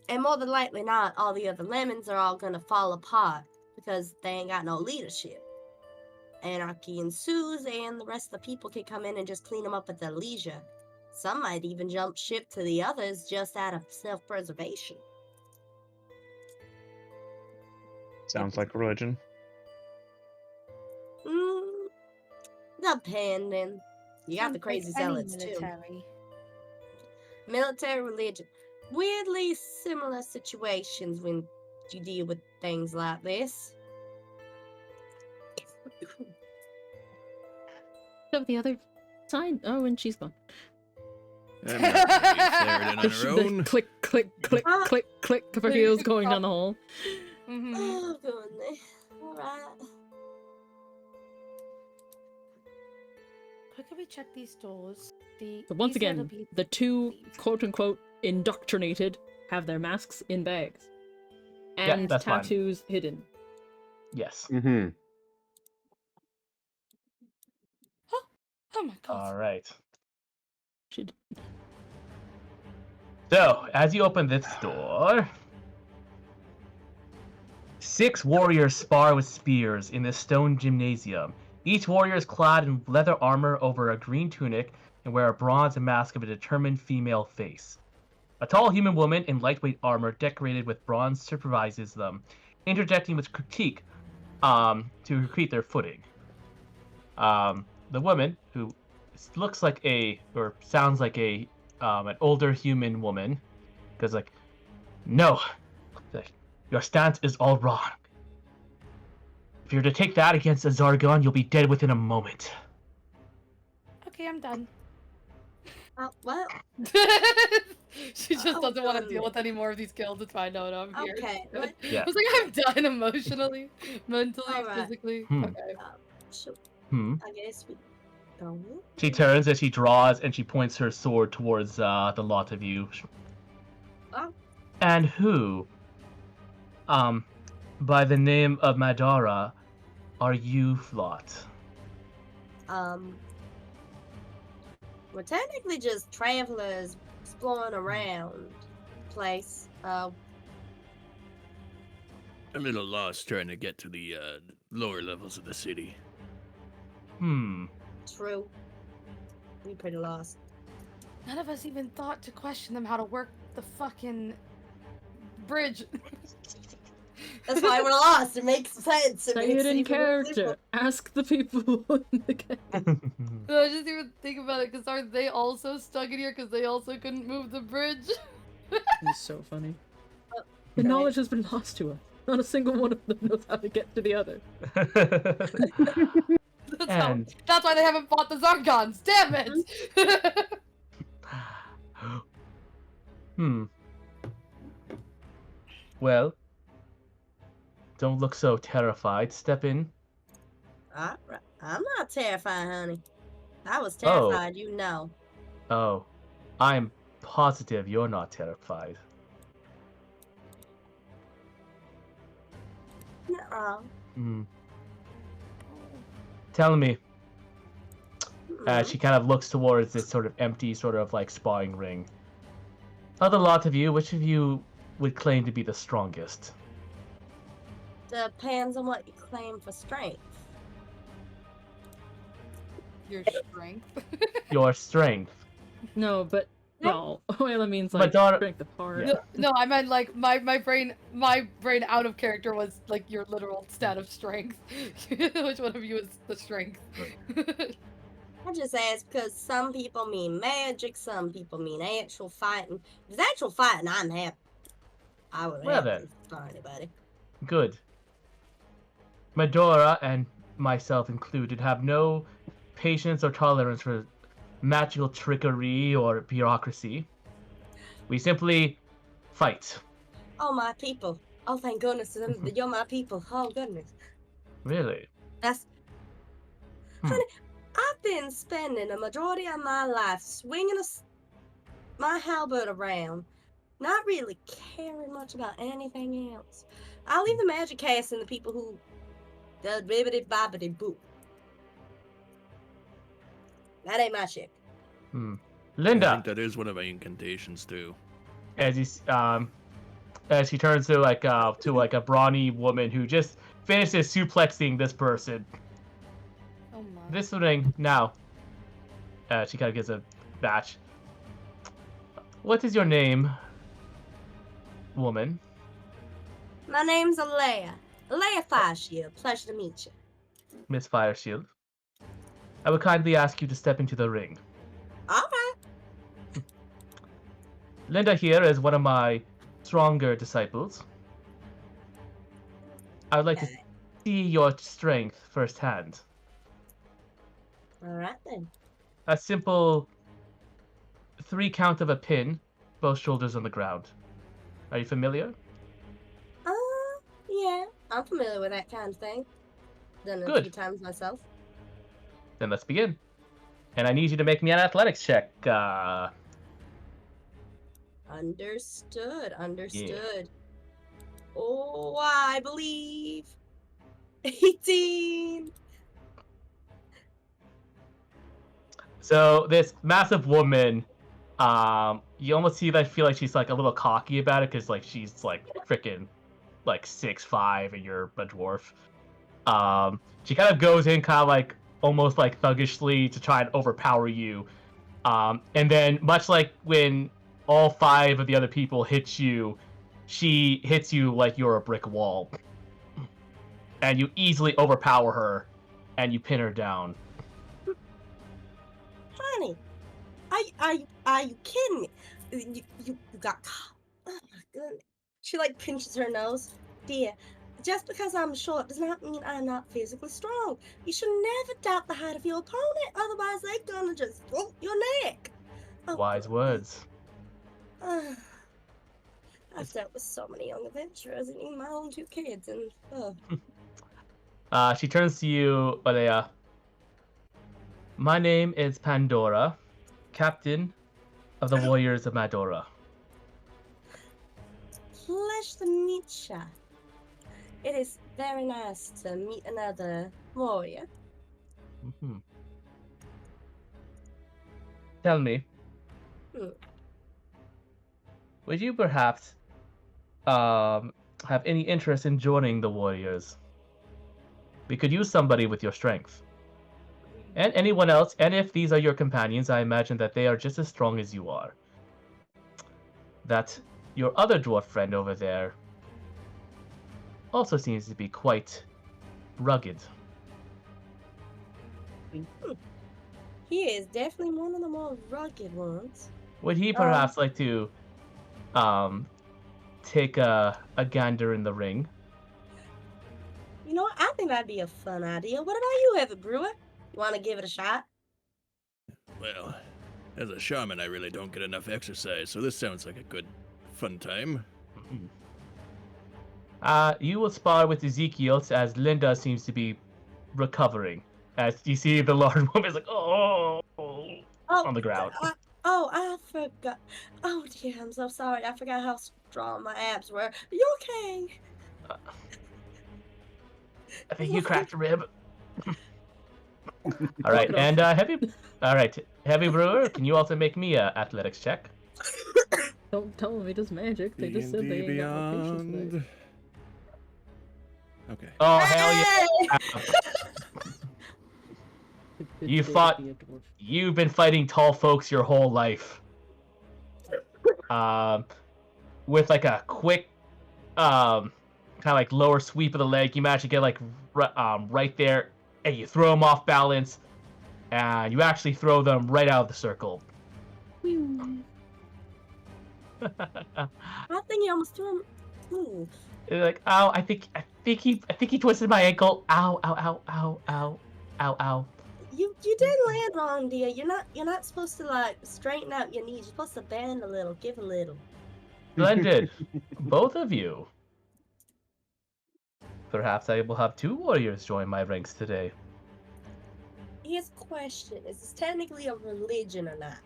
and more than likely not, all the other lemons are all gonna fall apart because they ain't got no leadership. Anarchy ensues, and the rest of the people can come in and just clean them up at their leisure. Some might even jump ship to the others just out of self-preservation. Sounds like religion. Depending. You got Sounds the like crazy any zealots too. military. Military religion. Weirdly similar situations when you deal with things like this. So the other side. Oh, and she's gone. I'm not gonna be flared in on her The own. click, click, click, click, click of her heels going down the hall. Mhm. Oh, goodness. All right. How can we check these doors? So once These little again, beads the two lead. quote-unquote indoctrinated have their masks in bags. Yeah, And that's fine. tattoos hidden. Yes. Mm-hmm. Oh my god. All right. Should... So, as you open this door, 6 warriors spar with spears in this stone gymnasium. Each warrior is clad in leather armor over a green tunic and wear a bronze mask of a determined female face. A tall human woman in lightweight armor decorated with bronze supervises them, interjecting with critique to repeat their footing. The woman, who looks like or sounds like an older human woman, goes like, "No, your stance is all wrong. If you're to take that against a Zargon, you'll be dead within a moment." Okay, I'm done. Well, She just Oh, doesn't want to deal goodness. with any more of these kills. It's fine. No, I'm here. Okay, what- Yeah. I was like, I'm done emotionally, mentally, Alright. physically. Hmm. Okay. so Hmm. I guess we go. She turns and she draws and she points her sword towards the lot of you. Oh. And who, by the name of Madara, are you, lot? We're technically just travelers exploring around the place. A little lost trying to get to the lower levels of the city. True. We pretty lost. None of us even thought to question them how to work the fucking bridge. That's why we're lost. It makes sense. It Say makes it in even more character. Ask the people in the game. No, I just even think about it, because aren't they also stuck in here because they also couldn't move the bridge? It's so funny. The right. knowledge has been lost to us. Not a single one of them knows how to get to the other. And That's why they haven't fought the Zargons. Damn it! Well, don't look so terrified. Step in. I'm not terrified, honey. I was terrified, you know. Oh, I'm positive you're not terrified. No. Tell me. She kind of looks towards this sort of empty, sort of like sparring ring. Of the lot of you, which of you would claim to be the strongest? Depends on what you claim for strength. Your strength. Your strength. No, but well, Oila means My like daughter- strength of heart. Yeah. No, I meant like my brain out of character was like your literal stat of strength. Which one of you is the strength? I just asked because some people mean magic, some people mean actual fighting. If it's actual fighting, I'm happy. I would Well have then. for anybody. Good. Medora and myself included have no patience or tolerance for magical trickery or bureaucracy. We simply fight. Oh, my people. Oh, thank goodness. You're my people. Oh, goodness. Really? That's... Honey, I've been spending a majority of my life swinging my halberd around, not really caring much about anything else. I'll leave the magic cast and the people who does bibbity bobbity boop. That ain't my shit. I Linda, think that is one of my incantations too. as he turns to a brawny woman who just finishes suplexing this person. Oh my. This ring now. She kind of gives a batch. What is your name, woman? My name's Alea. Alea Fireshield. Pleasure to meet you. Miss Fireshield. I would kindly ask you to step into the ring. All right. Linda here is one of my stronger disciples. I would like to see your strength firsthand. All right then. A simple 3 count of a pin, both shoulders on the ground. Are you familiar? Yeah, I'm familiar with that kind of thing. Done it a Good. few times myself. Then let's begin. And I need you to make me an athletics check. Understood. Oh, I believe. 18. So this massive woman, you almost see that feel like she's like a little cocky about it because like she's like freaking like 6'5" and you're a dwarf. She kind of goes in kind of like almost like thuggishly to try and overpower you. And then much like when all 5 of the other people hit you, she hits you like you're a brick wall. And you easily overpower her and you pin her down. Honey, are you kidding me? You got caught. Oh my goodness. She like pinches her nose. Dear, just because I'm short does not mean I'm not physically strong. You should never doubt the height of your opponent, otherwise they're gonna just throat your neck. Oh, Wise words. I've dealt with so many young adventurers and even my own 2 kids, and She turns to you, Alea. My name is Pandora, captain of the Warriors of Madora. pleasure to meet ya. It is very nice to meet another warrior. Mm-hmm. Tell me, would you perhaps have any interest in joining the Warriors? We could use somebody with your strength. And anyone else, and if these are your companions, I imagine that they are just as strong as you are. That your other dwarf friend over there also seems to be quite rugged. He is definitely one of the more rugged ones. Would he perhaps like to take a gander in the ring? You know what? I think that'd be a fun idea. What about you, Evan Brewer? You want to give it a shot? Well, as a shaman, I really don't get enough exercise, so this sounds like a good, fun time. You will spar with Ezekiel as Linda seems to be recovering. As you see the large woman is like, oh, on the ground. I forgot. Oh dear, I'm so sorry. I forgot how strong my abs were. Are you okay? I think you cracked a rib. All right, and Heavy Brewer, can you also make me a athletics check? Don't tell them he does magic. They just said they ain't got no patience for that. Okay. Oh hell yeah! You've been fighting tall folks your whole life. With like a quick, kind of like lower sweep of the leg, you manage to get like right there, and you throw them off balance, and you actually throw them right out of the circle. I think he almost threw him. You're like, ow! I think he twisted my ankle. Ow! Ow! Ow! Ow! Ow! Ow! Ow! You did land wrong, dear. You're not supposed to like straighten out your knees. You're supposed to bend a little, give a little. Splendid, both of you. Perhaps I will have 2 warriors join my ranks today. Here's a question: is this technically a religion or not?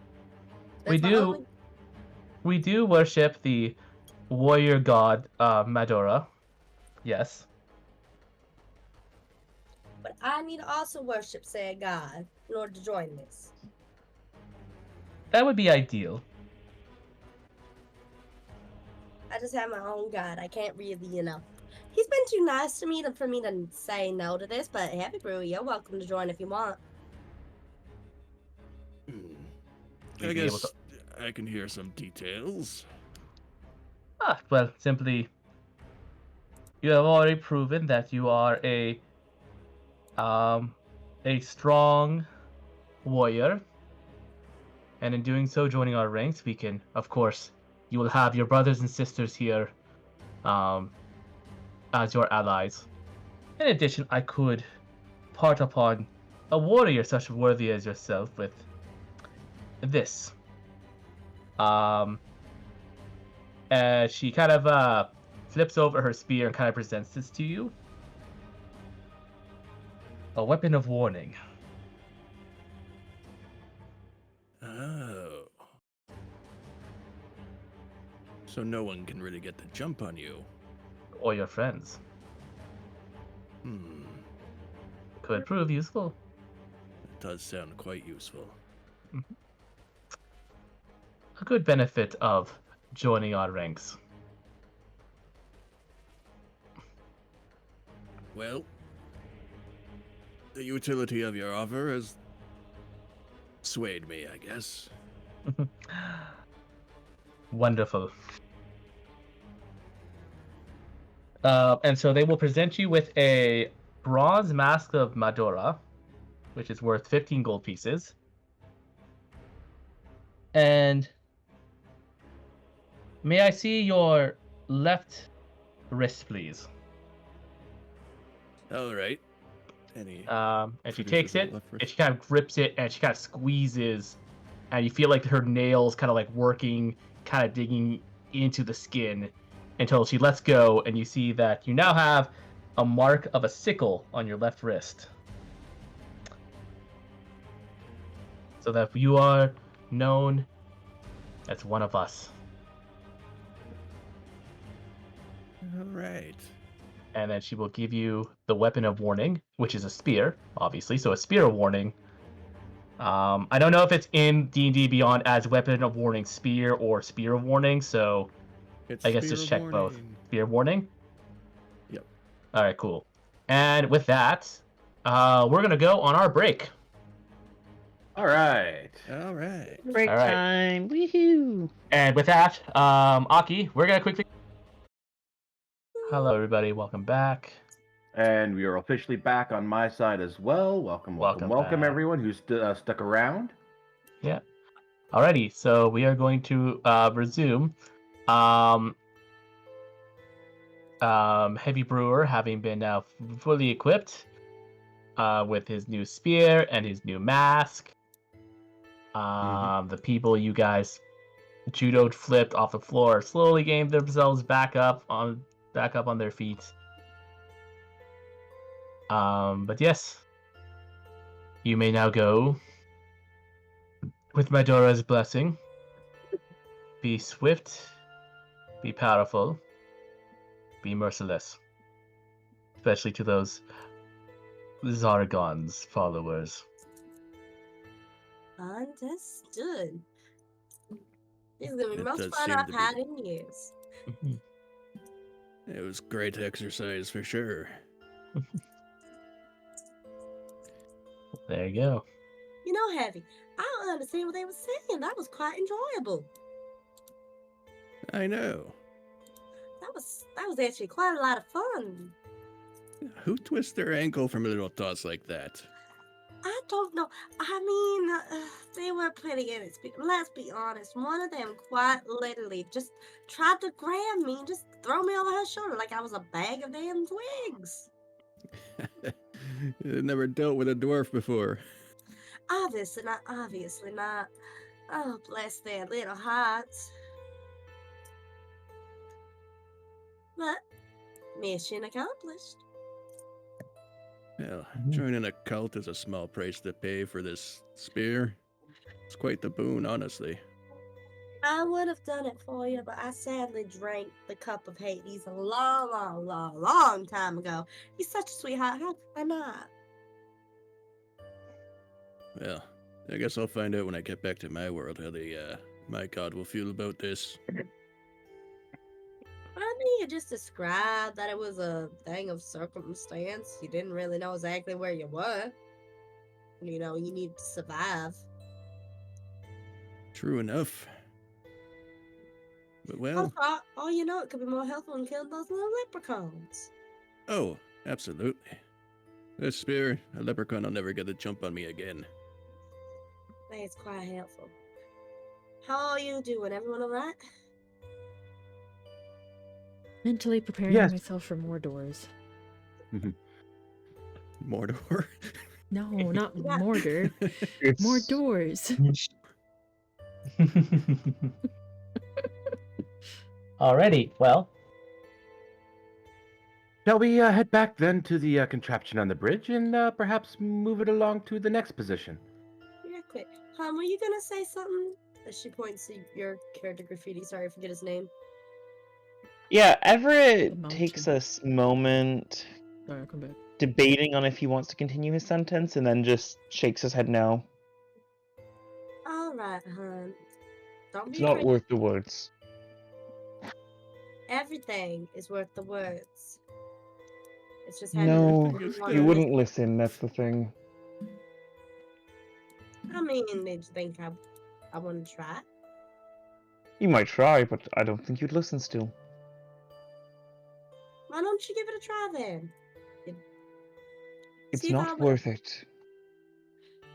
We do worship the warrior god Madora. Yes. But I need to also worship said god in order to join this. That would be ideal. I just have my own god. I can't really, He's been too nice to me for me to say no to this, but Happy Brew, you're welcome to join if you want. I guess I can hear some details. Well, simply, you have already proven that you are a strong warrior, and in doing so, joining our ranks, we can, of course, you will have your brothers and sisters here, as your allies. In addition, I could part upon a warrior such worthy as yourself with this. She kind of flips over her spear and kind of presents this to you. A weapon of warning. Oh. So no one can really get the jump on you. Or your friends. Could prove useful. It does sound quite useful. A good benefit of joining our ranks. Well, the utility of your offer has swayed me, I guess. Wonderful. And so they will present you with a bronze mask of Madora, which is worth 15 gold pieces. And may I see your left wrist, please? All right. Any? And she Produces takes a it, left and wrist. she kind of grips it, and she kind of squeezes, and you feel like her nails kind of like working, kind of digging into the skin until she lets go, and you see that you now have a mark of a sickle on your left wrist. So that you are known as one of us. All right. And then she will give you the weapon of warning, which is a spear, obviously. So a spear of warning. I don't know if it's in D&D Beyond as weapon of warning spear or spear of warning, so It's I guess spear just of check both. warning. Spear of warning? Yep. All right, cool. And with that, we're going to go on our break. All right. All right. Break All right. time. Woohoo! And with that, Aki, we're going to quickly... Hello, everybody. Welcome back. And we are officially back on my side as well. Welcome Welcome back. everyone who's stuck around. Yeah. Alrighty, so we are going to resume. Heavy Brewer having been now fully equipped with his new spear and his new mask. The people you guys judoed flipped off the floor slowly gained themselves back up on their feet. But yes, you may now go with Madora's blessing. Be swift, be powerful, be merciless. Especially to those Zargon's followers. Understood. This is gonna be the It most does fun seem I've to be had in years. It was great exercise for sure. There you go. You know, Heavy, I don't understand what they were saying. That was quite enjoyable. I know. That was actually quite a lot of fun. Who twists their ankle from little thoughts like that? I don't know. I mean, they were pretty inexperienced. Let's be honest. One of them quite literally just tried to grab me and just throw me over her shoulder like I was a bag of damn twigs. Never dealt with a dwarf before. Obviously not. Oh, bless their little hearts. But, mission accomplished. Well, joining a cult is a small price to pay for this spear. It's quite the boon, honestly. I would have done it for you, but I sadly drank the cup of Hades a long time ago. He's such a sweetheart. How could I not? Well, I guess I'll find out when I get back to my world how my god will feel about this. I mean, you just described that it was a thing of circumstance. You didn't really know exactly where you were. You know, you need to survive. True enough. But well... Oh, you know, it could be more helpful than killing those little leprechauns. Oh, absolutely. This spear, a leprechaun will never get a jump on me again. That's quite helpful. How are you doing? Everyone alright? Mentally preparing Yes. myself for more doors. Mordor? No, not Yeah. mortar. It's More doors. Alrighty, well, Shall we head back then to the contraption on the bridge and perhaps move it along to the next position? Real quick. Were you gonna say something? As she points to your character graffiti. Sorry, I forget his name. Yeah, The Everett mountain. takes a moment Sorry, I'll come back. debating on if he wants to continue his sentence and then just shakes his head no. Alright, hon. Don't It's be not afraid. worth the words. Everything is worth the words. It's just No, hadn't Just, you uh, wouldn't listen, that's the thing. I mean, did you think I wouldn't try? You might try, but I don't think you'd listen still. Why don't you give it a try then? It's See if I not would- worth it.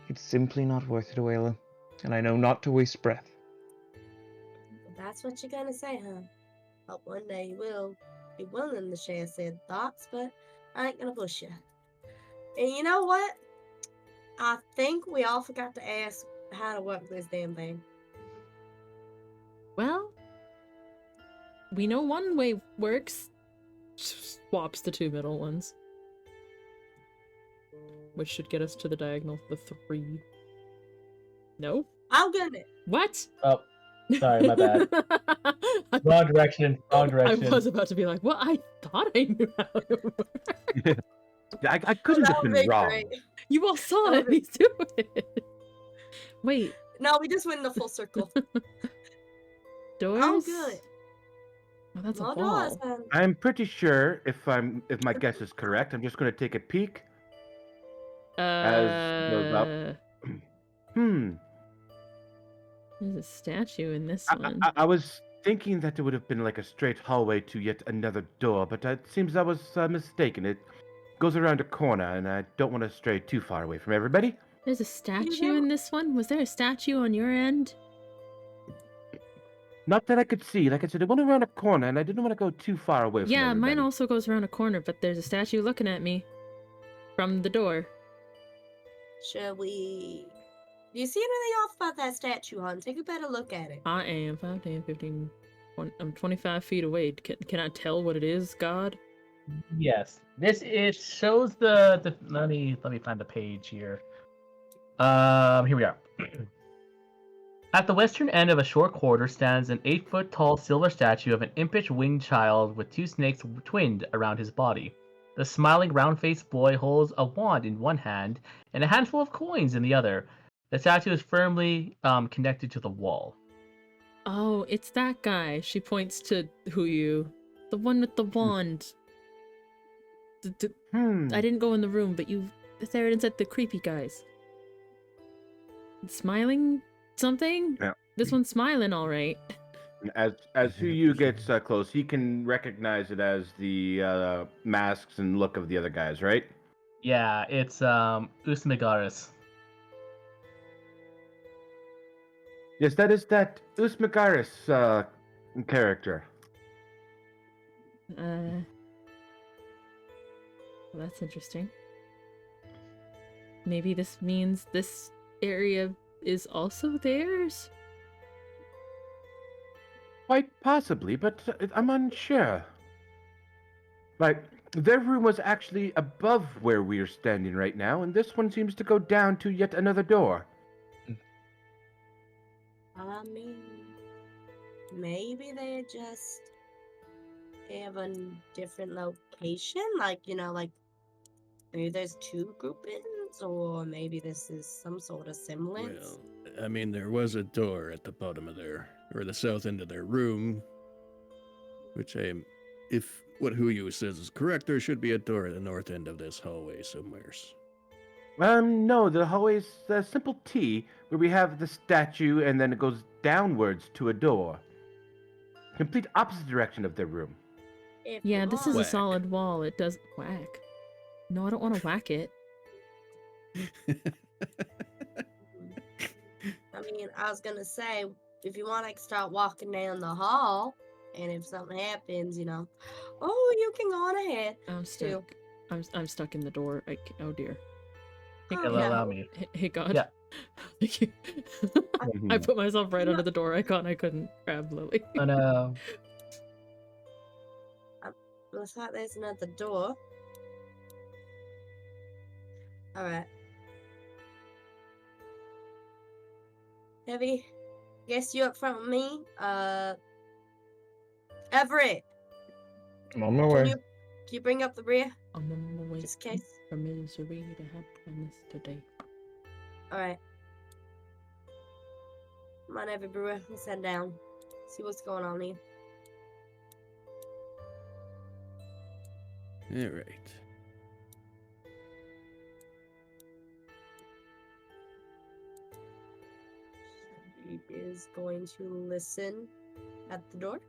It's simply not worth it, Oela. And I know not to waste breath. That's what you're gonna say, huh? Hope one day you will be willing to share said thoughts, but I ain't gonna push you. And you know what? I think we all forgot to ask how to work this damn thing. Well, we know one way works. Swaps the two middle ones. Which should get us to the diagonal for the 3. No? I'm gonna. What? oh, sorry, my bad. Wrong direction. Wrong direction. I was about to be like, well, I thought I knew how it worked. I couldn't That have would been be wrong. great. You all saw That it. would He's doing it. Wait, No, we just went in the full circle. doors? Oh, good. Oh, that's No a doors, wall. hun. I'm pretty sure if my guess is correct, I'm just going to take a peek. As goes up. There's a statue in this I, one. I was thinking that it would have been like a straight hallway to yet another door, but it seems I was mistaken. It goes around a corner, and I don't want to stray too far away from everybody. There's a statue never- in this one? Was there a statue on your end? Not that I could see. Like I said, it went around a corner, and I didn't want to go too far away from Yeah, everybody. mine also goes around a corner, but there's a statue looking at me from the door. Shall we? Do you see anything off about that statue, hun? Take a better look at it. I am 5, 10, 15, 20, I'm 25 feet away. Can I tell what it is, God? Yes, it shows the. Let me find the page here. Here we are. At the western end of a short corridor stands an 8-foot-tall silver statue of an impish winged child with 2 snakes twinned around his body. The smiling, round-faced boy holds a wand in one hand and a handful of coins in the other. The statue is firmly connected to the wall. Oh, it's that guy. She points to the one with the wand. I didn't go in the room, but you there and said the creepy guys. Smiling something? Yeah. This one's smiling all right. As Huyu gets close, he can recognize it as the masks and look of the other guys, right? Yeah, it's Usmegaris. Yes, that is that Usmagaris character. Well, that's interesting. Maybe this means this area is also theirs? Quite possibly, but I'm unsure. Like, their room was actually above where we are standing right now, and this one seems to go down to yet another door. I mean, maybe they just have a different location. Like, like maybe there's 2 groupings, or maybe this is some sort of semblance. Well, I mean, there was a door at the bottom of or the south end of their room, which if what Huyu says is correct, there should be a door at the north end of this hallway somewheres. No, the hallway's a simple T, where we have the statue, and then it goes downwards to a door. Complete opposite direction of their room. If Yeah, you this is a want. Whack. solid wall. It does whack. No, I don't want to whack it. I mean, I was gonna say, if you want to start walking down the hall, and if something happens, oh, you can go on ahead. I'm Too. stuck. I'm stuck in the door. Oh dear. Hey, Oh, It'll no. allow me. hey God. Yeah. Thank you. I Mhm. put myself right No. under the door icon. I couldn't grab Lily. Oh no. Looks like there's another door. Alright. Heavy, guess you up front with me. Everett, I'm on my can way. you bring up the rear? I'm on my way Just in case. from misery to happiness today. Alright. Come on, Heavy Brewer, let's head down. See what's going on here. All right. He is going to listen at the door.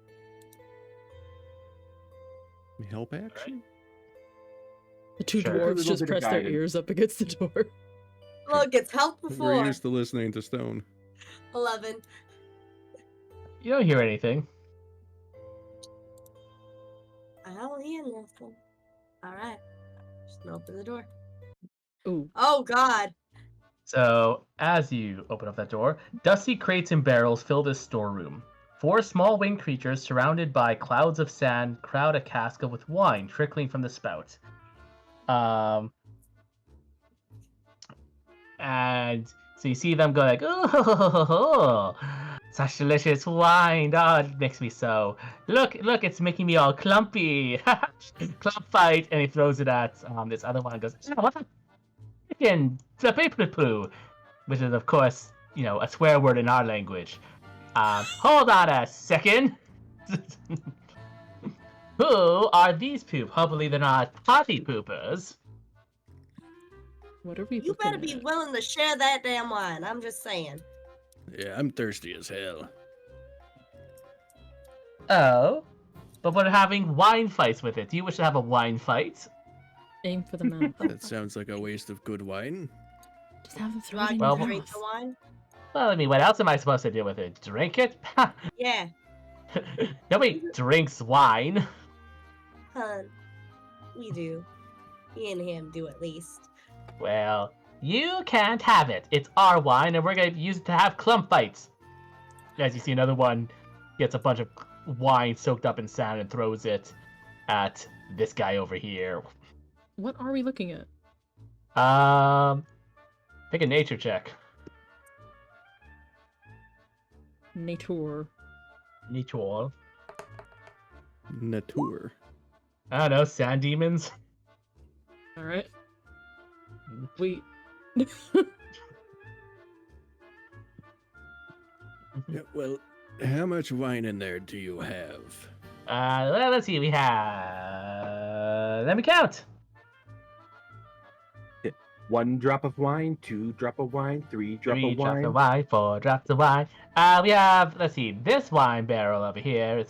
Help action? The two Sure. A dwarves little just bit of press their guidance. ears up against the door. Look, it's helped We're before. used to listening to stone. 11. You don't hear anything. I don't hear nothing. Alright. Just gonna open the door. Ooh. Oh, God. So, as you open up that door, dusty crates and barrels fill this storeroom. 4 small winged creatures surrounded by clouds of sand crowd a cask with wine trickling from the spout. And so you see them go like, oh, such delicious wine. Oh, it makes me so. Look, it's making me all clumpy. Clump fight. And he throws it at this other one and goes, oh, what the freaking paper poo? Which is, of course, a swear word in our language. Hold on a second. Who are these poop? Hopefully they're not potty poopers. What are we You looking better be at? willing to share that damn wine. I'm just saying. Yeah, I'm thirsty as hell. Oh, but we're having wine fights with it. Do you wish to have a wine fight? Aim for the mouth. That sounds like a waste of good wine. Just have them throw Do I it in get your to drink mouth. the wine? Well, I mean, what else am I supposed to do with it? Drink it? Yeah. Nobody drinks wine. Hun. We do. Me and him do at least. Well, you can't have it. It's our wine, and we're going to use it to have clump fights. As you see, another one gets a bunch of wine soaked up in sand and throws it at this guy over here. What are we looking at? Make a nature check. Nature. Nature. Nature. I don't know, sand demons? Alright. We. Yeah, well, how much wine in there do you have? Let's see, we have... Let me count. 1 drop of wine, 2 drop of wine, 3 drop 3 of drops wine. of wine, 4 drops of wine. We have, let's see, this wine barrel over here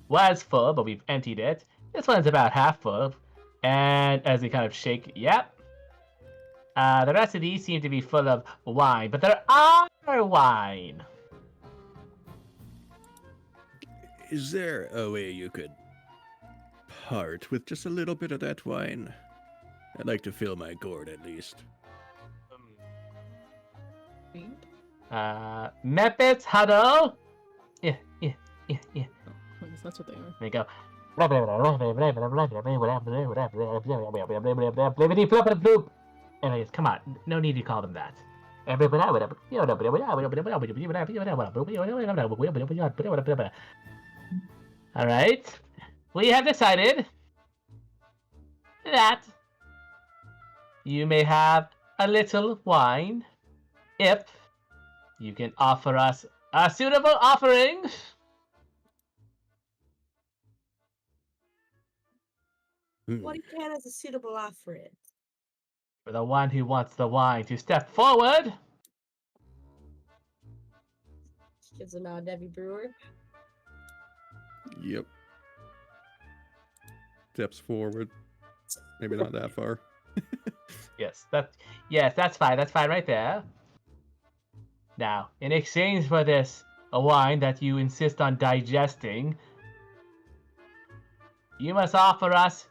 was full, but we've emptied it. This one's about half full. And as we kind of shake, yep. The rest of these seem to be full of wine, but they're our wine. Is there a way you could part with just a little bit of that wine? I'd like to fill my gourd at least. Meppets, Huddle. Yeah. Oh, I guess that's what they are. There you go. Anyways, come on. No need to call them that. Alright. We have decided that you may have a little wine if you can offer us a suitable offering. What do you count as a suitable offering? For the one who wants the wine to step forward. Gives a nod to Heavy Brewer. Yep. Steps forward. Maybe not that far. Yes, that's fine. That's fine right there. Now, in exchange for this, a wine that you insist on digesting, you must offer us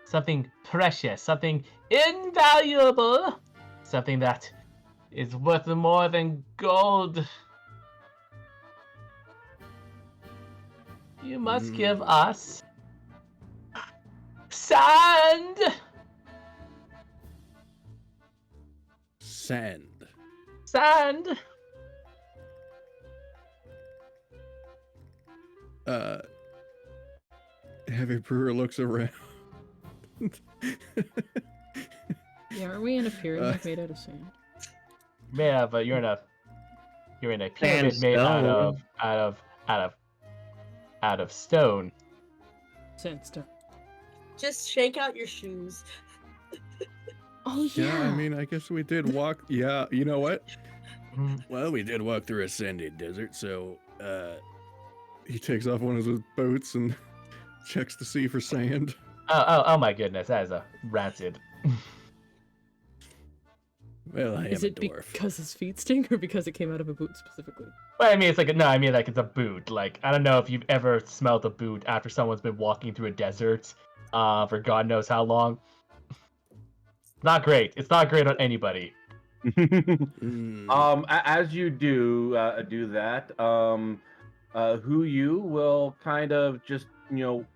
something precious, something invaluable, something that is worth more than gold. You must give us sand. Sand. Sand. Heavy Brewer looks around. Yeah, are we in a pyramid made out of sand? Yeah, but you're in a pyramid made Sandstone. out of stone. Sandstone. Just shake out your shoes. Oh yeah. Yeah, I mean, I guess we did walk. Yeah, you know what? Mm. Well, we did walk through a sandy desert, so he takes off one of his boots and checks to see for sand. Oh my goodness, that is a rancid. Well, I am Is a it dwarf. because his feet stink or because it came out of a boot specifically? Well, I mean, it's like no, I mean like it's a boot. Like I don't know if you've ever smelled a boot after someone's been walking through a desert, for God knows how long. Not great. It's not great on anybody. As you do that, who you will kind of just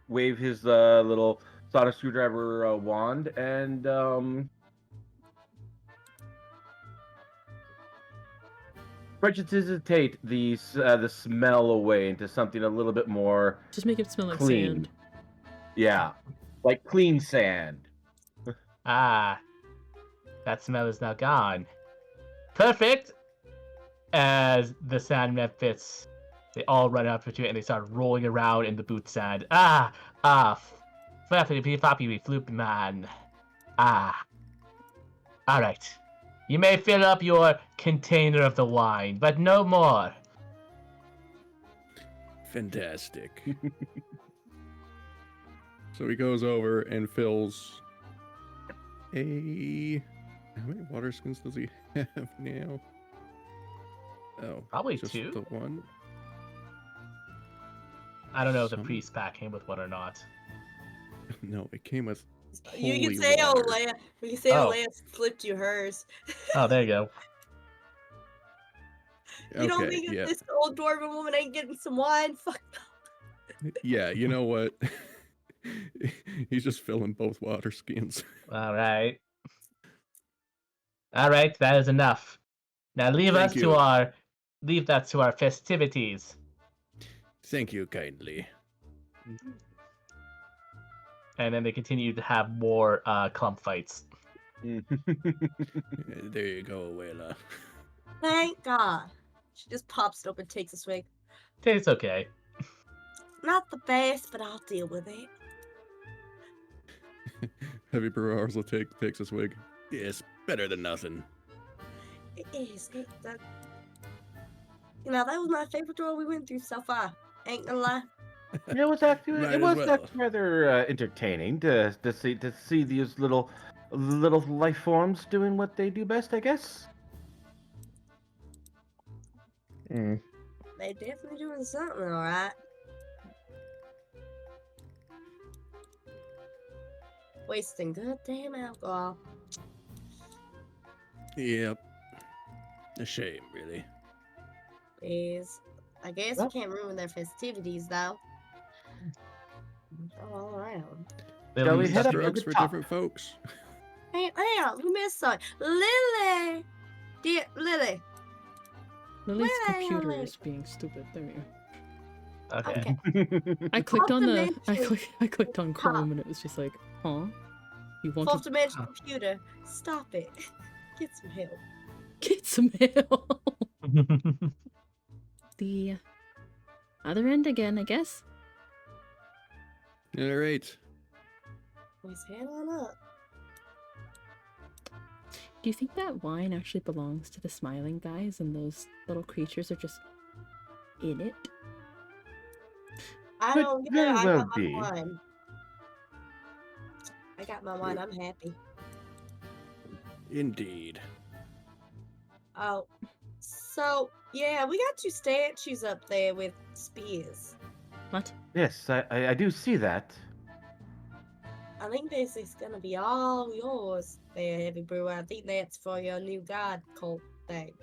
wave his little sonic screwdriver wand and precipitate the smell away into something a little bit more Just make it smell like clean. sand. Yeah, like clean sand. Ah, that smell is now gone. Perfect. As the Sandman fits, they all run up to it and they start rolling around in the boot sand. Flappy floppy floop man. Alright. You may fill up your container of the wine, but no more. Fantastic. So he goes over and fills a. How many water skins does he have now? Oh, Probably just 2. the one. I don't know if the Some- priest pack came with one or not. No, it came with. You holy can say water. Olea. You can say Oh. Olea flipped you hers. Oh, there you go. You don't Okay, think yeah, this old dwarven woman ain't getting some wine? Fuck. yeah. You know what? He's just filling both water skins. Alright. Alright, that is enough. Now leave Thank us you. leave that to our festivities. Thank you kindly. And then they continue to have more clump fights. There you go, Wela. Thank God. She just pops it open, takes a swig. Tastes okay. Not the best, but I'll deal with it. Heavy Brewer also takes a swig. Yes, better than nothing. It is. That was my favorite door we went through so far. Ain't gonna lie. It was actually Might it as was well. actually rather entertaining to see these little life forms doing what they do best, I guess. Mm. They definitely doing something, alright. Wasting good damn alcohol. Yep. A shame, really. Is I guess Well- we can't ruin their festivities though. All around. Shall we Lily's head up to Drugs the for top? different folks. Hey, we missed something. Lily! Dear Lily. Lily's Where are computer you? is being stupid. There we go. Okay. Okay. I clicked on the dimension. I clicked on Top. Chrome and it was just like, huh? You want Fourth to dimension computer. Stop it. Get some help. get some help? The other end again, I guess. All right. Let's head on up. Do you think that wine actually belongs to the smiling guys and those little creatures are just in it? I Could don't get very it. I well got my be. wine. I got my wine. I'm happy. Indeed. Oh, so yeah, we got 2 statues up there with spears. What? Yes, I do see that. I think this is gonna be all yours there, Heavy Brewer. I think that's for your new god cult. thing.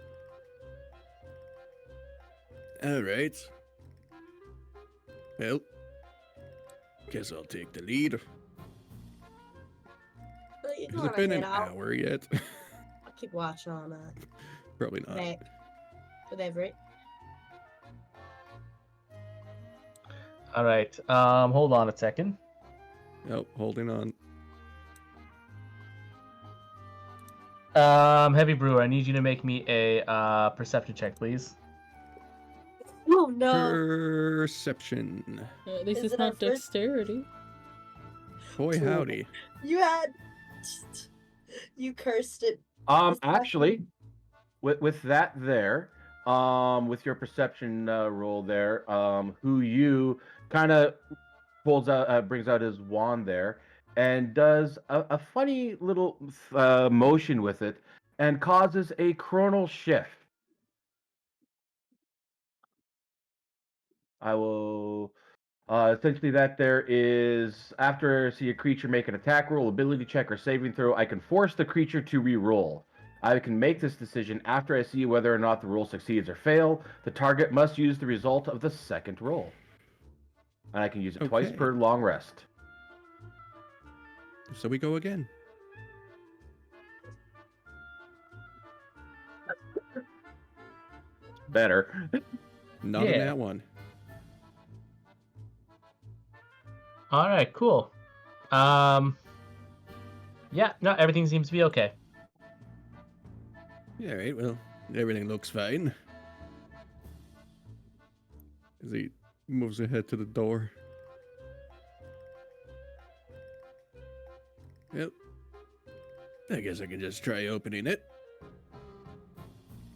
All right. Well, guess I'll take the lead. But you Has want it to been head an out? hour yet? I'll keep watching on that. Probably not. Back with Everett. All right. Hold on a second. Oh, holding on. Heavy Brewer, I need you to make me a perception check, please. Oh no! Perception. At least Is it's it our not first- dexterity. Boy, howdy. You had. You cursed it. Actually, with that there, with your perception roll there, who you kind of pulls out, brings out his wand there, and does a funny little motion with it, and causes a chronal shift. I will. Essentially, that there is after I see a creature make an attack roll, ability check, or saving throw, I can force the creature to re-roll. I can make this decision after I see whether or not the roll succeeds or fail. The target must use the result of the second roll, and I can use it twice Okay. per long rest. So we go again. Better. Not in Yeah. that one. All right, cool. Yeah, no, everything seems to be okay. All right, well, everything looks fine. As he moves ahead to the door. Yep. I guess I can just try opening it.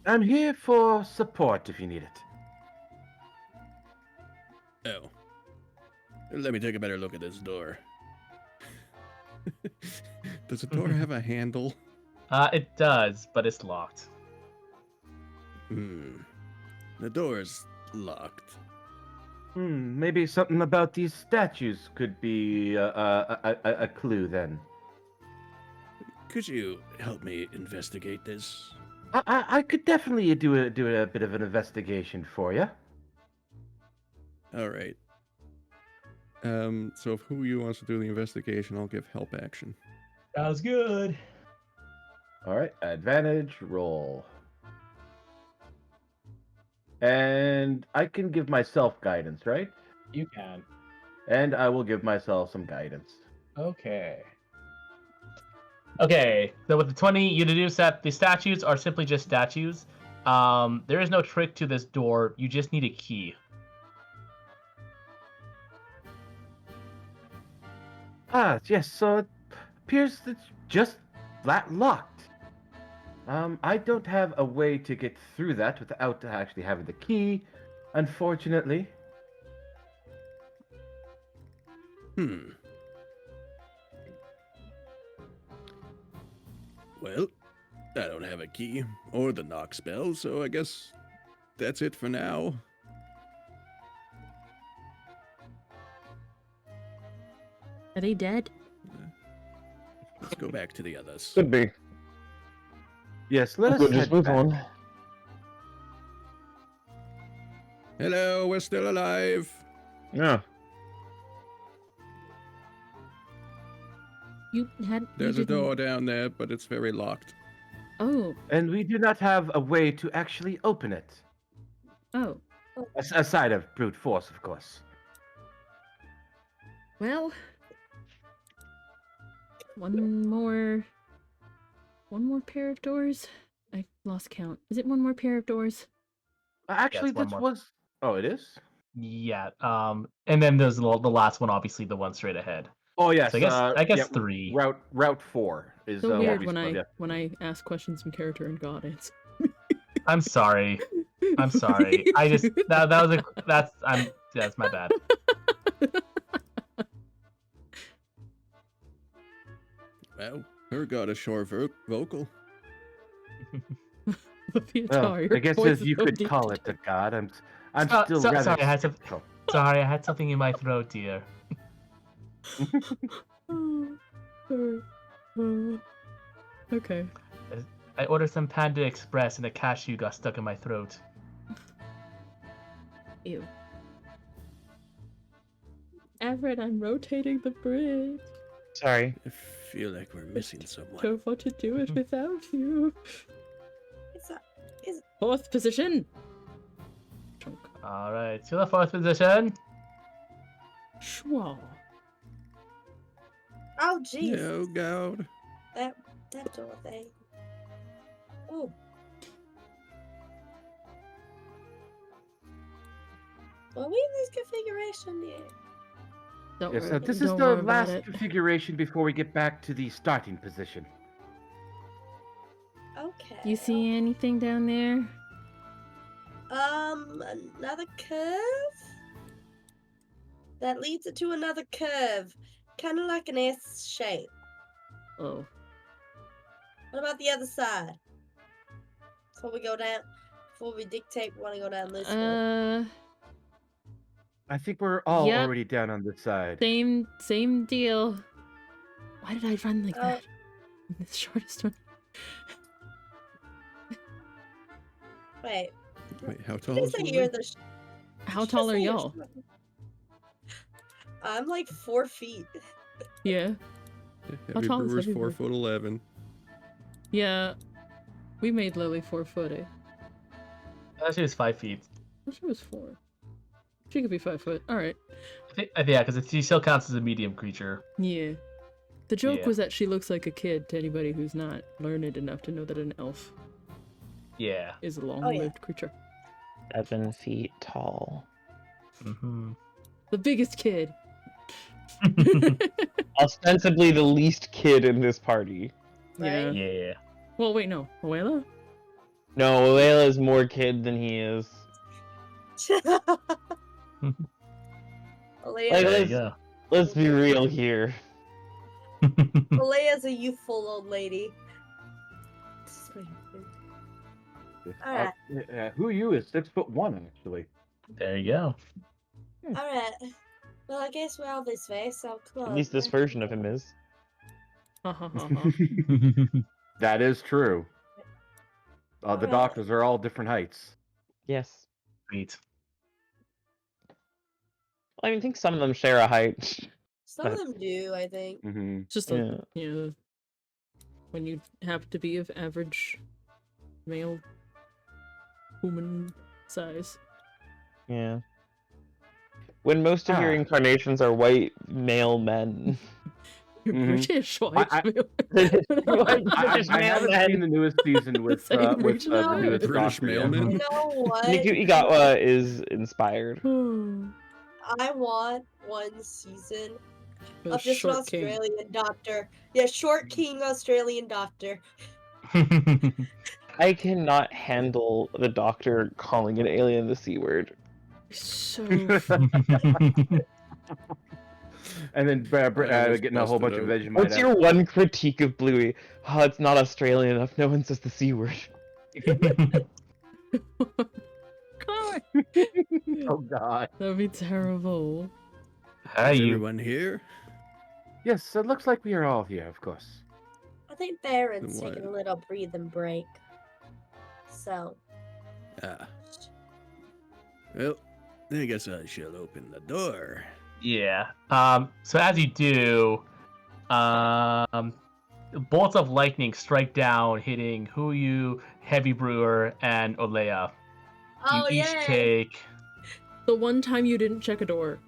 I'm here for support if you need it. Oh. Let me take a better look at this door. Does the door have a handle? It does, but it's locked. The door's locked. Maybe something about these statues could be a clue then. Could you help me investigate this? I could definitely do a bit of an investigation for you. All right. So if who you wants to do the investigation, I'll give help action. Sounds good. All right, advantage roll. And I can give myself guidance, right? You can. And I will give myself some guidance. Okay. Okay, so with the 20, you deduce that the statues are simply just statues. There is no trick to this door. You just need a key. Yes, so it appears it's just flat locked. I don't have a way to get through that without actually having the key, unfortunately. Well, I don't have a key or the knock spell, so I guess that's it for now. Are they dead? Let's go back to the others. Could be. Yes, let us We'll just head move back. on. Hello, we're still alive. Yeah. There's a door down there, but it's very locked. Oh, And we do not have a way to actually open it. oh. Aside of brute force, of course. Well, one more pair of doors. I lost count. Is it one more pair of doors? Actually, Yes, one this more. was. Oh, it is. Yeah. And then there's the last one, obviously the one straight ahead. Oh yes. So I guess yeah, 3. Route 4 is. So what weird we when split, I yeah. when I ask questions from character and God answer. I'm sorry. I'm sorry. I just that's my bad. Well, her got a short vocal. Well, I guess if you could call it a god, I'm still rather sorry, I had skeptical. Sorry, I had something in my throat, dear. Okay. I ordered some Panda Express and a cashew got stuck in my throat. Ew. Everett, I'm rotating the bridge. Sorry. I feel like we're missing someone. Don't want to do it without you. Is Fourth position. Chunk. Alright, to the fourth position. Schwa. oh jeez, Oh God. that door thing. Oh. Are we in this configuration yet? Don't Yes, worry. this is don't the worry about last it. configuration before we get back to the starting position. Okay. You see anything down there? Another curve? That leads it to another curve. Kind of like an S shape. Oh. What about the other side? Before we go down, before we dictate we want to go down this way. I think we're all Yep. already down on this side. Same deal. Why did I run like Oh. that? The shortest one. Wait. Wait, how Did tall you is say Lily? you're the... How did you tall are say you're y'all? short? I'm like 4 feet. Yeah. Heavy tall is Brewer's Heavy Brewer? 4'11". Yeah. We made Lily 4 foot. She was 5 feet. I thought she was 4. She could be 5 foot. Alright. Yeah, because she still counts as a medium creature. Yeah. The joke Yeah. was that she looks like a kid to anybody who's not learned enough to know that an elf Yeah. is a long-lived creature. 7 feet tall. Mm-hmm. The biggest kid. Ostensibly the least kid in this party. Yeah. Right? Yeah. Well, wait, no. Abuela? No, Layla's more kid than he is. Alea, Like, There you go. let's be real here. Alea's a youthful old lady. Alright. Who you is 6'1", actually. There you go. Alright. Well, I guess we're all this way, so come on. At least this version of him is. Ha ha ha ha. That is true. The Alright. doctors are all different heights. Yes. Sweet. I think some of them share a height. Some of them do, I think. Mm-hmm. Just a, when you have to be of average male human size. Yeah. When most of your incarnations are white male men. You're Mhm. British white I- male. I haven't seen the newest season with Same the region. newest British Doctor male yet. men? You know what? Niku Igawa is inspired. I want one season The of just an short king. Australian doctor. Yeah, short king Australian doctor. I cannot handle the doctor calling an alien the C word. So And then almost getting a whole bunch busted of out. Vegemite. What's your one critique of Bluey? Oh, it's not Australian enough. No one says the C word. Chloe! Oh God. That'd be terrible. Hi, Is you. everyone here? Yes, it looks like we are all here, of course. I think Baron's Then taking what? a little breathing break. So, Ah. Well, I guess I shall open the door. Yeah. So as you do, bolts of lightning strike down, hitting Huyu, Heavy Brewer, and Olea. oh You each yeah, take The one time you didn't check a door.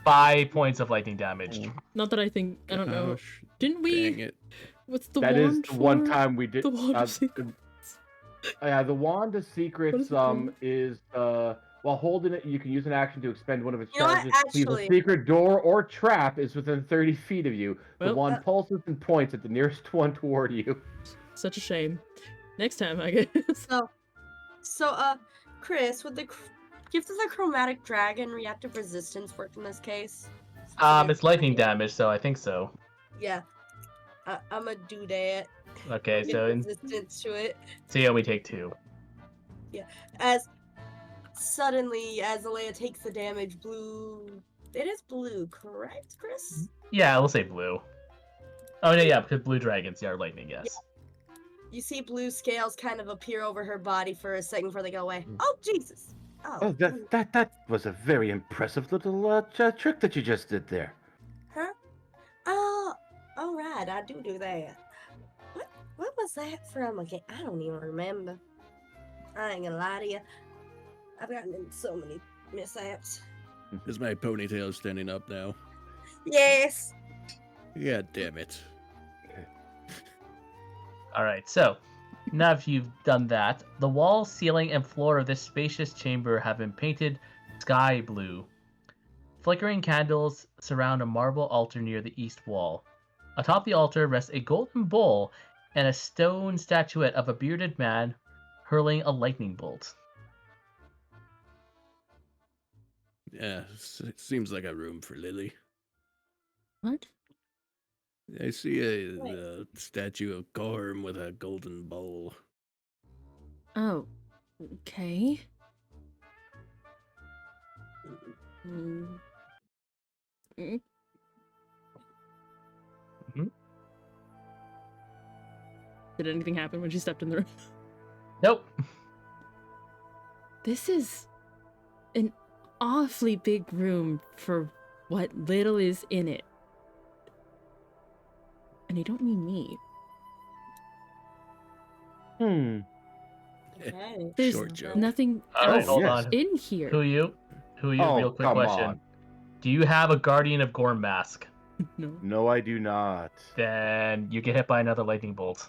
5 points of lightning damage. Not that I think I don't know. Gosh, Didn't we? dang it. What's the That wand is the one for? time we did. The wand of secrets. Yeah, the wand of What secrets is it called? is while holding it, you can use an action to expend one of its You know what, charges. Leave a actually- secret door or trap is within 30 feet of you. The Well, wand pulses and points at the nearest one toward you. Such a shame. Next time, I guess. So, Chris, would the gift of the chromatic dragon reactive resistance work in this case? It's lightning damage, so I think so. Yeah, I'm gonna do that. Okay, Get so resistance to it. you only take 2. As suddenly, as Alea takes the damage, blue. It is blue, correct, Chris? Yeah, we'll say blue. Oh, yeah, because blue dragons are lightning, yes. You see blue scales kind of appear over her body for a second before they go away. Oh, Jesus. Oh, that was a very impressive little trick that you just did there. Huh? Oh, all right. I do that. What was that from again? I don't even remember. I ain't gonna lie to you. I've gotten into so many mishaps. Is my ponytail standing up now? Yes. Yeah, damn it. All right, so now if you've done that, the wall, ceiling, and floor of this spacious chamber have been painted sky blue. Flickering candles surround a marble altar near the east wall. Atop the altar rests a golden bowl and a stone statuette of a bearded man hurling a lightning bolt. Yeah, seems like a room for Lily. What? I see a statue of Gorm with a golden bowl. Oh, okay. Mm. Mm. Mhm. Did anything happen when she stepped in the room? Nope. This is an awfully big room for what little is in it. And I don't mean me. Okay. There's Short joke. nothing All right, else hold yes. on. in here. Who are you? Oh, Real quick come question. on. Do you have a Guardian of Gorm mask? No. No, I do not. Then you get hit by another lightning bolt.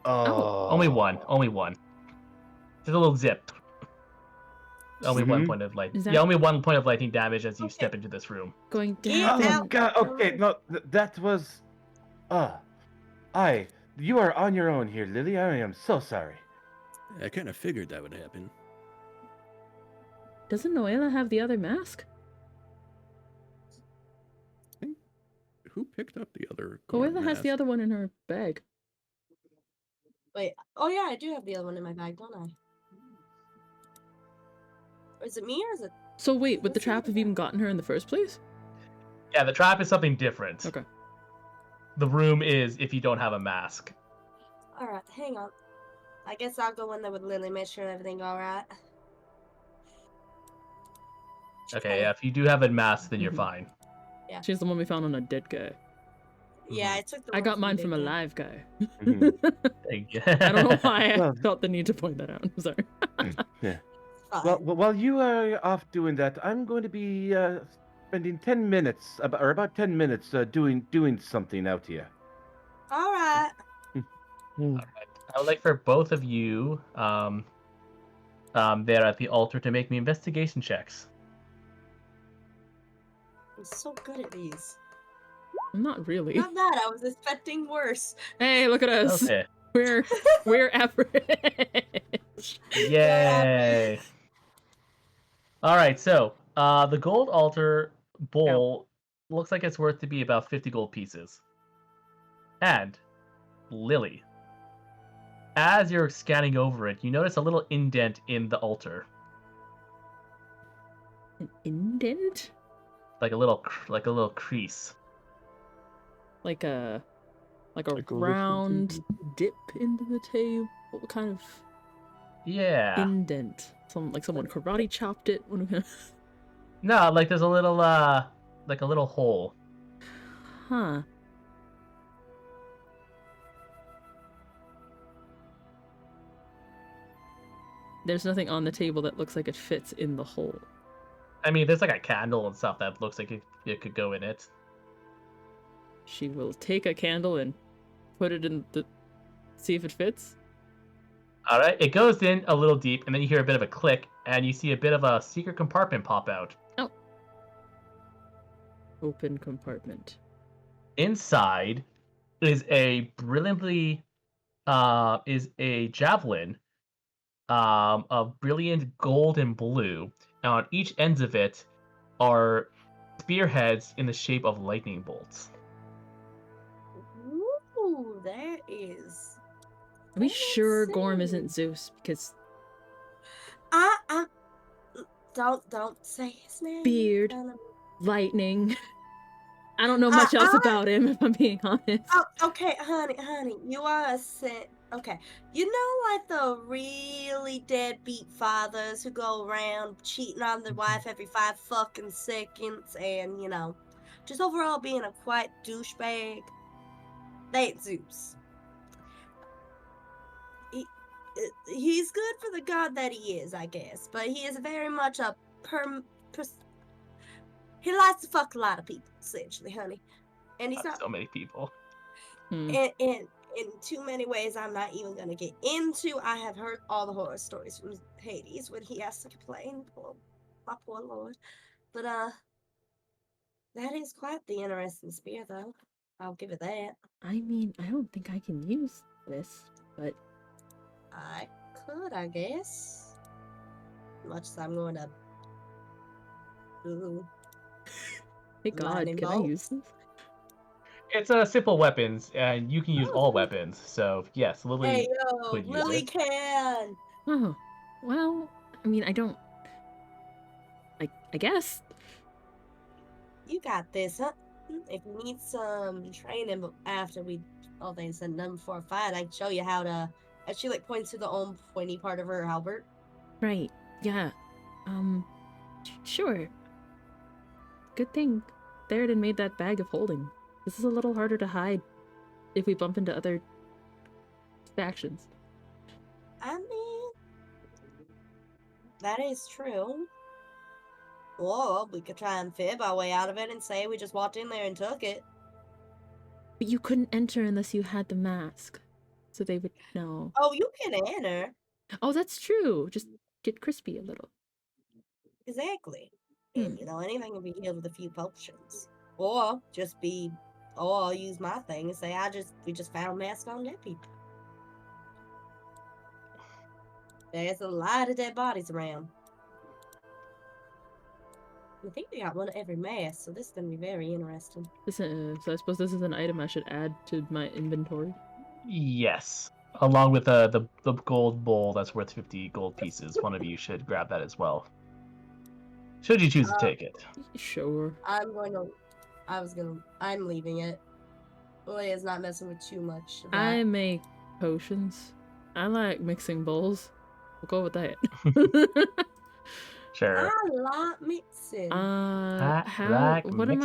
Oh. Only one. Just a little zip. Only one Mhm. point of light. Is that- Yeah, only 1 point of lightning damage as you Okay. step into this room. Going to Get happen. out. God, okay, no, that was... You are on your own here, Lily. I am so sorry. I kind of figured that would happen. Doesn't Noela have the other mask? Who picked up the other Gorm Noela has the mask? other one in her bag. Wait. Oh, yeah, I do have the other one in my bag, don't I? Or is it me or is it? So wait, would the What's the trap other have even gotten her in the first place? Yeah, the trap is something different. Okay. The room is if you don't have a mask. All right, hang on. I guess I'll go in there with Lily, make sure everything's all right. Okay, yeah, if you do have a mask, then you're Mhm. fine. She's the one we found on a dead guy. Yeah, I took the I one got mine the from a big live guy. Mhm. I don't know why I Well- felt the need to point that out. I'm sorry. Yeah. one. Well, while you are off doing that, I'm going to be spending 10 minutes, about 10 minutes, doing something out here. All right. Alright. I would like for both of you there at the altar to make me investigation checks. I'm so good at these. I'm not really. Not bad. I was expecting worse. Hey, look at us. Okay. We're average. Yay. Alright, so the gold altar bowl looks like it's worth to be about 50 gold pieces. And Lily, as you're scanning over it, you notice a little indent in the altar. An indent? Like a little crease. Like a Like a little round something. dip into the table. What kind of Yeah. indent? Someone karate chopped it. What kind of... No, like there's a little like a little hole. Huh. There's nothing on the table that looks like it fits in the hole. I mean, there's like a candle and stuff that looks like it could go in it. She will take a candle and put it in the... See if it fits. All right, it goes in a little deep, and then you hear a bit of a click, and you see a bit of a secret compartment pop out. Oh. Open compartment. Inside is a javelin of brilliant gold and blue. And on each ends of it are spearheads in the shape of lightning bolts. Ooh, there is. Are we Let's sure Gorm see. isn't Zeus? Because Don't say his name. Beard. Kinda- lightning. I don't know much else I- about him, if I'm being honest. Oh, okay, honey, you are a sin. Okay, you know, like the really deadbeat fathers who go around cheating on their wife every 5 fucking seconds and, you know, just overall being a quite douchebag? That's Zeus. He's good for the god that he is, I guess, but he is very much a he likes to fuck a lot of people, essentially, honey. And he's not So many people. in too many ways I'm not even gonna get into. I have heard all the horror stories from Hades when he has to complain. My poor lord. But that is quite the interesting spear, though. I'll give it that. I mean, I don't think I can use this, but I could, I guess. Much as I'm going to. Ooh, hey God, lightning can I use bolts. this? It's a simple weapons, and you can use all weapons. So yes, Lily Hey yo, could use Lily it. can. Oh, well, I mean, I don't. I guess. You got this, huh? If you need some training after we all things said and done before a fight, I can show you how to. And she like points to the own pointy part of her halberd. Right. Yeah. Sure. Good thing Theoden made that bag of holding. This is a little harder to hide if we bump into other factions. I mean, that is true. Or we could try and fib our way out of it and say we just walked in there and took it. But you couldn't enter unless you had the mask, so they would know. Oh, you can enter. Oh, that's true. Just get crispy a little. Exactly. And you know, anything can be healed with a few potions. Or just be, or I'll use my thing and say we just found masks on dead people. There's a lot of dead bodies around. I think we got one at every mask, so this is gonna be very interesting. So I suppose this is an item I should add to my inventory. Yes, along with the gold bowl that's worth 50 gold pieces. One of you should grab that as well. Should you choose to take it? Sure. I'm leaving it. Leia's not messing with too much of that. I make potions. I like mixing bowls. We'll go with that. Sure. I like mixing. What am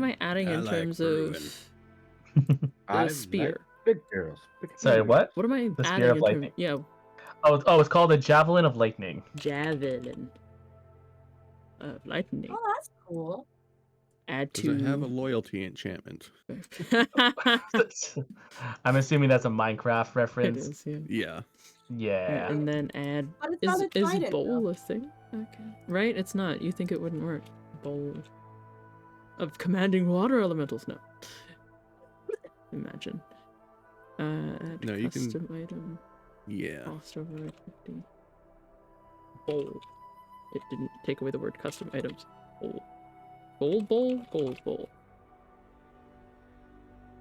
I adding I in like terms brewing. of I the spear? like big barrels. Sorry, what? What am I The spear adding of in lightning. terms? Yeah, It's called a javelin of lightning. javelin of lightning. Oh, that's cool. Add Does to. it have a loyalty enchantment? I'm assuming that's a Minecraft It reference. is, yeah. Yeah. Yeah. And then add. But it's not a Is trident, bowl though. a thing? Okay. Right? It's not. You think it wouldn't work. Bowl of commanding water elementals. No. Imagine. Add No, you can- custom item. Yeah. Cost over 50. Bowl. It didn't take away the word custom items. Bowl. Gold bowl? Gold bowl.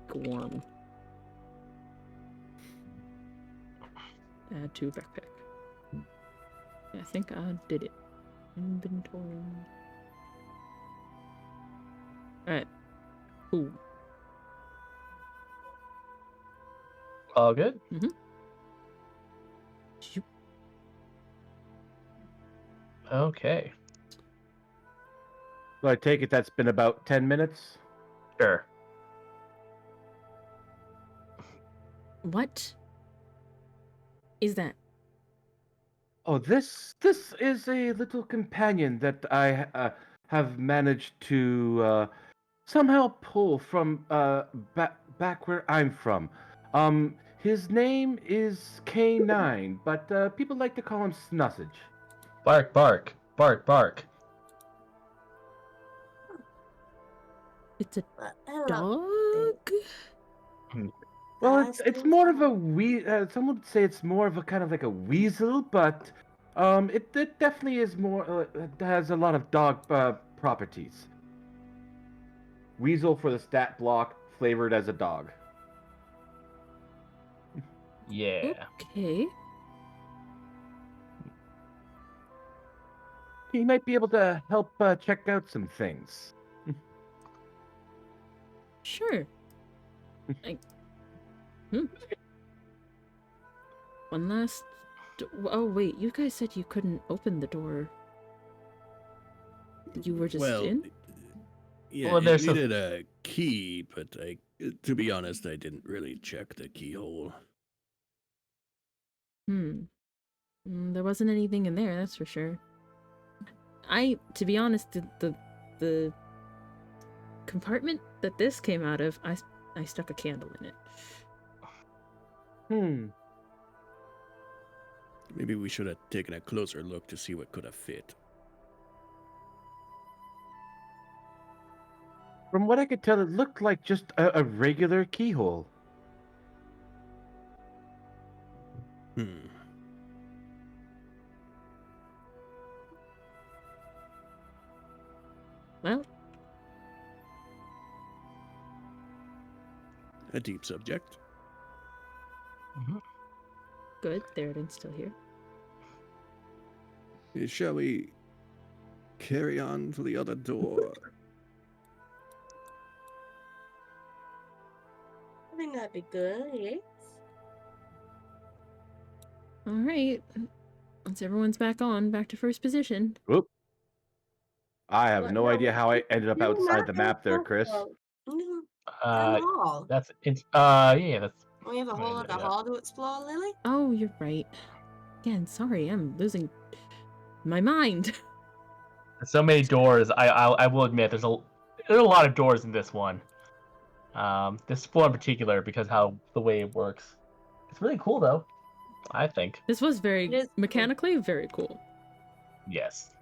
Gorm. Add to backpack. Yeah, I think I did it. Inventory. Alright. Ooh. All good? Shoop. Okay. So I take it that's been about 10 minutes? Sure. What is that? Oh, this is a little companion that I have managed to somehow pull from back where I'm from. His name is K9, but people like to call him Snussage. Bark, bark, bark, bark. It's a I don't know. dog? Well, it's more of a some would say it's more of a kind of like a weasel, but it definitely is more. It has a lot of dog properties. Weasel for the stat block, flavored as a dog. Yeah. Okay. He might be able to help check out some things. Sure. One last... Oh, wait. You guys said you couldn't open the door. You were just Well, in? yeah, Well, it there's some- needed a key, but to be honest, I didn't really check the keyhole. There wasn't anything in there, that's for sure. To be honest, the compartment that this came out of, I stuck a candle in it. Maybe we should have taken a closer look to see what could have fit. From what I could tell, it looked like just a regular keyhole. Well, A deep subject. good. Theoden's still here. Shall we carry on to the other door? I think that'd be good, yes. Alright. Once everyone's back to first position. Whoop. I have What, no no, idea how I ended up you're outside not the gonna map there, talk Chris. about- Mhm. Uh, Down the hall. that's yeah, that's. We have a whole other hall to explore, Lily. Oh, you're right. Again, sorry, I'm losing my mind. So many doors. I will admit there's a lot of doors in this one. This floor in particular because the way it works. It's really cool though. I think. This was It very is cool. mechanically very cool. Yes.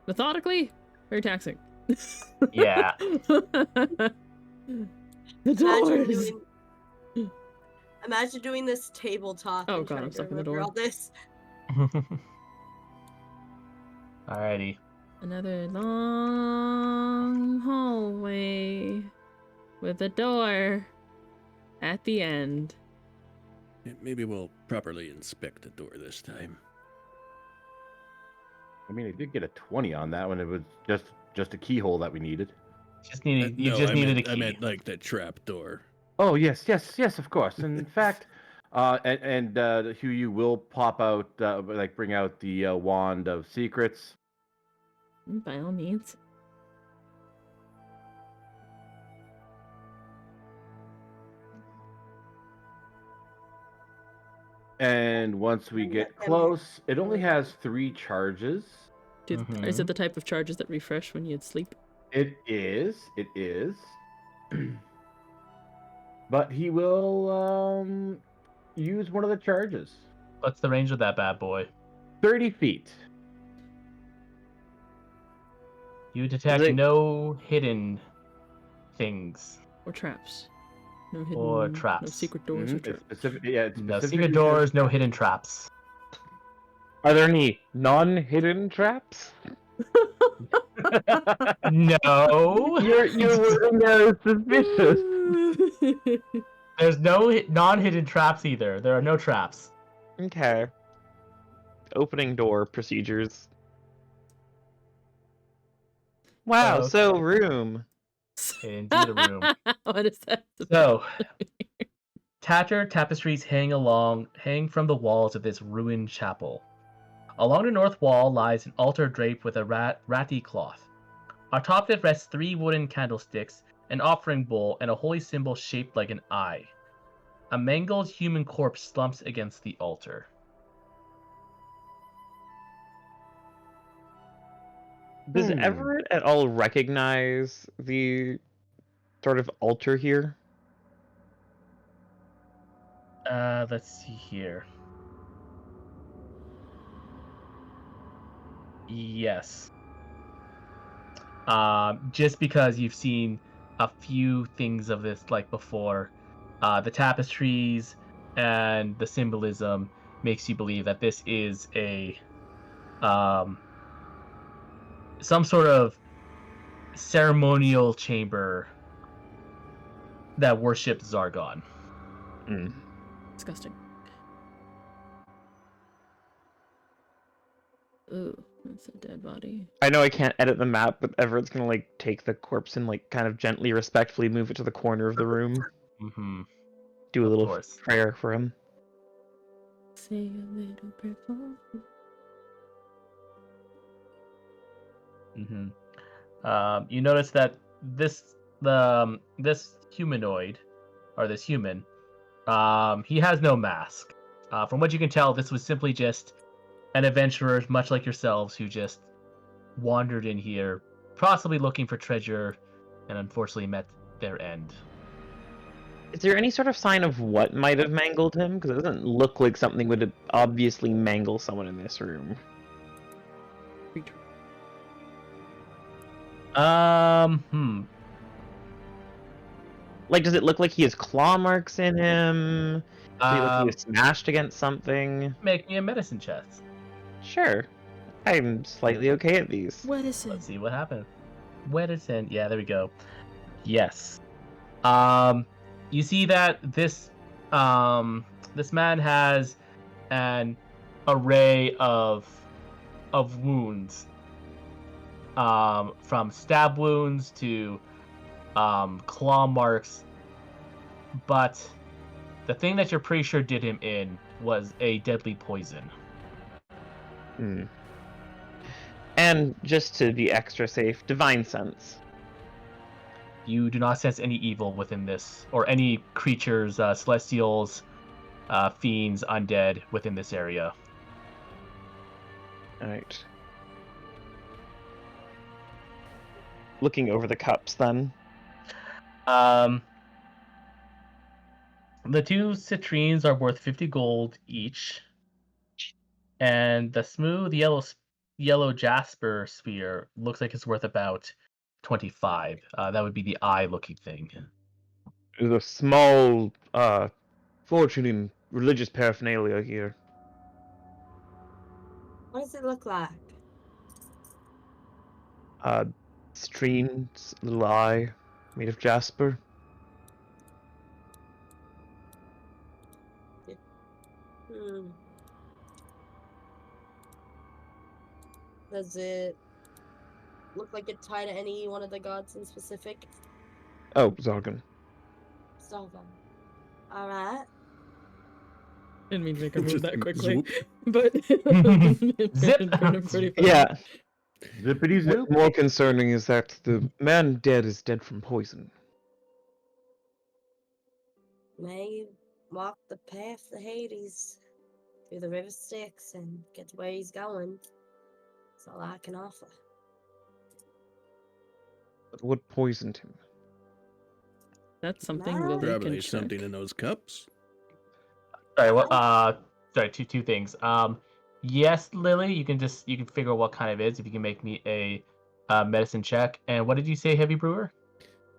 Methodically, very taxing. Yeah. The doors. Imagine doing this table talk. Oh, and God, trying I'm to stuck in the remember door. all this. Alrighty. Another long hallway with a door at the end. Maybe we'll properly inspect the door this time. I mean, I did get a 20 on that one. It was just a keyhole that we needed. You No, just I needed meant, a I key. meant like the trap door. Oh, yes, of course. In fact, Hugh, you will pop out, bring out the wand of secrets. By all means. And once we get close, it only has 3 charges. Is it the type of charges that refresh when you sleep? It is. But he will use one of the charges. What's the range of that bad boy? 30 feet. You detect no hidden things. Or traps? No hidden, Or no traps. secret doors or traps. It's No specifically secret doors, no hidden traps. Are there any non-hidden traps? No. You're wording that suspicious. There's no non-hidden traps either. There are no traps. Okay. Opening door procedures. Wow, Okay. so room. Indeed, a room. What is that? So, tattered tapestries hang from the walls of this ruined chapel. Along the north wall lies an altar draped with a ratty cloth. Atop it rests 3 wooden candlesticks, an offering bowl, and a holy symbol shaped like an eye. A mangled human corpse slumps against the altar. Does Everett at all recognize the sort of altar here? Let's see here. Yes. Just because you've seen a few things of this like before, the tapestries and the symbolism makes you believe that this is a some sort of ceremonial chamber that worships Zargon. Disgusting. Ooh, That's a dead body. I know I can't edit the map, but Everett's gonna like take the corpse and like kind of gently, respectfully move it to the corner of the room. Mm-hmm. Do a Of little course. prayer for him. Say a little prayer for me. Mm-hmm. You notice that this humanoid, or this human, he has no mask. From what you can tell, this was simply just an adventurer, much like yourselves, who just wandered in here, possibly looking for treasure, and unfortunately met their end. Is there any sort of sign of what might have mangled him? Because it doesn't look like something would obviously mangle someone in this room. Like, does it look like he has claw marks in him? Does he look like he was smashed against something? Make me a medicine check. Sure. I'm slightly okay at these. Medicine. Let's see what happened. Medicine. Yeah, there we go. Yes. You see that this man has an array of wounds. From stab wounds to claw marks. But the thing that you're pretty sure did him in was a deadly poison. Hmm. And just to be extra safe, divine sense. You do not sense any evil within this, or any creatures, celestials, fiends, undead within this area. Alright. Looking over the cups then. The two citrines are worth 50 gold each. And the smooth yellow jasper sphere looks like it's worth about 25. That would be the eye-looking thing. There's a small fortune in religious paraphernalia here. What does it look like? Citrine's little eye made of jasper. Hmm. Does it look like it's tied to any one of the gods in specific? Oh, Zargan. Starvum. Alright. Didn't mean to make her move Just that quickly, zoop. but Zip. pretty funny. Yeah. Zippity zoop. What's more concerning is that the man dead is dead from poison. May walk the path to Hades through the river Styx and get to where he's going. That's all I can offer. But what poisoned him? That's something Nah. Lily can Probably check. something in those cups. Sorry, what? Sorry, two things. Yes, Lily, you can figure out what kind of it is if you can make me a medicine check. And what did you say, Heavy Brewer?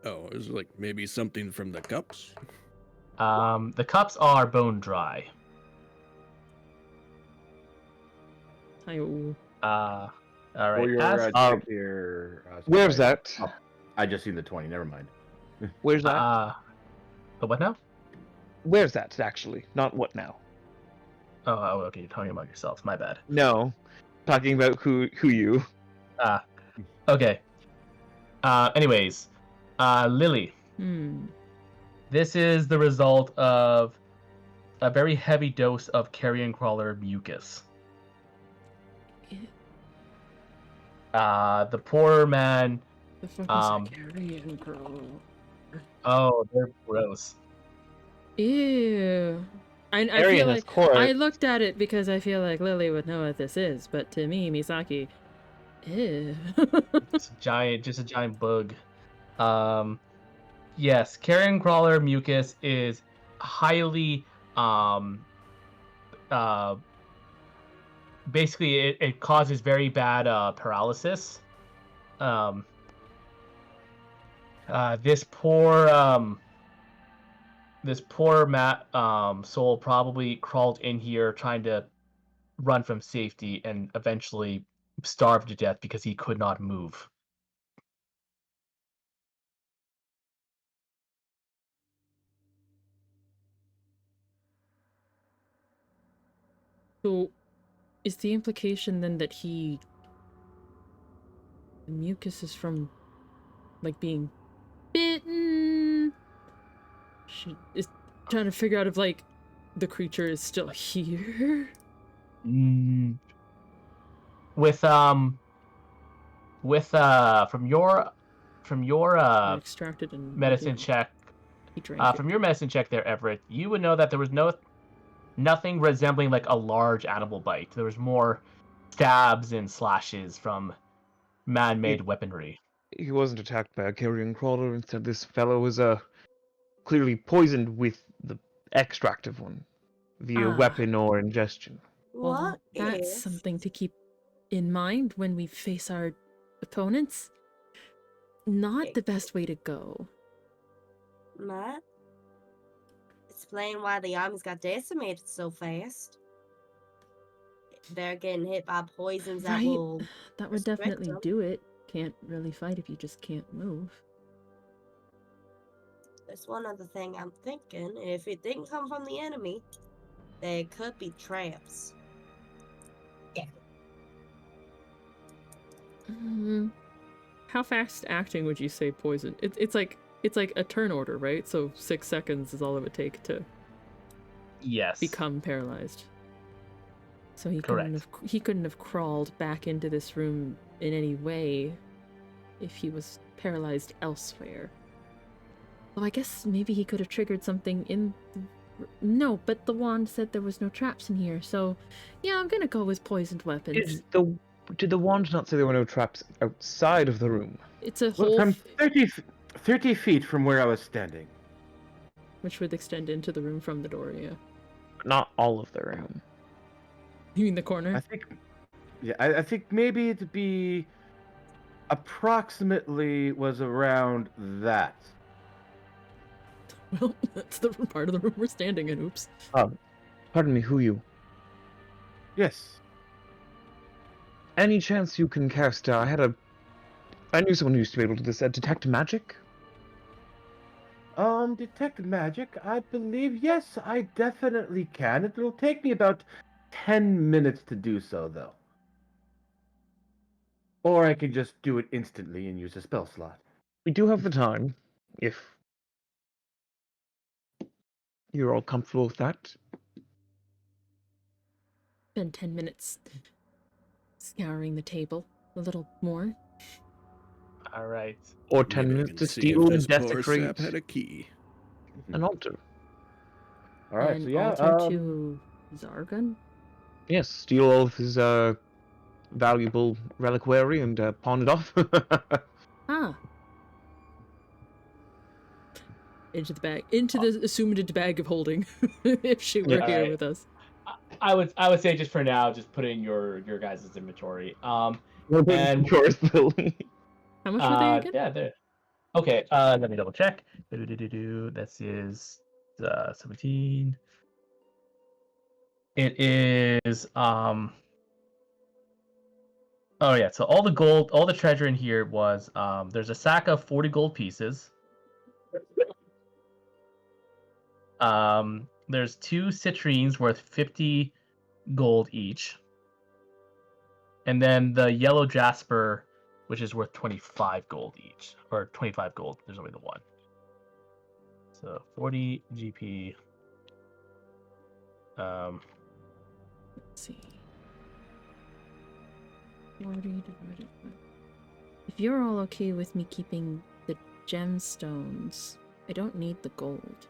Oh, is it like maybe something from the cups? The cups are bone dry. Hi-oh. All For right. your check here. Where's Spotlight. that? Oh, I just seen the 20. Never mind. Where's that? The what now? Where's that, actually? Not what now. Oh, okay. You're talking about yourself. My bad. No. Talking about who you. Okay. Anyways, Lily, this is the result of a very heavy dose of carrion crawler mucus. The poor man. The fuck is a carrion crawler? Oh, they're gross. Ew. I feel Arian like is corpse. I looked at it because I feel like Lily would know what this is, but to me, Misaki, ew. It's just a giant bug. Yes, carrion crawler mucus is highly basically it causes very bad paralysis. This poor soul probably crawled in here trying to run from safety and eventually starved to death because he could not move. So, is the implication then that he The mucus is from, like, being bitten. She is trying to figure out if, like, the creature is still here. With from your Extracted and medicine check, he drank from your medicine check there, Everett, you would know that there was nothing resembling like a large animal bite. There was more stabs and slashes from man-made weaponry. He wasn't attacked by a carrion crawler. Instead, this fellow was clearly poisoned with the extractive one via weapon or ingestion. Well, What that's if something to keep in mind when we face our opponents. Not the best way to go. Matt? Explain why the armies got decimated so fast. They're getting hit by poisons that Right. will That would restrict definitely them. do it. Can't really fight if you just can't move. There's one other thing I'm thinking. If it didn't come from the enemy, they could be traps. How fast acting would you say poison? It's like a turn order, right? So 6 seconds is all it would take to Yes. become paralyzed. So he Correct. couldn't have crawled back into this room in any way if he was paralyzed elsewhere. Well, I guess maybe he could have triggered something in no, but the wand said there was no traps in here, so yeah, I'm gonna go with poisoned weapons. Did the wand not say there were no traps outside of the room? It's a Well, whole from 30 feet from where I was standing. which would extend into the room from the door, yeah. Not all of the room. You mean the corner? I think maybe it'd be approximately was around that. Well, that's the part of the room we're standing in, oops. Pardon me, who you? Yes. Any chance you can cast, I knew someone who used to be able to do this, detect magic? Detect magic? I believe, yes, I definitely can. It'll take me about 10 minutes to do so, though. Or I can just do it instantly and use a spell slot. We do have the time, if you're all comfortable with that. Spend 10 minutes scouring the table. A little more. All right. Or Maybe 10 I minutes can to see steal if and this poor sap desecrate had a key. an altar. All right, and so yeah, altar to Zargun? Yes, steal all of his valuable reliquary and pawn it off. Ah. Into the bag. Into the assumed bag of holding. If she were here Alright. with us. I would say just for now, just put it in your guys' inventory. And yours, Billy. How much were they again? yeah, there. Okay, let me double check. This is 17. It is oh yeah, so all the treasure in here was there's a sack of 40 gold pieces. There's 2 citrines worth 50 gold each. And then the yellow jasper, which is worth 25 gold each. Or 25 gold. There's only the one. So 40 GP. Let's see. 40 divided by... If you're all okay with me keeping the gemstones, I don't need the gold.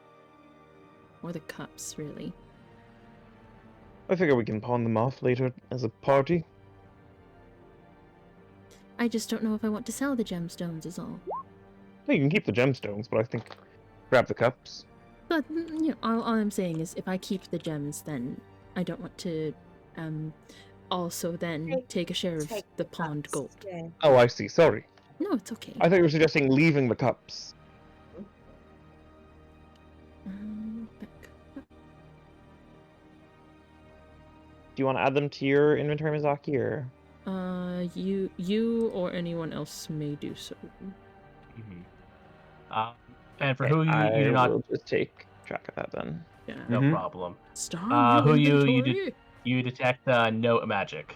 Or the cups, really. I figure we can pawn them off later as a party. I just don't know if I want to sell the gemstones is all. No, you can keep the gemstones, but I think grab the cups. But, you know, all I'm saying is if I keep the gems, then I don't want to also then take a share of the pawned gold. Yeah. Oh, I see. Sorry. No, it's okay. I thought you were suggesting leaving the cups. Back. Do you want to add them to your inventory, Misaki, or? You or anyone else may do so. And for Okay, who you do I not, will just take track of that then. Yeah. no Mhm. problem. Star Who inventory. you detect no magic.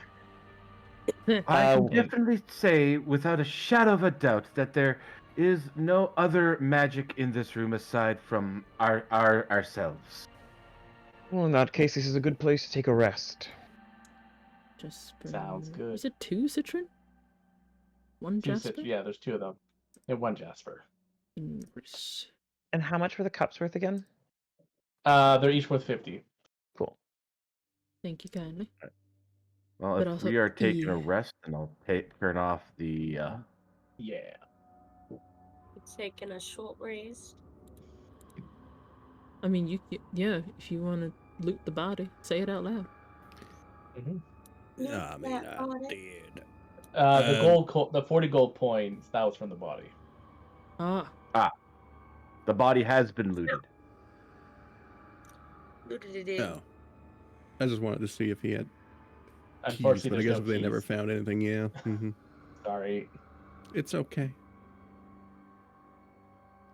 I can Uh, definitely say, without a shadow of a doubt, that there is no other magic in this room aside from ourselves. Well, in that case, this is a good place to take a rest. Jasper. Sounds good. Was it 2 Citron? 1 Jasper? Yeah, there's 2 of them. And 1 Jasper. Inverse. and how much were the cups worth again? They're each worth 50. Cool. Thank you kindly. Well, But if also, we are taking a yeah. rest, then I'll turn off the. Yeah. Taking a short rest. I mean, yeah, if you want to loot the body, say it out loud. I mean, I did. The 40 gold points, that was from the body. Ah, The body has been looted. Oh. I just wanted to see if he had keys, Unfortunately, but I there's guess no if they never keys. found anything, yeah. Sorry. It's okay.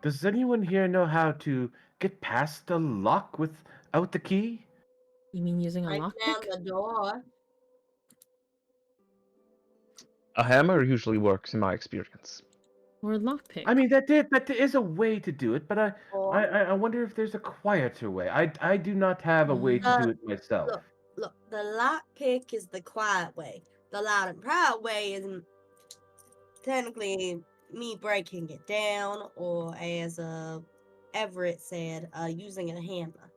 Does anyone here know how to get past the lock without the key? you mean using a Break down lockpick? the door. A hammer usually works, in my experience. Or a lockpick? I mean, that is a way to do it, but Or I wonder if there's a quieter way. I do not have a way to do it myself. look, the lockpick is the quiet way. The loud and proud way is technically me breaking it down, or as Everett said, using a hammer.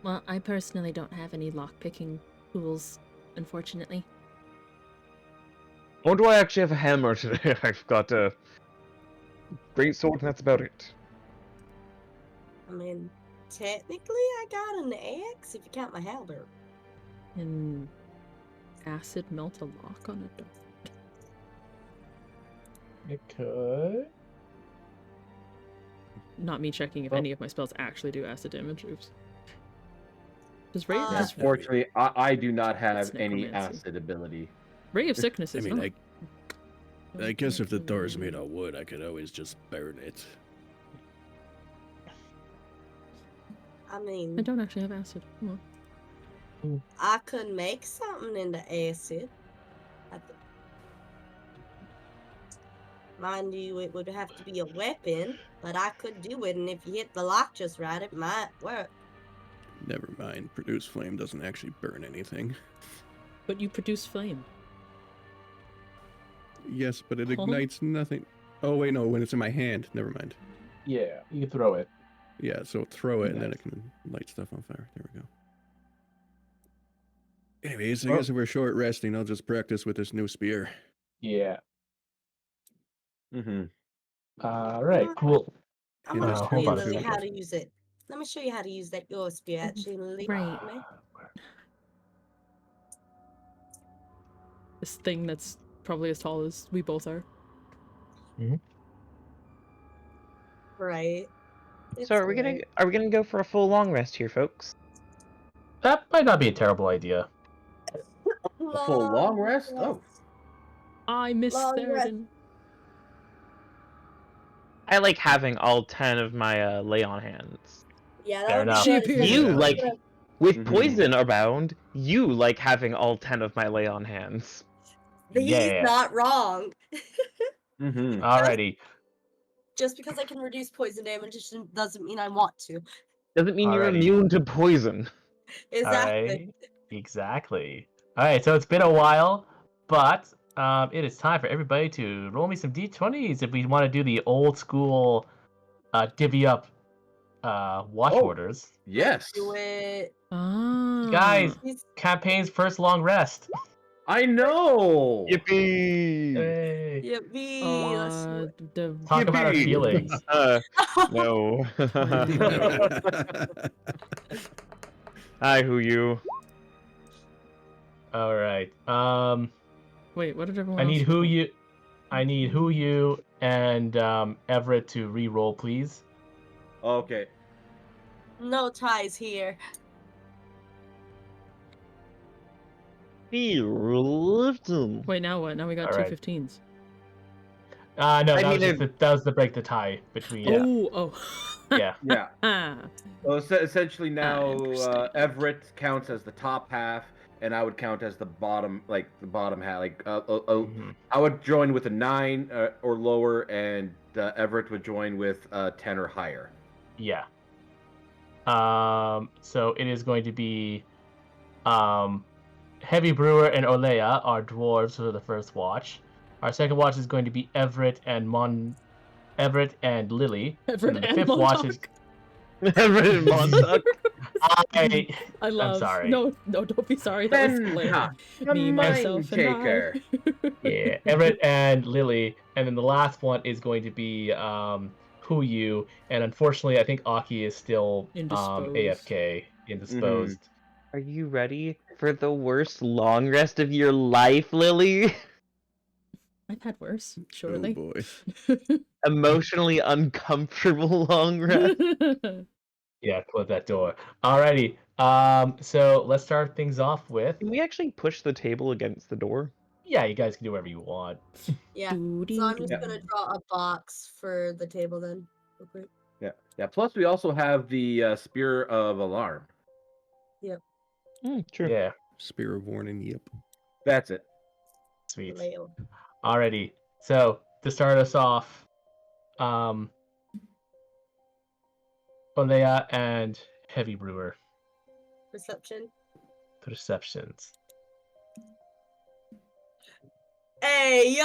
Well, I personally don't have any lockpicking tools, unfortunately. Nor do I actually have a hammer today. I've got a great sword, and that's about it. I mean, technically, I got an axe if you count my halberd. Can acid melt a lock on a door? It could. Not me checking if Well- any of my spells actually do acid damage. Oops. Does Uh, Yeah, does fortunately, I do not have It's any necromancy. acid ability. Ray of Sickness I is mean, not. I guess if the door's made of wood, I could always just burn it. I mean, I don't actually have acid. Oh. I could make something into acid. Mind you, it would have to be a weapon, but I could do it, and if you hit the lock just right, it might work. Never mind. Produce flame doesn't actually burn anything. But you produce flame. Yes, but it Huh? ignites nothing. Oh, wait, no, when it's in my hand. Never mind. Yeah, you can throw it. Yeah, so throw it, and then Nice. it can light stuff on fire. There we go. Anyways, I Well- guess if we're short resting, I'll just practice with this new spear. Yeah. Mm-hmm. Alright, cool. I'm And gonna this show hold you, on a Lily, second. how to use it. Let me show you how to use that your spear, actually, Lily. Right. for me. This thing that's probably as tall as we both are. Right. So are we gonna go for a full long rest here, folks? That might not be a terrible idea. A full long rest? Oh. I miss Long rest. Theoden. I like having all 10 of my lay on hands. Yeah, Fair that would enough. be She good. appears. You Yeah. like with Mhm. poison abound, you like having all 10 of my lay on hands. He's Yeah. not wrong. Mm-hmm. Alrighty. Just because I can reduce poison damage doesn't mean I want to. Doesn't mean you're Alrighty. immune to poison. Exactly. Alright. Exactly. Alright, so it's been a while, but it is time for everybody to roll me some d20s if we want to do the old school divvy up watch Oh. orders. Yes. Do it. Ah. Guys, He's- campaign's first long rest. I know. Yippee! Hey. Yippee. Let's do it. The Talk about our Yippee! feelings. No. Wait. Hi, who you? Alright. Wait, what did everyone I need else who roll? you and Everett to re-roll, please. Okay. No ties here. Be lifted. Wait, now what? Now we got Alright. 2 15s. No, I that mean, was just that was to break the tie between. Yeah. Oh. Yeah. Yeah. Ah. So essentially now understand. Everett counts as the top half, and I would count as the bottom, like the bottom half. Like Mhm. I would join with a 9 or lower, and Everett would join with 10 or higher. Yeah. So it is going to be Heavy Brewer and Olea are dwarves for the first watch. Our second watch is going to be Everett and Lily. Everett and then the and fifth watch is Montauk. Everett and Montauk. I I love. sorry. No, don't be sorry. That was hilarious. Benha, the Me, myself, Mind and Taker. I. Yeah, Everett and Lily, and then the last one is going to be Huyu, and unfortunately, I think Aki is still Indisposed. AFK, indisposed. Are you ready for the worst long rest of your life, Lily? I've had worse, Oh surely. boy. Emotionally uncomfortable long rest. Yeah, close that door. Alrighty. So let's start things off with. Can we actually push the table against the door? Yeah, you guys can do whatever you want. Yeah. So I'm just gonna draw a box for the table then. Real quick. Yeah. Plus, we also have the Spear of Alarm. True. Yeah, Spear of warning. Yep. That's it. sweet. Leo. Alrighty. So to start us off, Olea and Heavy Brewer. Perception. Perceptions. Hey yo!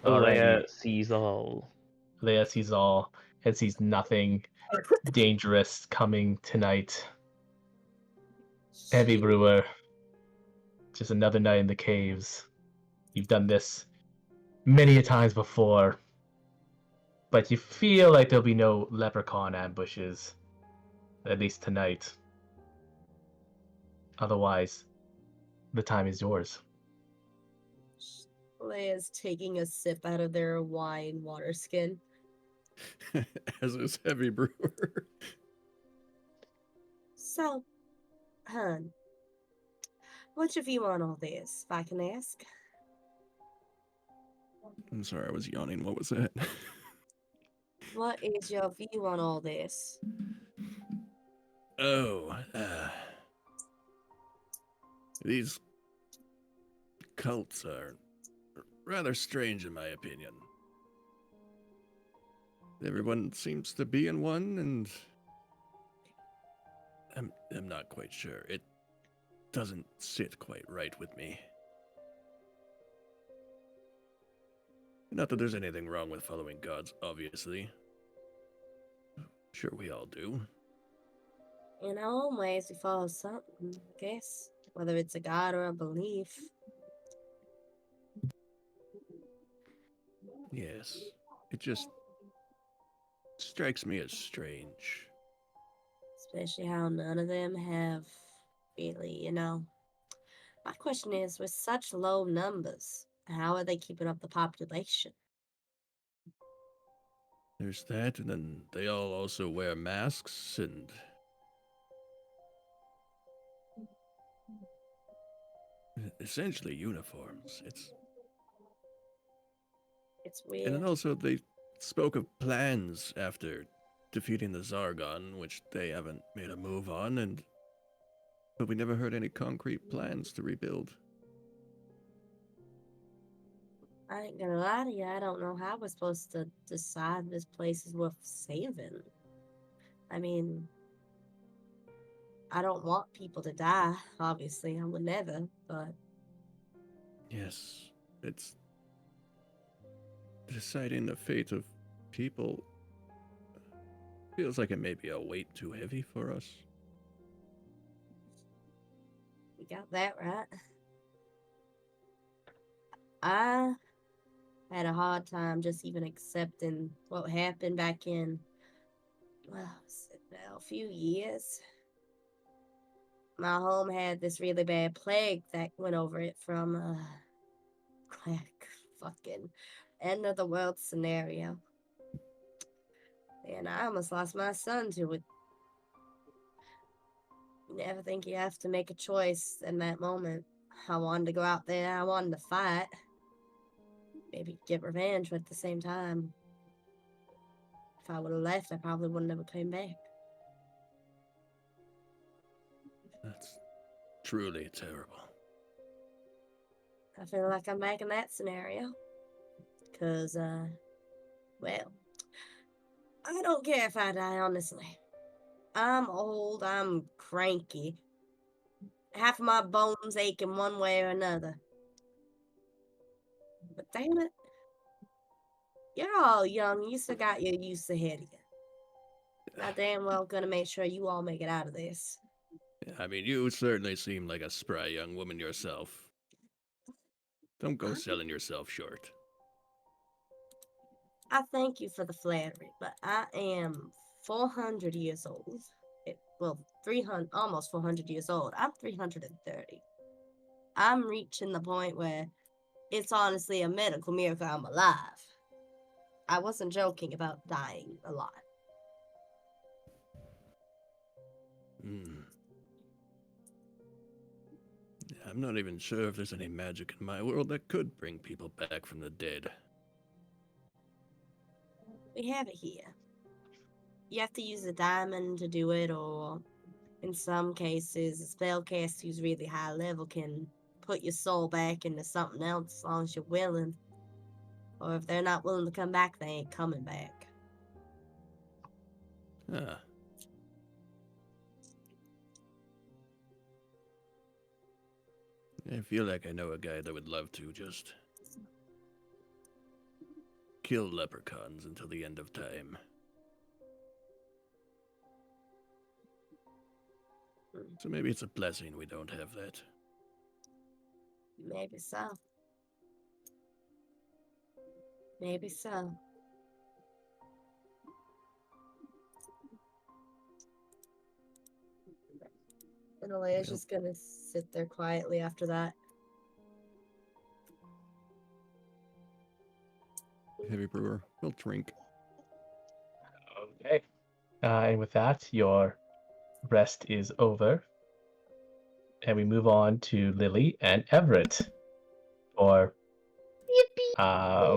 Alrighty. Olea sees all. Leia sees all and sees nothing dangerous coming tonight. Heavy Brewer. Just another night in the caves. You've done this many a times before. But you feel like there'll be no leprechaun ambushes. At least tonight. Otherwise, the time is yours. Leia's taking a sip out of their wine water skin. As is Heavy Brewer. So, hun, what's your view on all this, if I can ask? I'm sorry, I was yawning. What was that? What is your view on all this? Oh, these cults are rather strange in my opinion. Everyone seems to be in one, and I'm not quite sure. It doesn't sit quite right with me. Not that there's anything wrong with following gods, obviously. Sure, we all do. In our own ways, we follow something, I guess. Whether it's a god or a belief. Yes, it just strikes me as strange. Especially how none of them have really, My question is, with such low numbers, how are they keeping up the population? There's that, and then they all also wear masks and essentially uniforms. It's And weird. then also they spoke of plans after defeating the Zargon, which they haven't made a move on, but we never heard any concrete plans to rebuild. I ain't gonna lie to you, I don't know how we're supposed to decide this place is worth saving. I mean, I don't want people to die, obviously, I would never, but Yes, it's deciding the fate of people feels like it may be a weight too heavy for us. you got that right. I had a hard time just even accepting what happened back in, a few years. My home had this really bad plague that went over it from like fucking end of the world scenario. And I almost lost my son to it. You never think you have to make a choice in that moment. I wanted to go out there, I wanted to fight. maybe get revenge, but at the same time, if I would have left, I probably would have never came back. That's truly terrible. I feel like I'm back in that scenario. Because, well, I don't care if I die, honestly. I'm old, I'm cranky. Half of my bones aching one way or another. But damn it, you're all young. You still got your use ahead of you. I damn well gonna make sure you all make it out of this. Yeah, I mean, you certainly seem like a spry young woman yourself. Don't go selling yourself short. I thank you for the flattery, but I am 400 years old. Well, 300, almost 400 years old. I'm 330. I'm reaching the point where it's honestly a medical miracle I'm alive. I wasn't joking about dying a lot. Hmm. Yeah, I'm not even sure if there's any magic in my world that could bring people back from the dead. We have it here. You have to use a diamond to do it, or in some cases, a spellcaster who's really high level can put your soul back into something else as long as you're willing. Or if they're not willing to come back, they ain't coming back. Ah. I feel like I know a guy that would love to just kill leprechauns until the end of time. So maybe it's a blessing we don't have that. Maybe so. Maybe so. And Alea's just gonna sit there quietly after that. Heavy brewer, we'll drink. Okay. And with that, your rest is over. And we move on to Lily and Everett. Or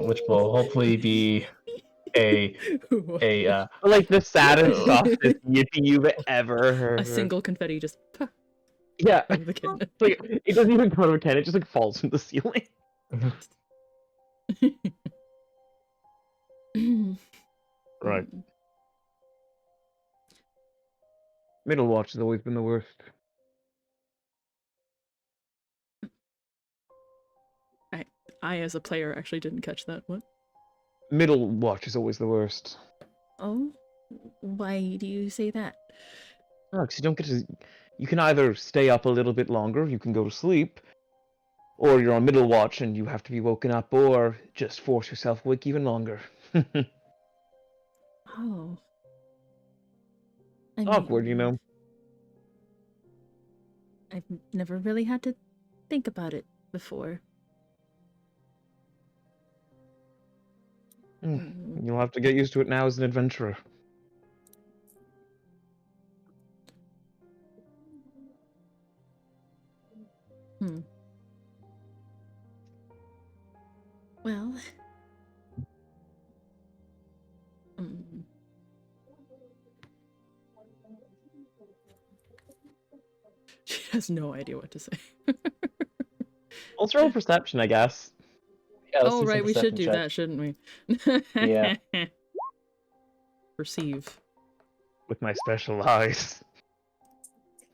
which will hopefully be a Like the saddest, Oh. softest yippee you've ever heard. A single confetti just Yeah, out of the cannon. like it doesn't even come out of a can; it just like falls from the ceiling. Right. Middle watch has always been the worst. I, as a player, actually didn't catch that one. Middle watch is always the worst. Oh, why do you say that? Oh, 'cause you don't get to. You can either stay up a little bit longer, you can go to sleep, or you're on middle watch and you have to be woken up, or just force yourself awake even longer. Oh. I Awkward, you know. I've never really had to think about it before. You'll have to get used to it now as an adventurer. Well. She has no idea what to say. Let's roll perception, I guess. Yeah, let's Oh, do some right, we should perception do check. that, shouldn't we? Yeah. Perceive. With my special eyes.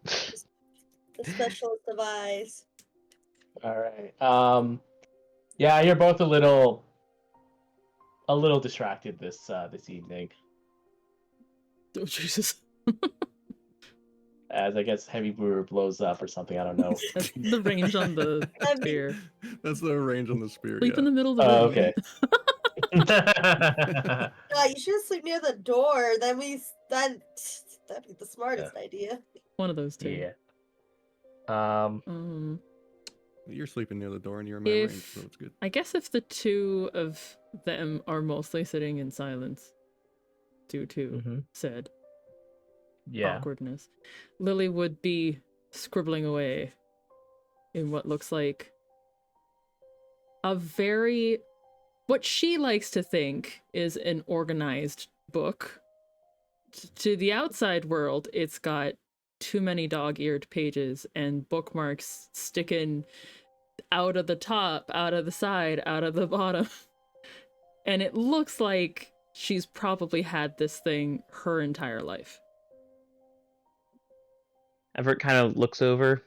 The specialist of eyes. All right. Yeah, you're both a little distracted this evening, Oh, Jesus. as I guess Heavy Brewer blows up or something. I don't know. That's the range on the spear. That's the range on the spear. Sleep Yeah. in the middle of the room. Oh, okay. You should sleep near the door. That'd be the smartest idea. One of those two. Yeah. You're sleeping near the door and you're in my range, so it's good. I guess if the two of them are mostly sitting in silence due to said awkwardness, Lily would be scribbling away in what looks like a very what she likes to think is an organized book. To the outside world, it's got too many dog-eared pages and bookmarks sticking out of the top, out of the side, out of the bottom. And it looks like she's probably had this thing her entire life. Everett kind of looks over.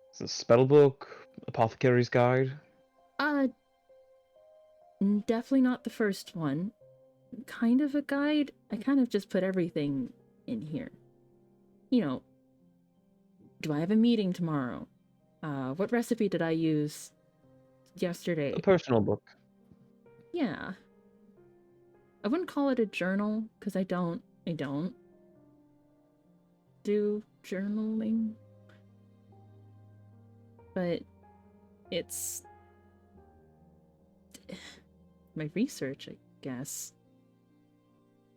It's a spell book, apothecary's guide. Definitely not the first one. Kind of a guide. I kind of just put everything in here. You know, do I have a meeting tomorrow? What recipe did I use yesterday? A personal book. Yeah. I wouldn't call it a journal, because I don't do journaling. But it's my research, I guess.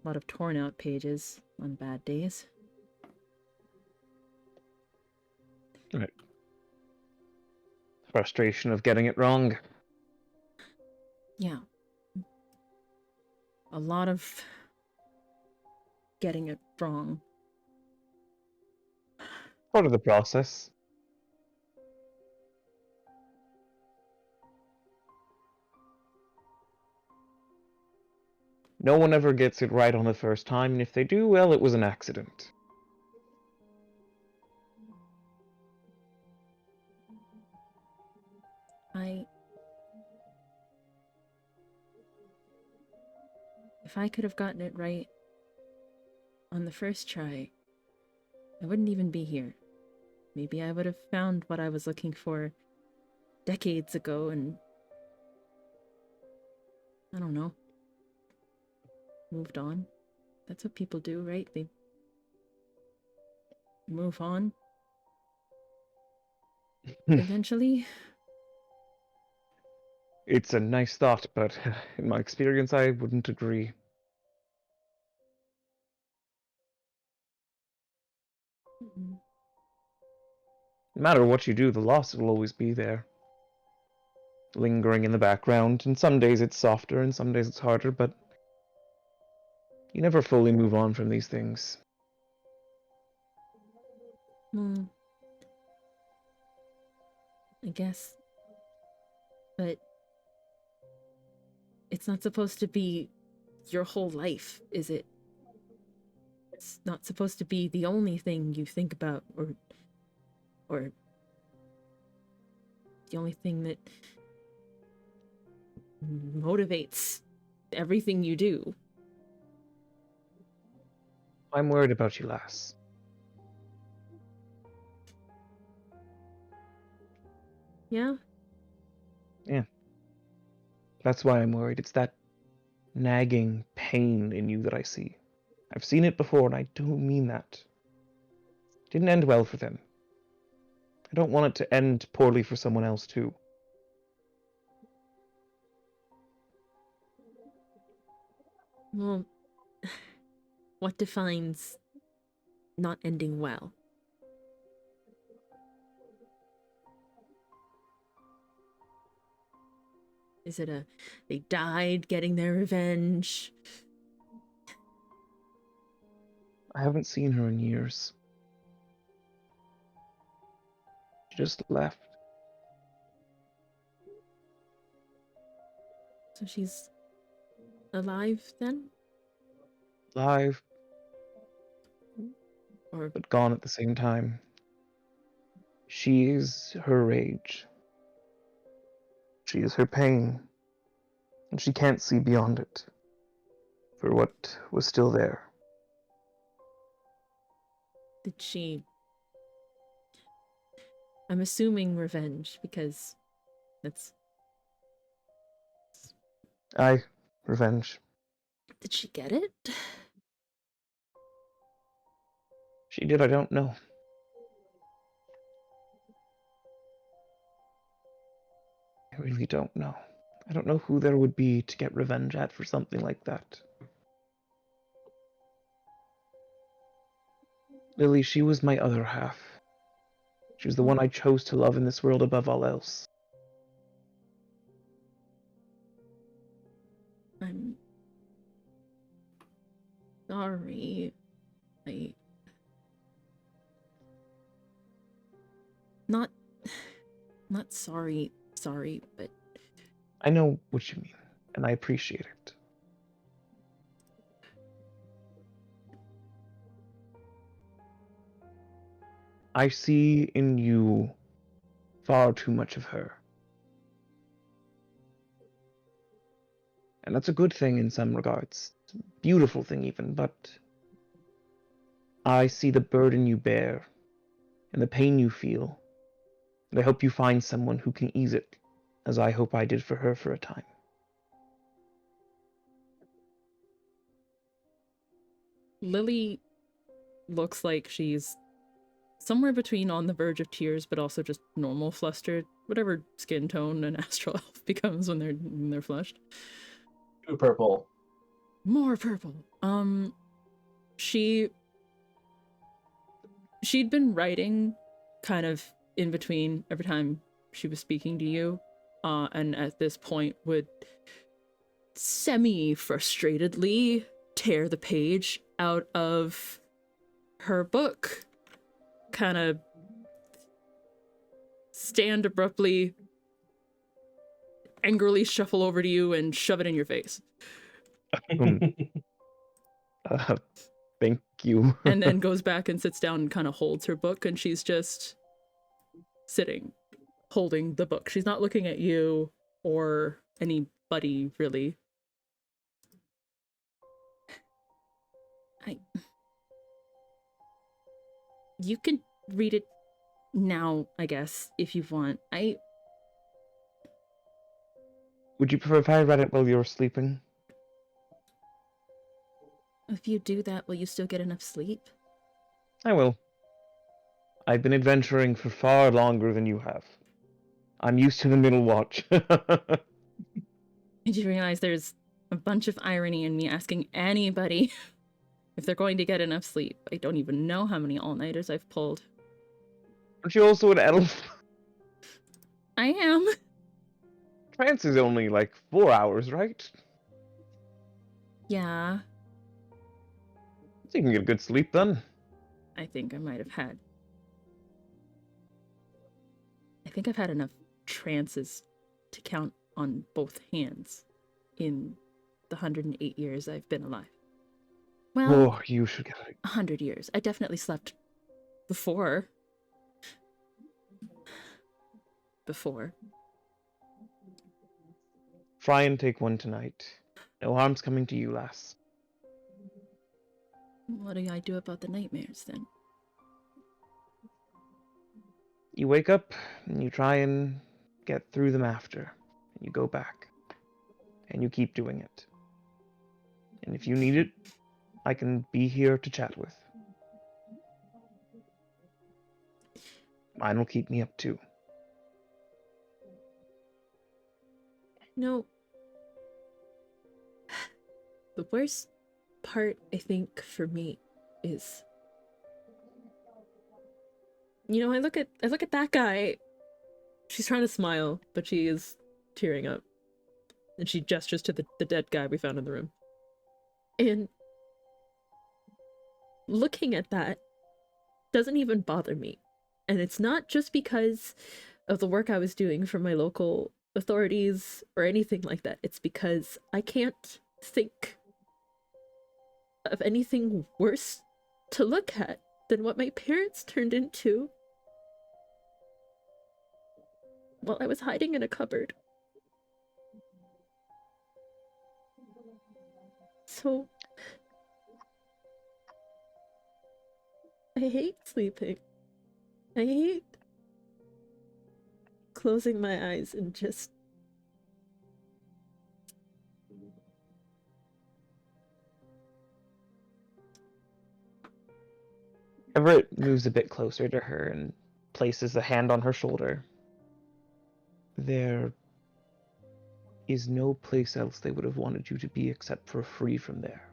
A lot of torn out pages on bad days. Right. Frustration of getting it wrong. Yeah. A lot of getting it wrong. Part of the process. No one ever gets it right on the first time, and if they do, well, it was an accident. If I could have gotten it right on the first try, I wouldn't even be here. Maybe I would have found what I was looking for decades ago and, I don't know, moved on. That's what people do, right? They move on. Eventually. It's a nice thought, but in my experience, I wouldn't agree. Mm-mm. No matter what you do, the loss will always be there. Lingering in the background, and some days it's softer and some days it's harder, but you never fully move on from these things. I guess. But it's not supposed to be your whole life, is it? It's not supposed to be the only thing you think about, or the only thing that motivates everything you do. I'm worried about you, lass. Yeah? Yeah. That's why I'm worried. It's that nagging pain in you that I see. I've seen it before, and I don't mean that. Didn't end well for them. I don't want it to end poorly for someone else, too. Well, what defines not ending well? Is it they died getting their revenge? I haven't seen her in years. She just left. So she's alive then? Alive, Or but gone at the same time. She is her rage. She is her pain. And she can't see beyond it. For what was still there. did she... I'm assuming revenge, because that's... Aye, revenge. Did she get it? She did, I don't know. I really don't know. I don't know who there would be to get revenge at for something like that. Lily, she was my other half. She was the one I chose to love in this world above all else. I'm sorry. Not sorry, but I know what you mean, and I appreciate it. I see in you far too much of her. And that's a good thing in some regards. It's a beautiful thing even, but I see the burden you bear and the pain you feel. And I hope you find someone who can ease it, as I hope I did for her for a time. Lily looks like she's somewhere between on the verge of tears, but also just normal flustered, whatever skin tone an astral elf becomes when they're flushed. Too purple. More purple. She'd been writing kind of in between every time she was speaking to you, and at this point would semi-frustratedly tear the page out of her book, kind of stand abruptly, angrily shuffle over to you and shove it in your face. Thank you. And then goes back and sits down and kind of holds her book, and she's just sitting, holding the book. She's not looking at you or anybody, really. You can read it now, I guess, if you want. Would you prefer if I read it while you're sleeping? If you do that, will you still get enough sleep? I will. I've been adventuring for far longer than you have. I'm used to the middle watch. Did you realize there's a bunch of irony in me asking anybody if they're going to get enough sleep? I don't even know how many all-nighters I've pulled. Aren't you also an elf? I am. Trance is only like 4 hours, right? Yeah. So you can get good sleep then. I think I've had enough trances to count on both hands in the 108 years I've been alive. Well, Oh, you should get it. 100 years. I definitely slept before. Try and take one tonight. No harm's coming to you, lass. What do I do about the nightmares, then? You wake up, and you try and get through them after. And you go back. And you keep doing it. And if you need it, I can be here to chat with. Mine will keep me up too. No. The worst part, I think, for me is... I look at that guy. She's trying to smile, but she is tearing up. And she gestures to the dead guy we found in the room. And looking at that doesn't even bother me. And it's not just because of the work I was doing for my local authorities or anything like that. It's because I can't think of anything worse to look at than what my parents turned into while I was hiding in a cupboard. So I hate sleeping. I hate closing my eyes and just... Everett moves a bit closer to her and places a hand on her shoulder. There is no place else they would have wanted you to be except for free from there.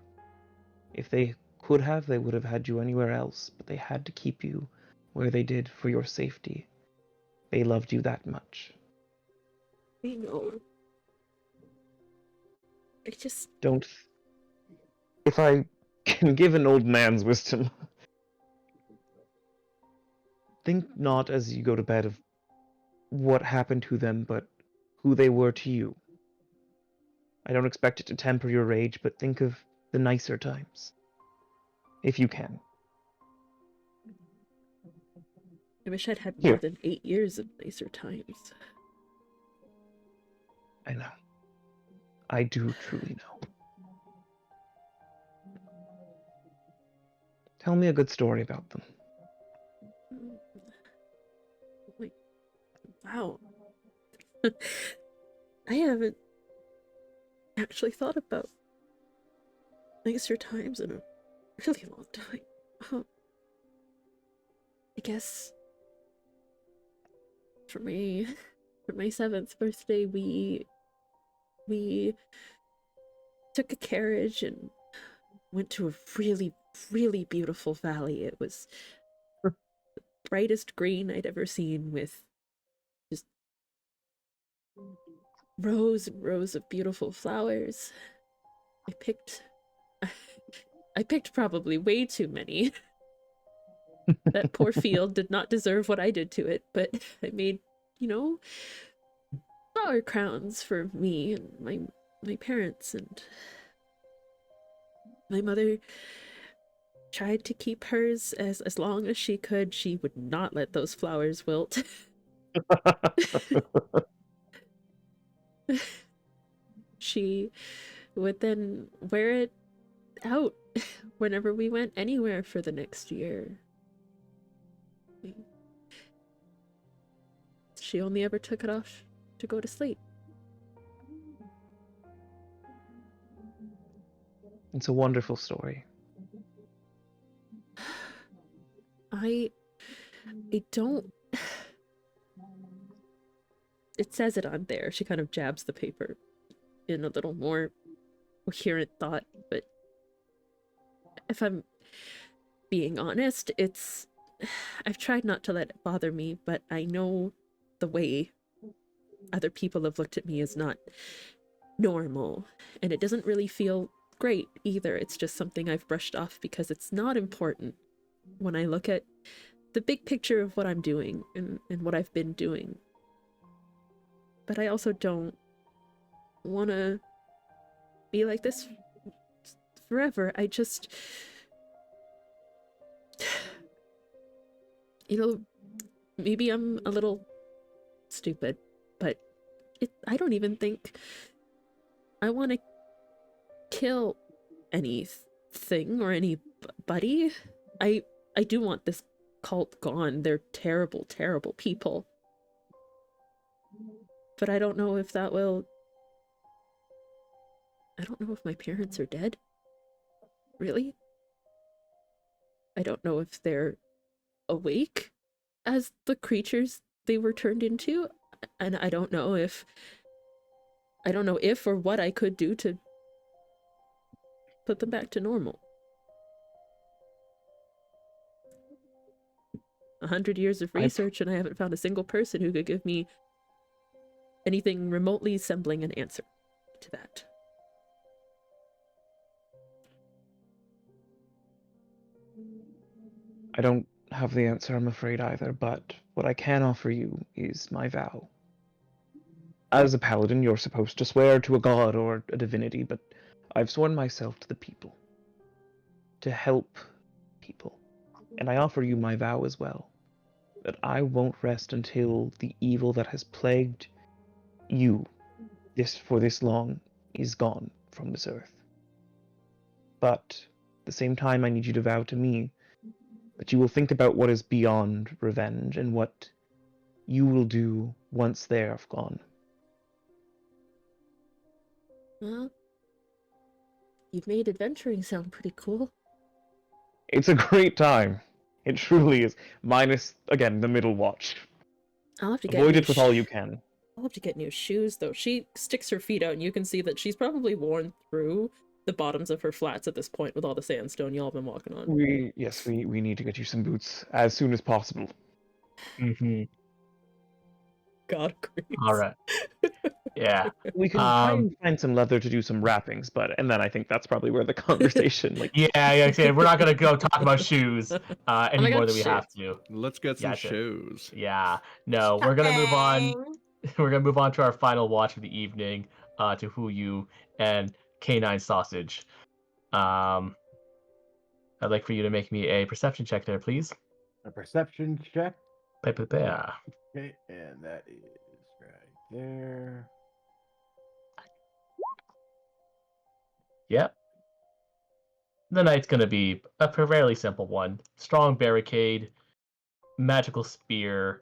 If they could have, they would have had you anywhere else, but they had to keep you where they did for your safety. They loved you that much. I know. I just Don't. If I can give an old man's wisdom, think not as you go to bed of what happened to them, but who they were to you. I don't expect it to temper your rage, but think of the nicer times. If you can. I wish I'd had more Here. than 8 years of nicer times. I know. I do truly know. Tell me a good story about them. Wait, wow. I haven't actually thought about nicer times in a really long time. I guess for my 7th birthday, we took a carriage and went to a really, really beautiful valley. It was the brightest green I'd ever seen, with just rows and rows of beautiful flowers. I picked probably way too many. That poor field did not deserve what I did to it, but I made, flower crowns for me and my parents, and my mother tried to keep hers as long as she could. She would not let those flowers wilt. She would then wear it out whenever we went anywhere for the next year. She only ever took it off to go to sleep. It's a wonderful story. I don't... It says it on there. She kind of jabs the paper in a little more coherent thought, but if I'm being honest, I've tried not to let it bother me, but I know the way other people have looked at me is not normal, and it doesn't really feel great either. It's just something I've brushed off because it's not important when I look at the big picture of what I'm doing and what I've been doing. But I also don't want to be like this forever. I just... maybe I'm a little stupid, but I don't even think I want to kill anything or anybody. I do want this cult gone. They're terrible, terrible people. But I don't know if that will... I don't know if my parents are dead. Really? I don't know if they're awake as the creatures they were turned into, and I don't know if or what I could do to put them back to normal. 100 years of research, and I haven't found a single person who could give me anything remotely resembling an answer to that. I don't have the answer, I'm afraid, either, but what I can offer you is my vow. As a paladin, you're supposed to swear to a god or a divinity, but I've sworn myself to the people. To help people. And I offer you my vow as well, that I won't rest until the evil that has plagued you for this long is gone from this earth. But at the same time, I need you to vow to me that you will think about what is beyond revenge and what you will do once they are gone. Well, you've made adventuring sound pretty cool. It's a great time. It truly is. Minus, again, the middle watch. I'll have to get Avoid new it with all you can. I'll have to get new shoes, though. She sticks her feet out, and you can see that she's probably worn through the bottoms of her flats at this point with all the sandstone y'all been walking on. We need to get you some boots as soon as possible. Mm-hmm. God agrees. All right. Yeah. We can try Um, and find some leather to do some wrappings, and then I think that's probably where the conversation yeah, I say we're not gonna go talk about shoes any I more got than we have shit. to. Let's get some Gotcha. shows. Yeah. No, we're gonna move on. Shopping. We're gonna move on to our final watch of the evening, to Yu and Canine Sausage. I'd like for you to make me a perception check there, please. A perception check. Yeah. Okay, and that is right there. Yep. The night's gonna be a fairly simple one. Strong barricade, magical spear.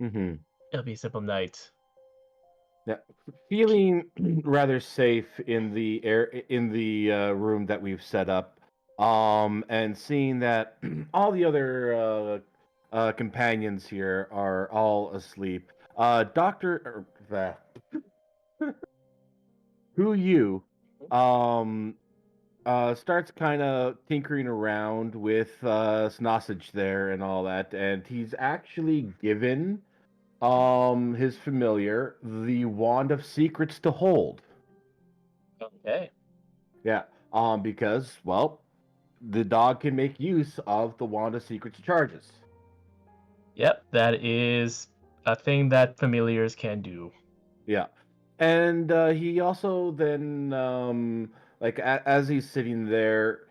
Mm-hmm. It'll be a simple night. Yeah, feeling rather safe in the room that we've set up, and seeing that all the other companions here are all asleep. Doctor, who you, um, starts kind of tinkering around with sausage there and all that, and he's actually given his familiar the wand of secrets to hold. Okay. Yeah, because well, the dog can make use of the wand of secrets charges. Yep, that is a thing that familiars can do. Yeah, and he also then like as he's sitting there,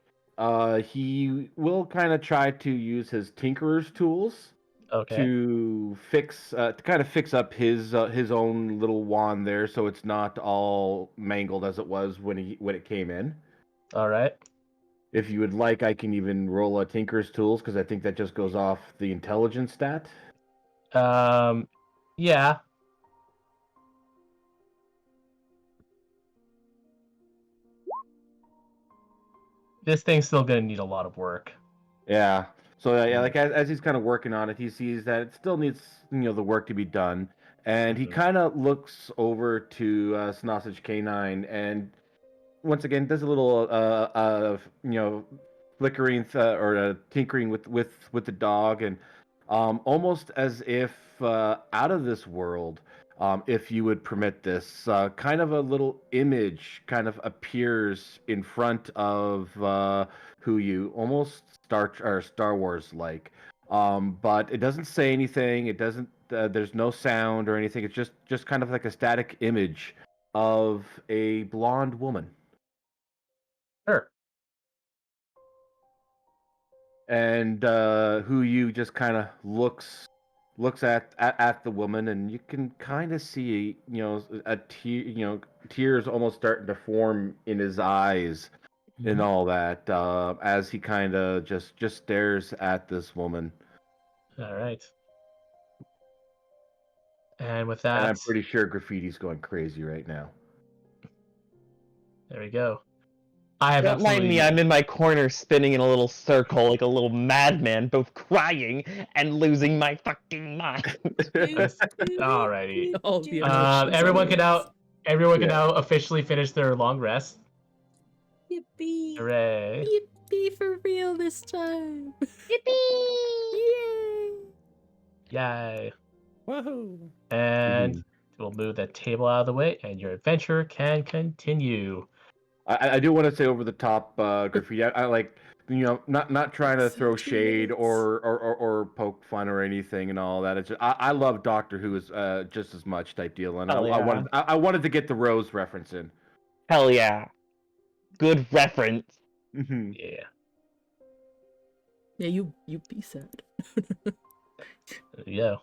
he will kind of try to use his tinkerer's tools Okay. to fix to kind of fix up his own little wand there, so it's not all mangled as it was when it came in. All right. If you would like, I can even roll a tinker's tools because I think that just goes off the intelligence stat. Yeah. This thing's still gonna need a lot of work. Yeah. So yeah, like as he's kind of working on it, he sees that it still needs the work to be done, and he Mhm. kind of looks over to Sausage Canine and once again does a little flickering or tinkering with the dog, and almost as if out of this world, if you would permit this, kind of a little image kind of appears in front of who you almost Star Wars like, but it doesn't say anything. It doesn't. There's no sound or anything. It's just kind of like a static image of a blonde woman. Sure. And who you just kind of looks at the woman, and you can kind of see a tear, tears almost starting to form in his eyes and all that as he kind of just stares at this woman. All right. And with And that, I'm pretty sure graffiti's going crazy right now. there we go. I have Don't mind me, absolutely. I'm in my corner spinning in a little circle like a little madman, both crying and losing my fucking mind. Alrighty. All the emotions Everyone at can once. now. Everyone can Yeah. now officially finish their long rest. Yippee. Hooray! Yippee for real this time. Yippee! Yay! Yay! Woohoo! And Mhm. we'll move that table out of the way, and your adventure can continue. I do want to say over the top graffiti. I like not trying to So throw shade genius. or poke fun or anything and all that. It's just, I love Doctor Who is just as much type deal, and Hell yeah. I wanted to get the Rose reference in. Hell yeah. Good reference. Mm-hmm. Yeah. Yeah, you be sad. There you go.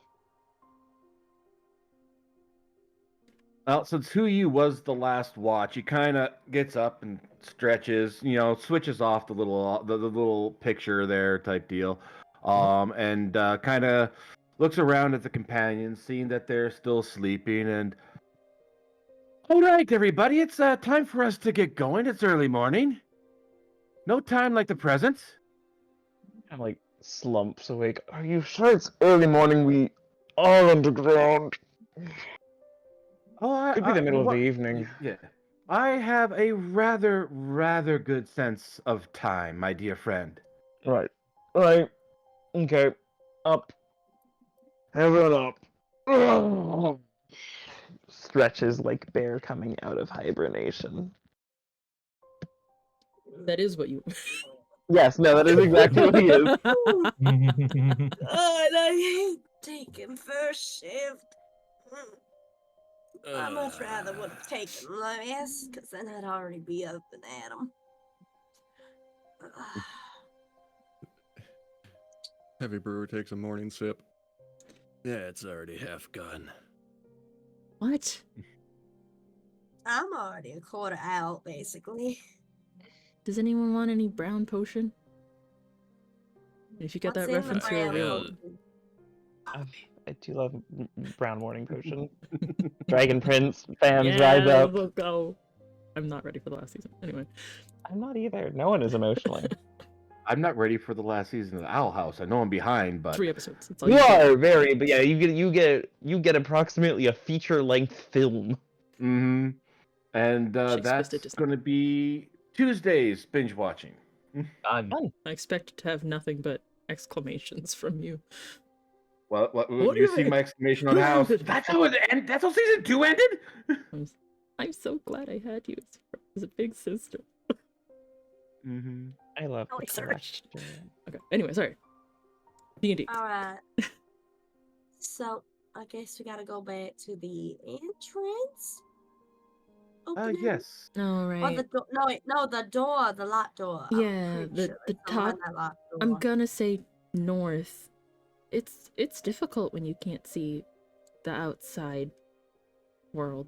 Well, since Who You was the last watch, he kind of gets up and stretches, switches off the little picture there type deal, and kind of looks around at the companions, seeing that they're still sleeping, and all right, everybody, it's time for us to get going. It's early morning. No time like the present. I'm like slumps awake. Are you sure it's early morning? We are underground. Oh, Could be the middle of the what? evening. Yeah. I have a rather good sense of time, my dear friend. Right. Right. Okay. Up. Everyone up. Ugh. stretches like bear coming out of hibernation. That is what you. Yes, no, that is exactly what he is. God, I hate taking first shift. I much rather would have taken less, because then I'd already be up and at 'em. Heavy Brewer takes a morning sip. Yeah, it's already half gone. What? I'm already a quarter out, basically. Does anyone want any brown potion? If you get What's that in the reference, you're a brown real. potion? I do love brown morning potion. Dragon Prince fans rise Yeah, up. we'll go. I'm not ready for the last season. Anyway. I'm not either. No one is emotionally. I'm not ready for the last season of Owl House. I know I'm behind, but 3 episodes. That's all You get. are very, but yeah, you get approximately a feature-length film. mm-hmm. And Shakespeare's that's Design. going to be Tuesdays binge watching. Done. I expect to have nothing but exclamations from you. Well, What do you you see mean? my exclamation on House. That's how it ended. That's how season 2 ended. I'm so glad I had you as a big sister. Mm-hmm. I love Oh, the sorry. question. Okay. Anyway, sorry. D&D. Alright. So, I guess we gotta go back to the entrance? Opening? Yes. All Or right. the door? No, wait, no, the door, the locked door. Yeah, I'm pretty the sure the it's behind top. that locked door. I'm gonna say north. It's difficult when you can't see the outside world.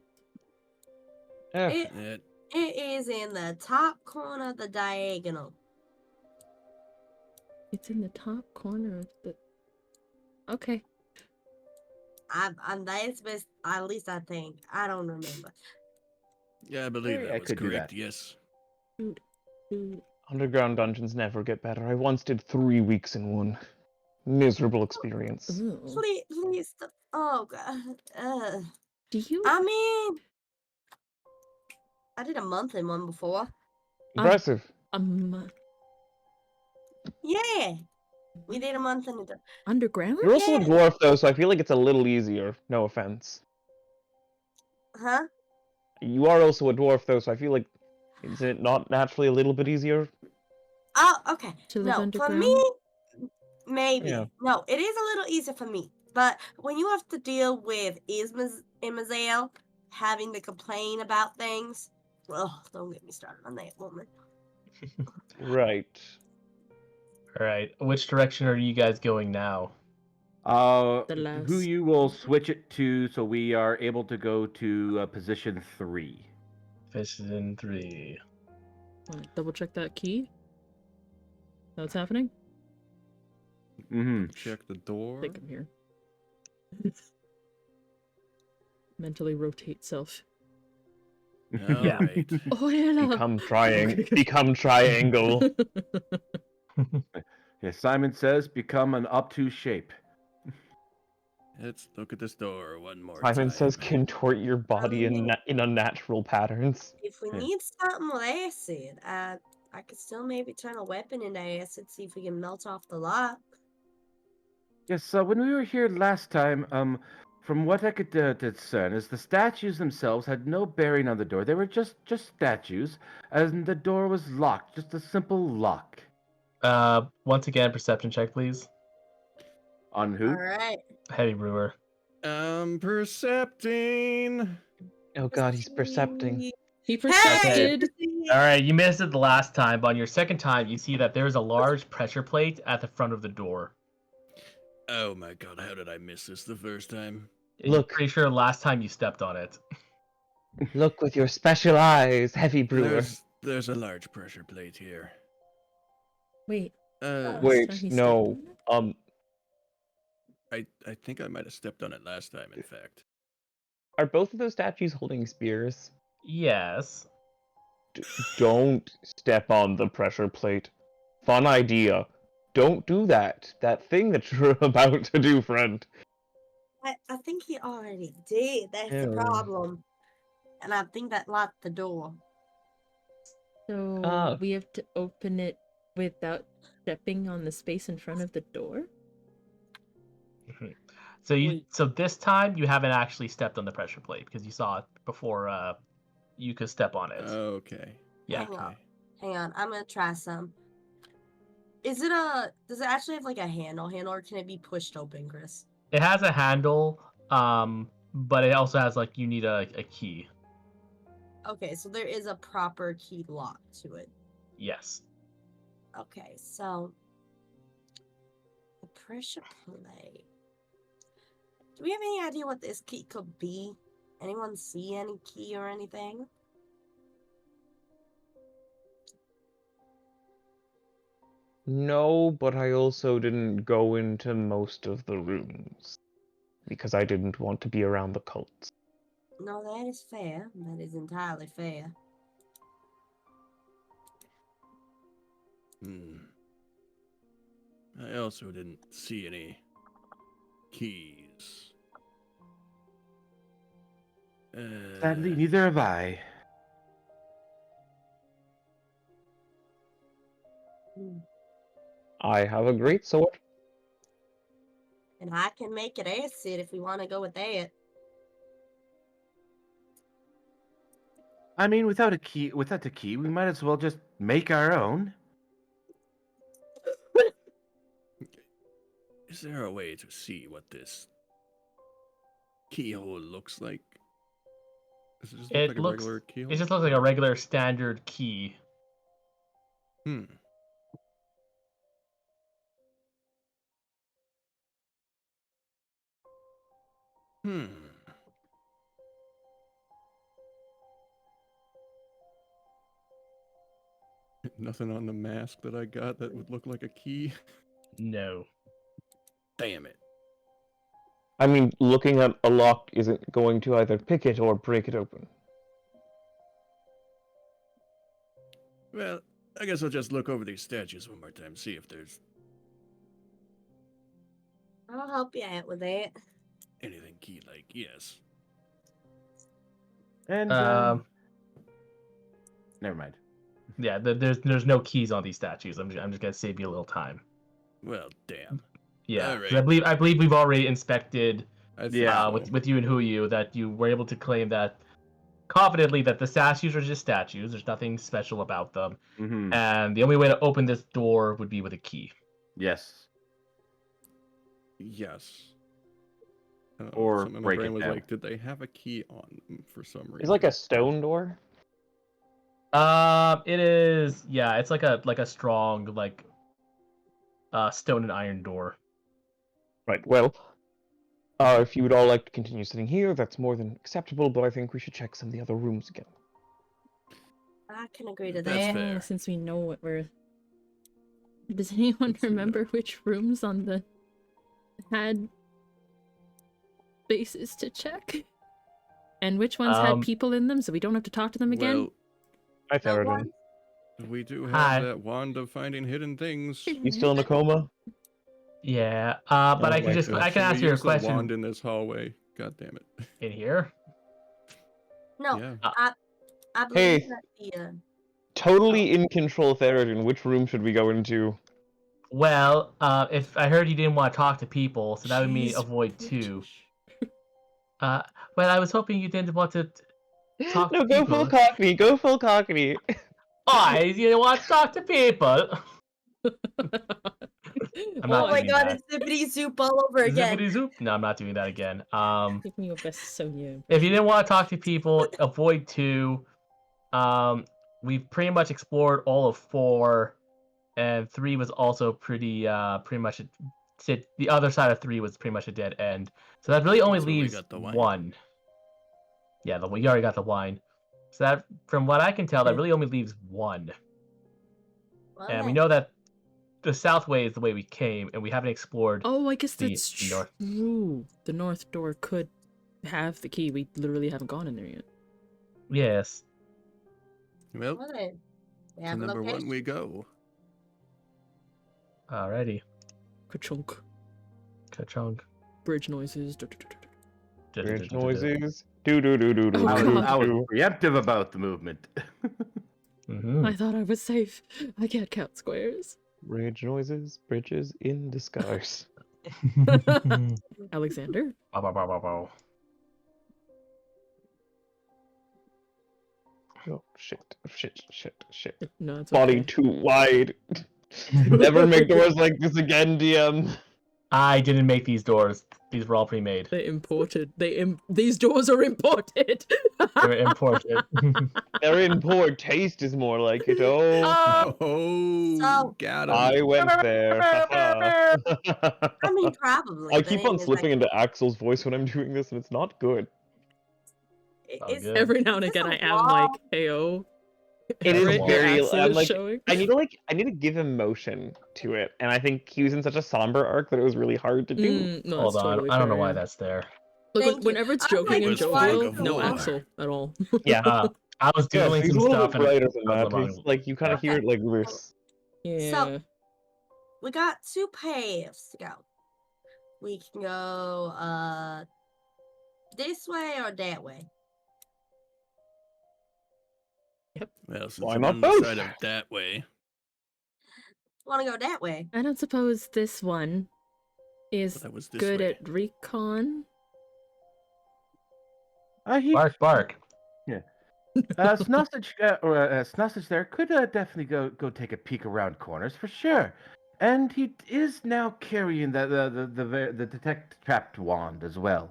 Yeah. It is in the top corner of the diagonal. It's in the top corner of the. Okay. I'm that's best. At least I think. I don't remember. Yeah, I believe Hey, that I was could do correct. that. Yes. Dude. Underground dungeons never get better. I once did 3 weeks in one. Miserable experience. Ooh. Please. Oh god. Do you? I mean, I did a month in one before. Impressive. Yeah, we did a month in it. Underground? You're also a Yeah. dwarf, though, so I feel like it's a little easier. No offense. Huh? You are also a dwarf, though, so I feel like is it not naturally a little bit easier? Oh, okay. To live No, for underground? me, maybe. Yeah. No, it is a little easier for me. But when you have to deal with Ismazel having to complain about things, well, don't get me started on that woman. Right. Alright, which direction are you guys going now? The Who last. you will switch it to so we are able to go to position 3. Fishes in 3. Double check that key. What's happening? Mm-hmm. Check the I door. think I'm here. Mentally rotate self. All Yeah. right. Oh, yeah. Become triangle. Okay. Become triangle. Yeah, Simon says become an obtuse shape. Let's look at this door one more Simon time. says contort your body mean- in unnatural patterns. If we Yeah. need something with acid, I could still maybe turn a weapon into acid, see if we can melt off the lock. Yes, when we were here last time, from what I could discern, is the statues themselves had no bearing on the door. They were just statues, and the door was locked, just a simple lock. Once again, perception check, please. On who? Alright. Heavy Brewer. Percepting. Oh god, he's percepting. He Hey! percepted. Alright, you missed it the last time, but on your second time, you see that there's a large pressure plate at the front of the door. Oh my god, how did I miss this the first time? Look. Pretty sure last time you stepped on it. Look with your special eyes, Heavy Brewer. There's a large pressure plate here. Wait. Uh, Wait, time he no. stepped on I think I might have stepped on it last time, in fact. Are both of those statues holding spears? Yes. Don't step on the pressure plate. Fun idea. Don't do that. That thing that you're about to do, friend. I think he already did. That's the Ew. problem. And I think that locked the door. So Oh. we have to open it without stepping on the space in front of the door? So this time you haven't actually stepped on the pressure plate because you saw it before you could step on it. Okay. Yeah. Hang on. I'm gonna try some. Does it actually have like a handle, or can it be pushed open, Chris? It has a handle, but it also has like you need a key. Okay, so there is a proper key lock to it. Yes. Okay, so the pressure plate. Do we have any idea what this key could be? Anyone see any key or anything? No, but I also didn't go into most of the rooms because I didn't want to be around the cults. No, that is fair. That is entirely fair. I also didn't see any keys. Sadly, neither have I. I have a great sword. And I can make it acid if we want to go with that. I mean, without the key, we might as well just make our own. Is there a way to see what this keyhole looks like? Does it just look like a regular keyhole? It just looks like a regular standard key. Nothing on the mask that I got that would look like a key. No. Damn it. I mean, looking at a lock isn't going to either pick it or break it open. Well, I guess I'll just look over these statues one more time, see if there's I'll help you out with that. anything key-like. Yes. And never mind. Yeah, there's no keys on these statues. I'm just gonna save you a little time. Well, damn. Yeah, All 'cause right. I believe we've already inspected Yeah. with you and Huyu that you were able to claim that confidently that the statues are just statues. There's nothing special about them, and the only way to open this door would be with a key. Yes. Yes. Or something in my break brain it was down. like, did they have a key on them for some reason? It's like a stone door. It is. Yeah, it's like a strong like stone and iron door. Right. Well, if you would all like to continue sitting here, that's more than acceptable. But I think we should check some of the other rooms again. I can agree to That's that. fair. Since we know what we're... Does anyone Let's see remember now. which rooms on the... had bases to check? And which ones had people in them, so we don't have to talk to them again? Well, Hi, No Faradin. one? we do have Hi. that wand of finding hidden things. You still in a coma? Yeah. But I can like just this. I can ask we you a use the wand question in this hallway. God damn it. in here. No, Yeah. I believe Hey. that the Totally in control, Faradin. Which room should we go into? Well, if I heard you didn't want to talk to people, so that would mean Jeez, avoid two. British. Well, I was hoping you didn't want to talk No, to go people. full Cockney. Go full Cockney. You didn't want to talk to people. I'm not oh my doing god, that. it's zippity soup all over again. Zippity zoop. No, I'm not doing that again. Give me your best Sonya. If you didn't want to talk to people, avoid two. We've pretty much explored all of 4, and 3 was also pretty much the other side of 3 was pretty much a dead end. So that really only That's where we leaves got the wine. 1. Yeah, you already got the wine. So that, from what I can tell, that Yeah. really only leaves 1. Well, And we then, know that the south way is the way we came, and we haven't explored. Oh, I guess the that's north. true. The north door could have the key. We literally haven't gone in there yet. Yes. Well, well then, we to have a number 1 location. we go. Alrighty. Ka-chunk. Ka-chunk. Bridge noises. Bridge noises. Do do do do do. Oh, God. I was preemptive about the movement. Mm-hmm. I thought I was safe. I can't count squares. Bridge noises. Bridges in disguise. Alexander? Bow, bow, bow, bow, bow. Oh, shit. No, it's Body okay. too wide. Never make doors like this again, DM. I didn't make these doors. These were all pre-made. They imported. These doors are imported. They were imported. They're in poor taste is more like it. Oh, Oh, So- got him. I went there. I mean, probably. I The keep thing on is, slipping like, into Axel's voice when I'm doing this, and it's not good. Oh, it's, good. Every now and it's again, a I am like, wall. "Heyo." It is Everett, your very. Axel I'm is like. showing. I need to give emotion to it, and I think he was in such a somber arc that it was really hard to do. No, Hold that's on. totally I don't know fair, why yeah. that's there. Like, Thank you. whenever it's I'm joking like and was jovial, fog of no war. Axel at all. Yeah, I was yeah. doing He's some a little stuff bit and brighter than I was that. among- He's like you kind of hear it like this. Yeah. We got two paths to go. We can go this way or that way. Well, since Why I'm not on both? the side of that way, Want to go that way? I don't suppose this one is that was this good way. at recon. Bark, bark. Snossage Snossage there could definitely go take a peek around corners for sure. And he is now carrying the detect trapped wand as well.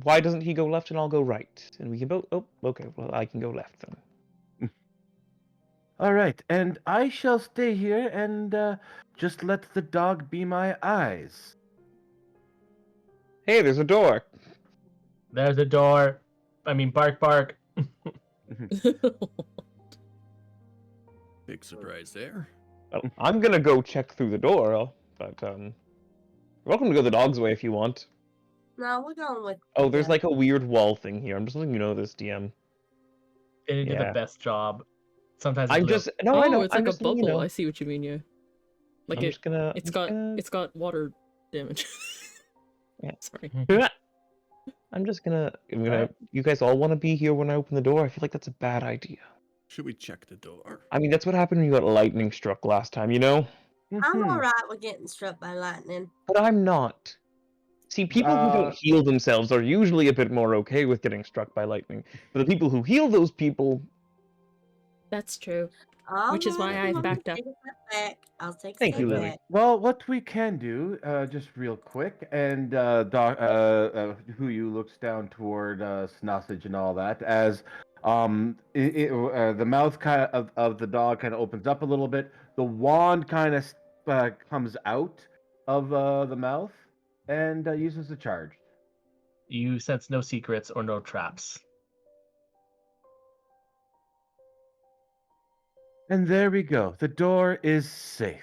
Why doesn't he go left and I'll go right? And we can both. Oh, okay. Well, I can go left then. All right, and I shall stay here and just let the dog be my eyes. Hey, there's a door. There's a door. I mean, bark, bark. Big surprise there. Well, I'm gonna go check through the door, but you're welcome to go the dog's way if you want. No, we're going with. Oh, there's yeah. like a weird wall thing here. I'm just letting you know this, DM. They didn't do the Yeah. best job. Sometimes I'm it's just no, I Oh, know. it's I'm like a just letting bubble. you know. I see what you mean, yeah. Like I'm just gonna. it's got water damage. Yeah. Sorry. I'm gonna. You guys all want to be here when I open the door? I feel like that's a bad idea. Should we check the door? I mean, that's what happened when you got lightning struck last time, you know? I'm alright with getting struck by lightning. But I'm not. See, people who don't heal themselves are usually a bit more okay with getting struck by lightning. But the people who heal those people. That's true. All Which is why right, I've I'll backed up. take a step back. I'll take a Thank step you, Lily. back. Well, what we can do, just real quick, and who you looks down toward Snossage and all that, as the mouth kind of the dog kind of opens up a little bit. The wand kind of comes out of the mouth and uses the charge. You sense no secrets or no traps. And there we go. The door is safe.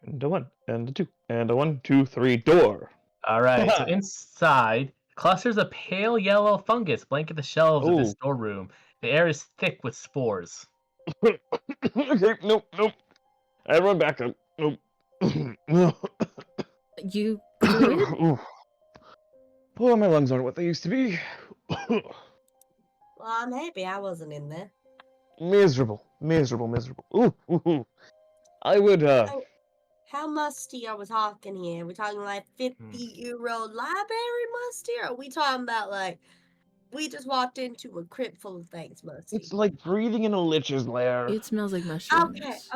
And a one, and a two, and a 1, 2, 3, door. All right. So inside, clusters of pale yellow fungus blanket the shelves of this Oh. storeroom. The air is thick with spores. Okay, nope. Everyone back up. Nope. You good? Poor my lungs aren't what they used to be. Well, I'm happy I wasn't in there. Miserable. Ooh. I would, How musty are we talking here? Are we talking like 50-year-old library musty? Or are we talking about like we just walked into a crypt full of things musty? It's like breathing in a lich's lair. It smells like mushrooms.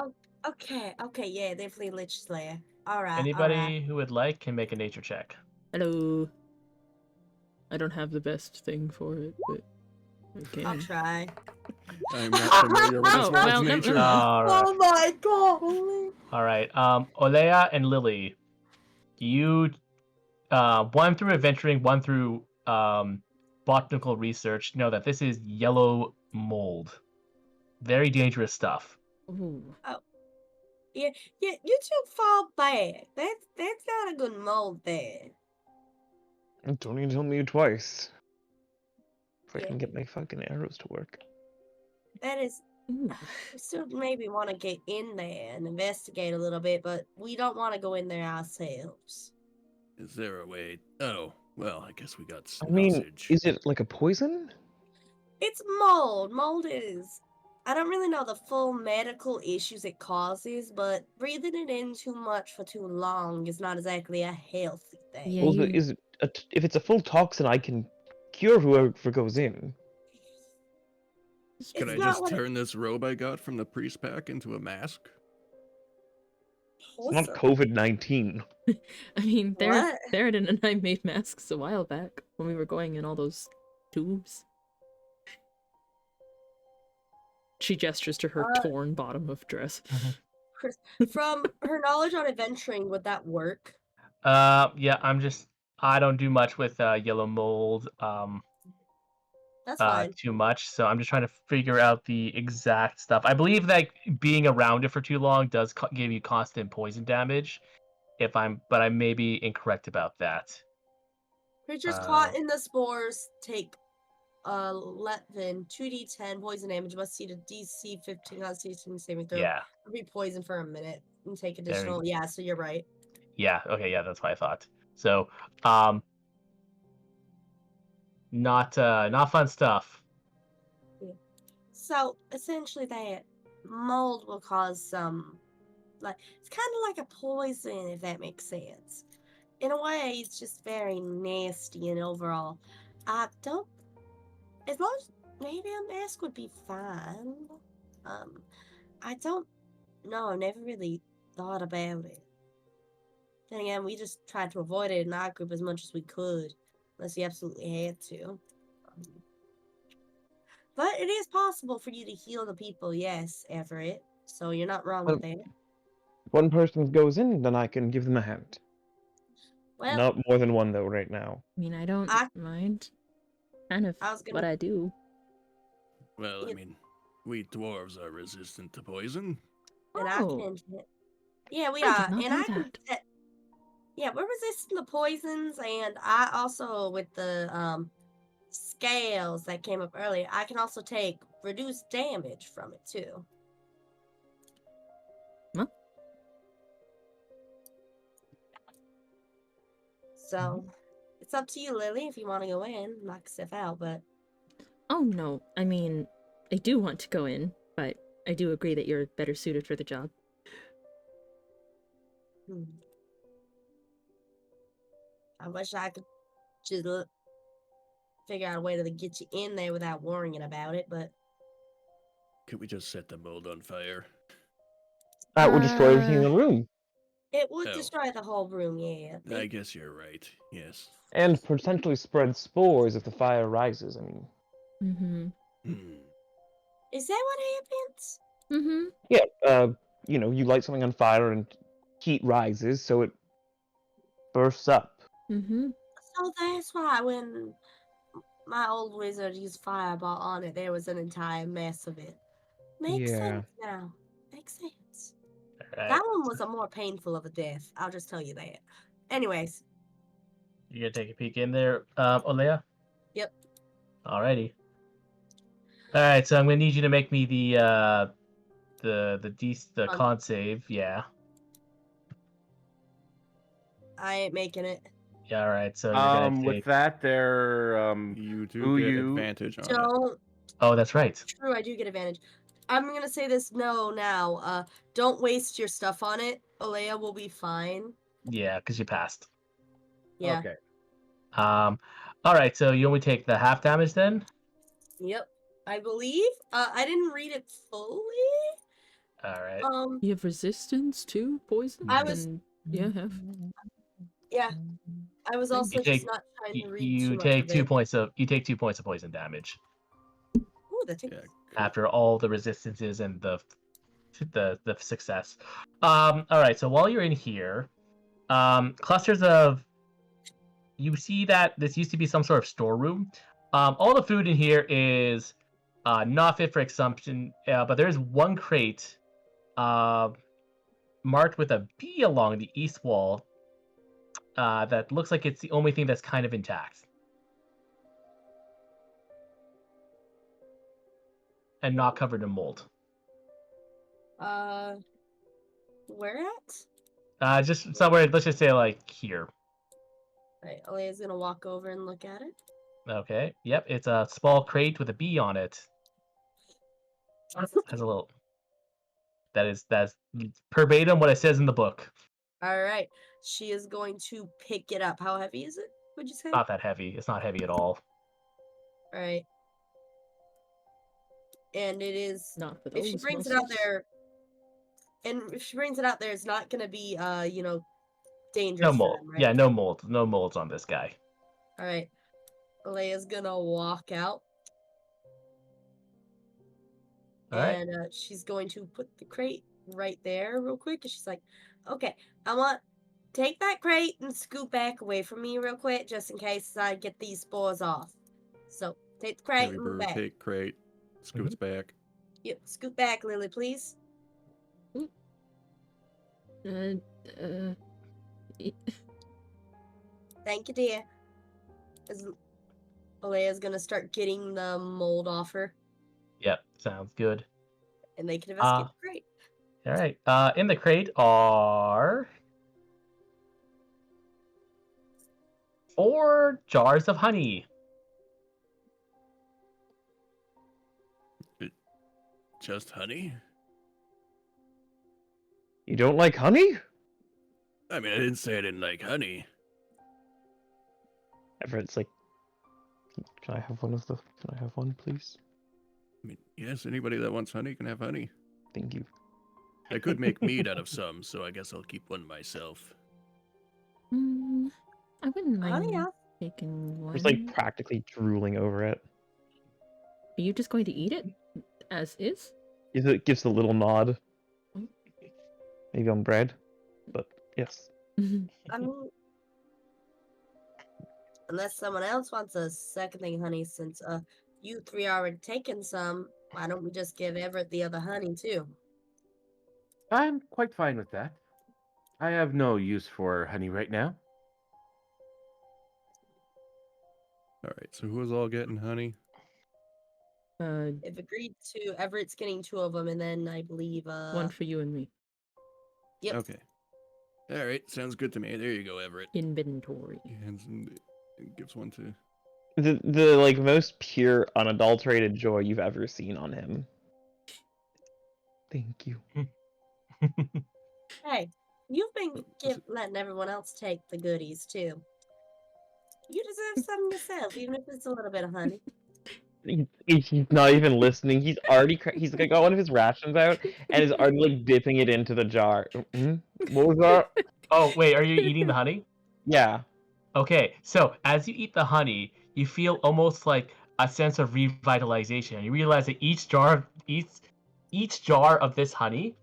Okay, yeah, definitely Lich Slayer. Alright, Anybody who would like can make a nature check. Hello. I don't have the best thing for it, but I I'll can. try. I'm not familiar with this Oh, world's well, never nature. mind. All right. Oh my god! All right. Olea and Lily, you one through adventuring, one through botanical research, know that this is yellow mold. Very dangerous stuff. Ooh. Yeah, you two fall back. That's not a good mold there. Don't need to tell me twice. If I Yeah. can get my fucking arrows to work. That is, Ooh. we still maybe want to get in there and investigate a little bit, but we don't want to go in there ourselves. Is there a way? Oh, well, I guess we got I mean, sausage. is it like a poison? It's mold. Mold is I don't really know the full medical issues it causes, but breathing it in too much for too long is not exactly a healthy thing. Yeah, Well, you. is it if it's a full toxin, I can cure whoever goes in. Can It's I not just what it turn this robe I got from the priest pack into a mask? It's not Awesome. COVID-19. I mean, What? Theron and I made masks a while back when we were going in all those tubes. She gestures to her Uh, torn bottom of dress. From her knowledge on adventuring, would that work? Yeah, I don't do much with yellow mold That's fine. too much, so I'm just trying to figure out the exact stuff. I believe that being around it for too long does give you constant poison damage. But I may be incorrect about that. Creatures caught in the spores take 11 2d10 poison damage. Must see the DC 15 Constitution saving throw. Yeah, Be poisoned for a minute and take there we additional. Yeah, so you're right. yeah, okay, yeah, that's what I thought. So, not fun stuff. So essentially, that mold will cause some, like, it's kind of like a poison, if that makes sense. In a way, it's just very nasty, and overall, I don't. As long as maybe a mask would be fine. I don't know. I never really thought about it. Then again, we just tried to avoid it in our group as much as we could, unless you absolutely had to. But it is possible for you to heal the people, yes, Everett. So you're not wrong with that. One person goes in, then I can give them a hand. Well, Not more than one though, right now. I mean, I don't I- mind. Kind of I was gonna- what I do. Well, I Yeah. mean, we dwarves are resistant to poison. and I Oh, can. Yeah, we I are. did not And know I can. that. Yeah, we're resistant to poisons, and I also, with the scales that came up earlier, I can also take reduced damage from it too. Huh? So it's up to you, Lily, if you want to go in, knock stuff out. But Oh no, I mean, I do want to go in, but I do agree that you're better suited for the job. I wish I could just figure out a way to get you in there without worrying about it. But Could we just set the mold on fire? That would destroy everything in the room. it would Oh. destroy the whole room. Yeah. I guess you're right. Yes. And potentially spread spores if the fire rises. I mean, Mm-hmm. Hmm. Is that what happens? Mm-hmm. yeah, you light something on fire and heat rises, so it bursts up. Mm-hmm. So that's why when my old wizard used fireball on it, there was an entire mess of it. Makes Yeah. sense now. Makes sense. All right, That one was a more painful of a death. I'll just tell you that. Anyways, you gonna take a peek in there, Olea? Yep. Alrighty. All right, so I'm gonna need you to make me the Con. con save. Yeah. I ain't making it. Yeah. All right. So you're gonna With take. that, there, You do who get you- advantage on it. Don't. Oh, that's right. True, I do get advantage. I'm gonna say this no now. Don't waste your stuff on it. Alea will be fine. Yeah, because you passed. Yeah. Okay. All right. So you only take the half damage then. Yep. I believe. I didn't read it fully. All right. You have resistance to poison? I was- Then, yeah, have. Yeah. I was also take- just not trying to read You too much take of 2 it. points of poison damage Ooh, that takes. Yeah. after all the resistances and the success. All right. So while you're in here, clusters of. You see that this used to be some sort of storeroom. All the food in here is not fit for consumption, but there is one crate marked with a B along the east wall that looks like it's the only thing that's kind of intact. And not covered in mold. Where at? Just somewhere, let's just say like here. Right, Alea's gonna walk over and look at it. Okay, yep, it's a small crate with a B on it. Has a little. That's verbatim what it says in the book. All right. She is going to pick it up. How heavy is it? Would you say? Not that heavy. It's not heavy at all. All right. And it is. Not for If she those brings it out muscles. there, and if she brings it out there, it's not gonna be No dangerous for mold. them, right? Yeah, no mold. No molds on this guy. All right. Leia's gonna walk out. All right. And she's going to put the crate right there real quick. And she's like, okay, I want take that crate and scoot back away from me real quick just in case I get these spores off. So take the crate Heavy and move bird, back. take crate, scoots back. Yep, scoot back, Lily, please. Thank you, dear. Leia's gonna start getting the mold off her. Yep, sounds good. And they can investigate the crate. All right. In the crate are 4 jars of honey. Just honey? You don't like honey? I mean, I didn't say I didn't like honey. Everett's like, can I have one of the? Can I have one, please? I mean, yes, anybody that wants honey can have honey. Thank you. I could make mead out of some, so I guess I'll keep one myself. I wouldn't mind Honey, yeah. taking one. Just like practically drooling over it. Are you just going to eat it as is? It gives a little nod. Mm. Maybe on bread, but yes. I mean, unless someone else wants a second thing, honey, since you 3 already taken some, why don't we just give Everett the other honey too? I'm quite fine with that. I have no use for honey right now. All right, so who is all getting honey? They've agreed to Everett's getting 2 of them, and then I believe one for you and me. Yep. Okay. All right, sounds good to me. There you go, Everett. Inventory. He hands and gives one to. The like most pure, unadulterated joy you've ever seen on him. Thank you. Hey, you've been Was it- letting everyone else take the goodies too. You deserve some yourself, even if it's a little bit of honey. He's not even listening. He's already he's like got one of his rations out and is already like dipping it into the jar. What was that? Oh, wait, are you eating the honey? Yeah. Okay, so as you eat the honey, you feel almost like a sense of revitalization. You realize that each jar of this honey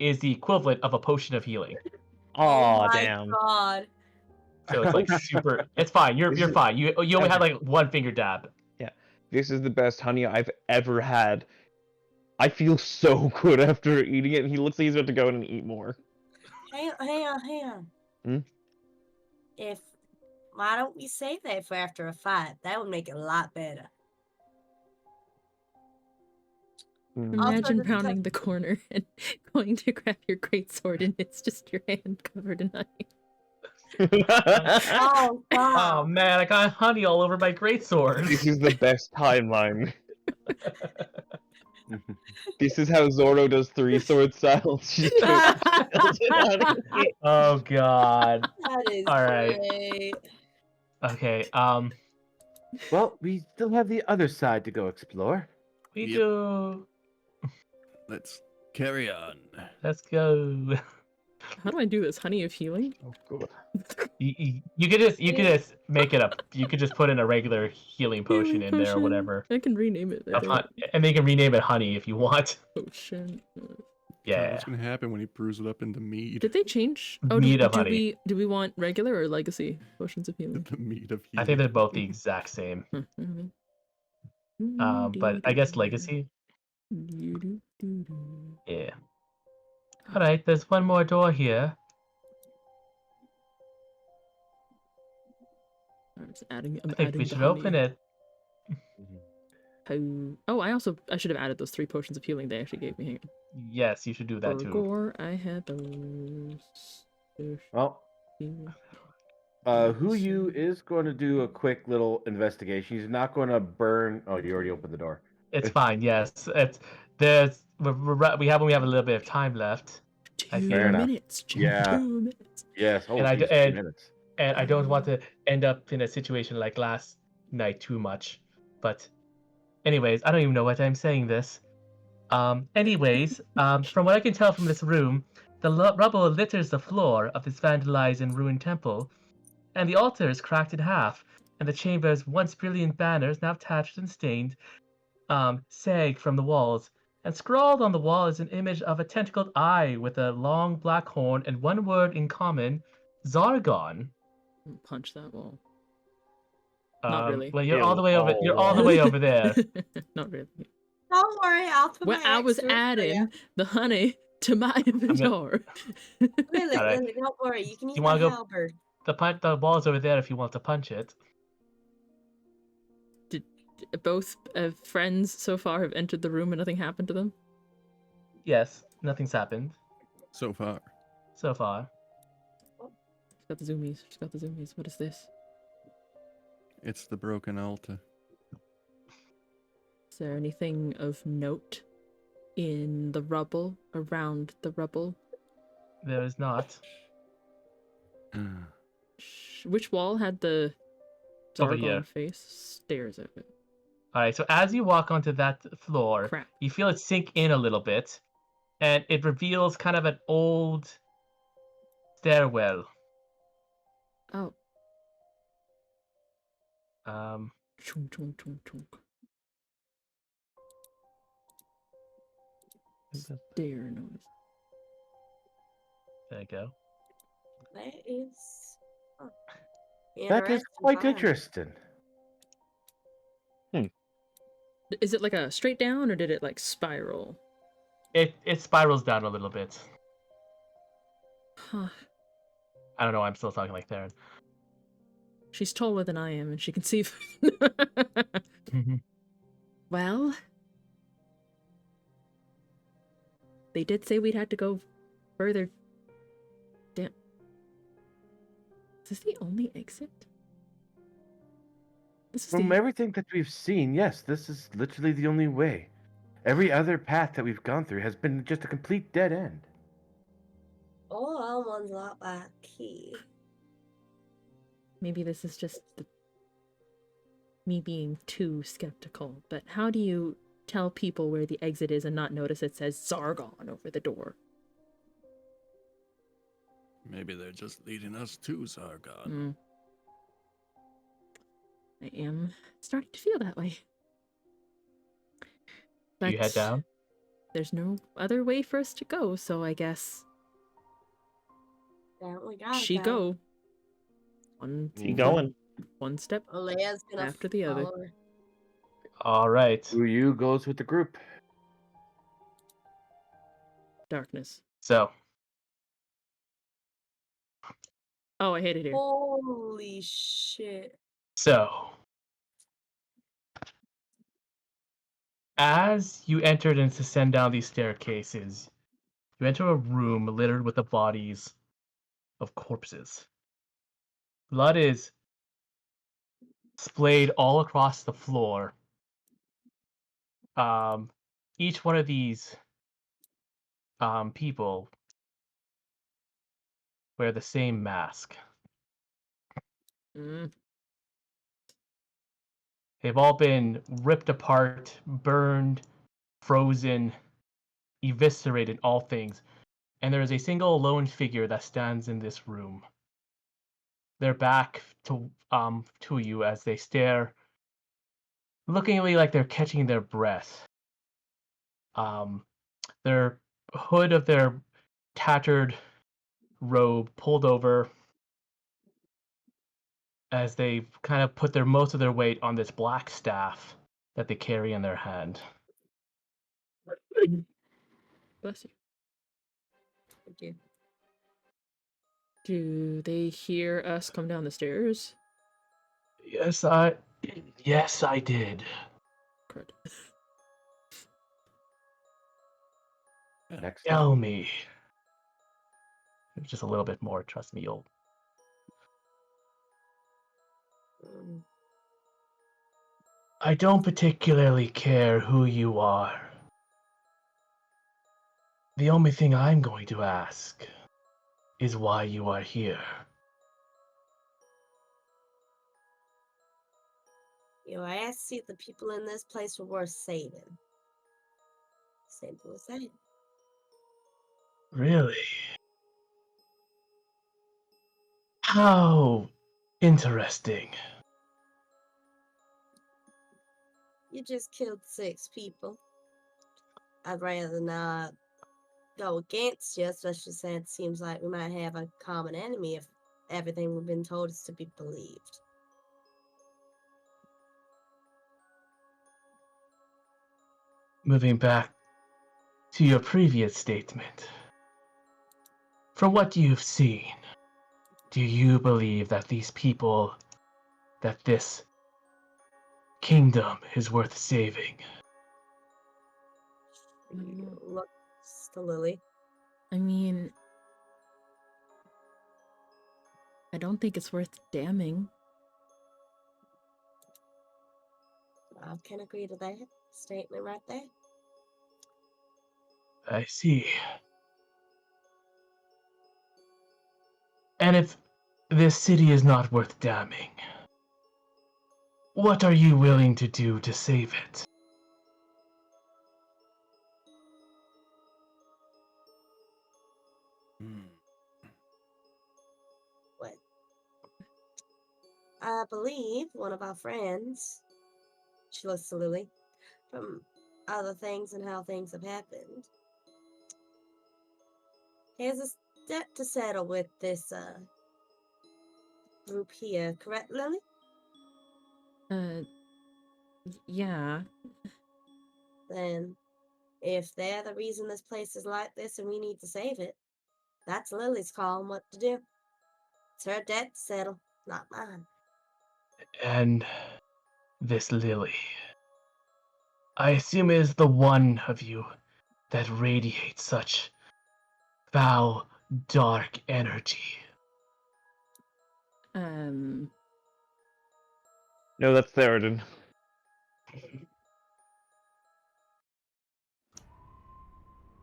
is the equivalent of a potion of healing. Aw, Oh my damn. god. So it's like super. It's fine. You're fine. You only had like one finger dab. This is the best honey I've ever had. I feel so good after eating it, and he looks like he's about to go in and eat more. Hang on. Hmm? Why don't we save that for after a fight? That would make it a lot better. Imagine just rounding the corner and going to grab your greatsword and it's just your hand covered in honey. Oh Oh god. man, I got honey all over my greatsword. This is the best timeline. This is how Zorro does 3 sword styles. She just spills it on it. Oh god. That is All right. great. Okay. Well, we still have the other side to go explore. We Yep. do. Let's carry on. Let's go. How do I do this? Honey of healing? Oh god. You could just make it up. You could just put in a regular healing potion in there or whatever. I can rename it. I think. And they can rename it honey if you want. Potion. God, Yeah. what's gonna happen when he brews it up into mead? Did they change? Oh, Mead of honey. do we want regular or legacy potions of healing? The mead of healing. I think they're both the exact same. But I guess legacy. Yeah. All right. There's one more door here. I'm just adding. I'm I think adding we the should honey. open it. Oh, I should have added those 3 potions of healing they actually gave me. Hang on. Yes, you should do that For too. gore, I had those. Well, who you is going to do a quick little investigation. He's not going to burn. Oh, you already opened the door. It's fine. Yes, we only have a little bit of time left. I 2 feel. enough. minutes, Jim. Yeah. 2 minutes. Yes. Oh, And I geez, d- 2 minutes. And I don't want to end up in a situation like last night too much. But anyways, I don't even know what I'm saying this. Anyways, from what I can tell from this room, the rubble litters the floor of this vandalized and ruined temple, and the altar is cracked in half, and the chamber's once brilliant banners, now tattered and stained, sag from the walls. And scrawled on the wall is an image of a tentacled eye with a long black horn and one word in common, Zargon. Punch that wall. Not really. Well, you're Ew, all the way over. all You're all the way over there. Not really. Don't worry, I'll put When my I was axe through it for adding ya. the honey to my inventory. Lily, Alright. Lily, don't worry. You can use You my wanna go- halberd. The wall's over there if you want to punch it. Both friends so far have entered the room and nothing happened to them. Yes, nothing's happened So far. so far. She's got the zoomies. She's got the zoomies. What is this? It's the broken altar. Is there anything of note in the rubble, around the rubble? There is not. Which wall had the Over here. Zargon face? Stares at it. Alright, so as you walk onto that floor, Crap. you feel it sink in a little bit, and it reveals kind of an old stairwell. Oh. Chunk, Chunk, chunk, chunk, chunk. Stair notice. There you go. That is. Huh. That is Interesting quite find. interesting. Is it like a straight down or did it like spiral? It spirals down a little bit. Huh. I don't know why I'm still talking like Theron. She's taller than I am and she can see. Well, they did say we'd had to go further down. Is this the only exit? This is From the... everything that we've seen, yes, this is literally the only way. Every other path that we've gone through has been just a complete dead end. Oh, one's not that key. Maybe this is just me being too skeptical, but how do you tell people where the exit is and not notice it says Zargon over the door? Maybe they're just leading us to Zargon. I am starting to feel that way. You head down? There's no other way for us to go, so I guess Down we got she go. Keep going. One step Leia's gonna after the other. follow her. Alright. Uyu goes with the group. Darkness. So, Oh, I hate it here. Holy shit. As you entered and descend down these staircases, you enter a room littered with the bodies of corpses. Blood is splayed all across the floor. Each one of these people wear the same mask. They've all been ripped apart, burned, frozen, eviscerated, all things. And there is a single lone figure that stands in this room. Their back to you as they stare, lookingly like they're catching their breath. Their hood of their tattered robe pulled over as they kind of put most of their weight on this black staff that they carry in their hand. Bless you. Thank you. Do they hear us come down the stairs? Yes, I did. Crud. Next Tell time. me. Just a little bit more, trust me, you'll... I don't particularly care who you are. The only thing I'm going to ask is why you are here. You asked if the people in this place were worth saving. Simple as that. Really? How interesting. You just killed 6 people. I'd rather not go against you, especially since it seems like we might have a common enemy if everything we've been told is to be believed. Moving back to your previous statement. From what you've seen, do you believe that these people, that this kingdom is worth saving? Looks to Lily. I mean, I don't think it's worth damning. I can agree to that statement right there. I see. And if this city is not worth damning, what are you willing to do to save it? What? I believe one of our friends, she looks to Lily, from other things and how things have happened, he has a debt to settle with this group here, correct, Lily? Yeah. Then, if they're the reason this place is like this and we need to save it, that's Lily's call on what to do. It's her debt to settle, not mine. And this Lily, I assume is the one of you that radiates such foul, dark energy. No, that's Theoden.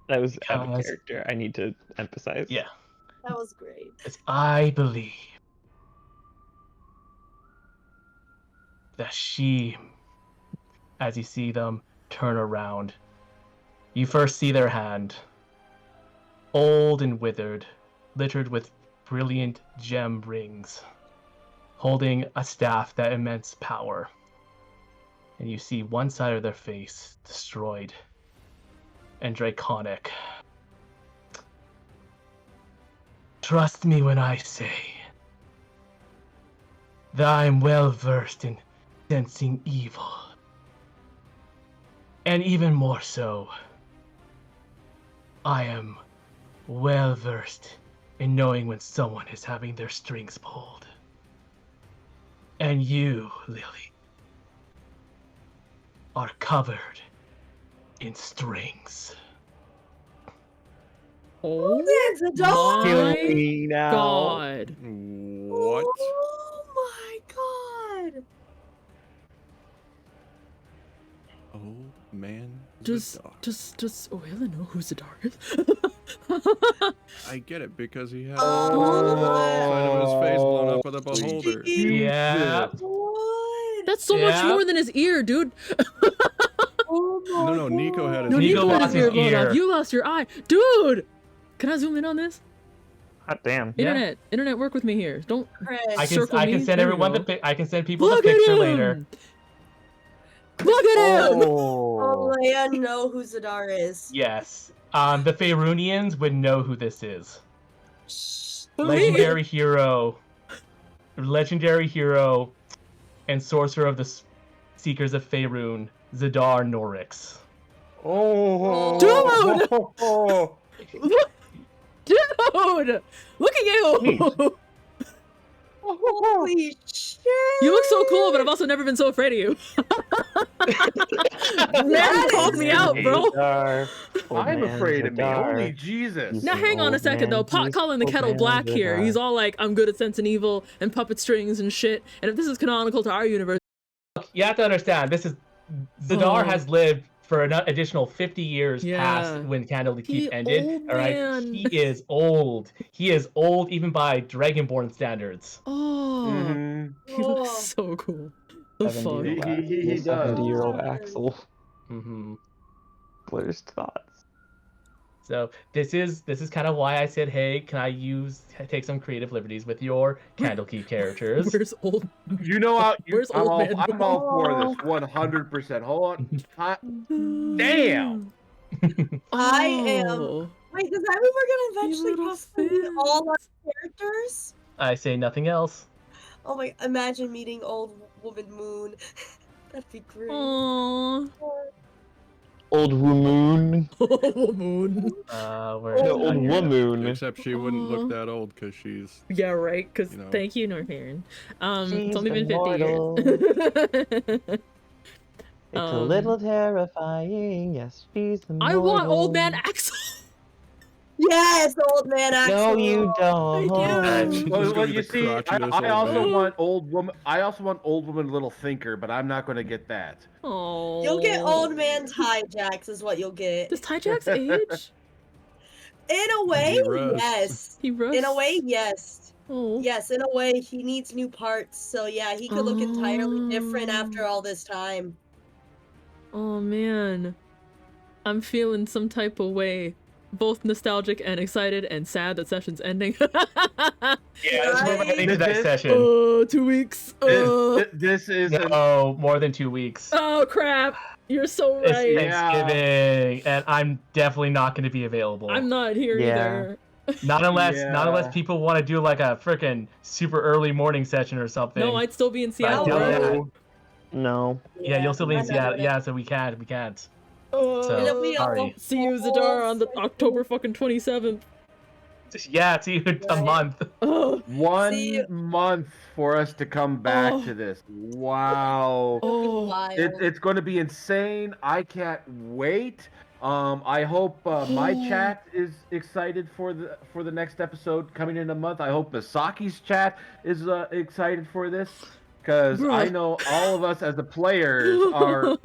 That was out of Because- character. I need to emphasize. Yeah. That was great. As I believe that she, as you see them turn around, you first see their hand, old and withered, littered with brilliant gem rings, holding a staff that immense power. And you see one side of their face destroyed and draconic. Trust me when I say that I am well versed in sensing evil. And even more so, I am well versed in knowing when someone is having their strings pulled. And you, Lily, are covered in strings. Oh That's a dog! Kill my me now. god. What? Oh my god! Oh man. Does Zadar. Oela know who Zadar is? I get it because he had Oh. side of his face blown up with a beholder. Yeah. What? That's so much Yeah. more than his ear, dude. Oh my No, Nico had his No, Nico Nico had lost his his ear blown ear. off. You lost your eye. Dude! Can I zoom in on this? Hot damn. Yeah. Internet, work with me here. Don't Chris. I circle can me. send There we everyone go. I can send people Look the picture at him! later. Look at him! Oh. Only I know who Zadar is. Yes. The Faerunians would know who this is. But Legendary hero and sorcerer of the Seekers of Faerun, Zadar Norix. Oh, Dude! oh, Look, dude! Look at you! Neat. Holy shit! You look so cool, but I've also never been so afraid of you. Man, called me out, bro. Zadar, old I'm man afraid of me. Zadar. Holy Jesus. Now hang on a Old second though. man Pot Jesus, calling the old kettle man black here. Zadar. He's all like, I'm good at sensing evil and puppet strings and shit. And if this is canonical to our universe, You have to understand, this is Zadar Oh. has lived for an additional 50 years past Yeah. when Candlekeep He ended. old All right, man. he is old. He is old even by Dragonborn standards. Oh, Mm-hmm. he looks Oh. so cool. The 70-year-old fuck? He Axel. does. 70-year-old God. Axel. Hmm. Worst thoughts. So this is kind of why I said, hey, can I take some creative liberties with your Candlekeep characters? Where's old? You know, Where's I'm old all man? I'm all for this 100%. Hold on. Damn. I am. Oh, Wait, does that mean we're gonna you eventually little possibly meet all our fins. characters? I say nothing else. Oh my! Imagine meeting old woman Moon. That'd be great. Aww. Old Womoon. Oh, moon. We're No, old Womoon. Except she wouldn't Aw. look that old because she's. Yeah, right. Because You know. thank you, Northern. It's She's only been 50 immortal. years. It's a little terrifying. Yes, she's immortal. I want old man Axel. Yes, old man Axel. No, you don't. I do. She's gonna be You the see, crotchetiest I old also man. want old woman. I also want old woman little thinker, but I'm not going to get that. Oh. You'll get old man's hijacks, is what you'll get. Does Tyjack's age? In a way, He rusts. yes. He rusts. In a way, yes. Oh. Yes, in a way, he needs new parts. So yeah, he could look entirely different after all this time. Oh man. I'm feeling some type of way. Both nostalgic and excited and sad that session's ending. Yeah, let's move on into that This- session. Oh, 2 weeks. This is No, more than 2 weeks. Oh crap. You're so It's right. Thanksgiving, and I'm definitely not going to be available. I'm not here Yeah. either. Not unless Yeah. people want to do like a freaking super early morning session or something. No, I'd still be in Seattle. doubt bro. that. No. Yeah, you'll still be in I'm not Seattle. doing it. Yeah, so we can't. Oh, So, It'll be sorry. see you, Zadar, on the October fucking 27th. Yeah, see you in a Right. month. Oh, 1 See- month for us to come back Oh. to this. Wow. oh. Wild. It's going to be insane. I can't wait. I hope my chat is excited for the next episode coming in a month. I hope Misaki's chat is excited for this, because I Bruh. know all of us as the players are.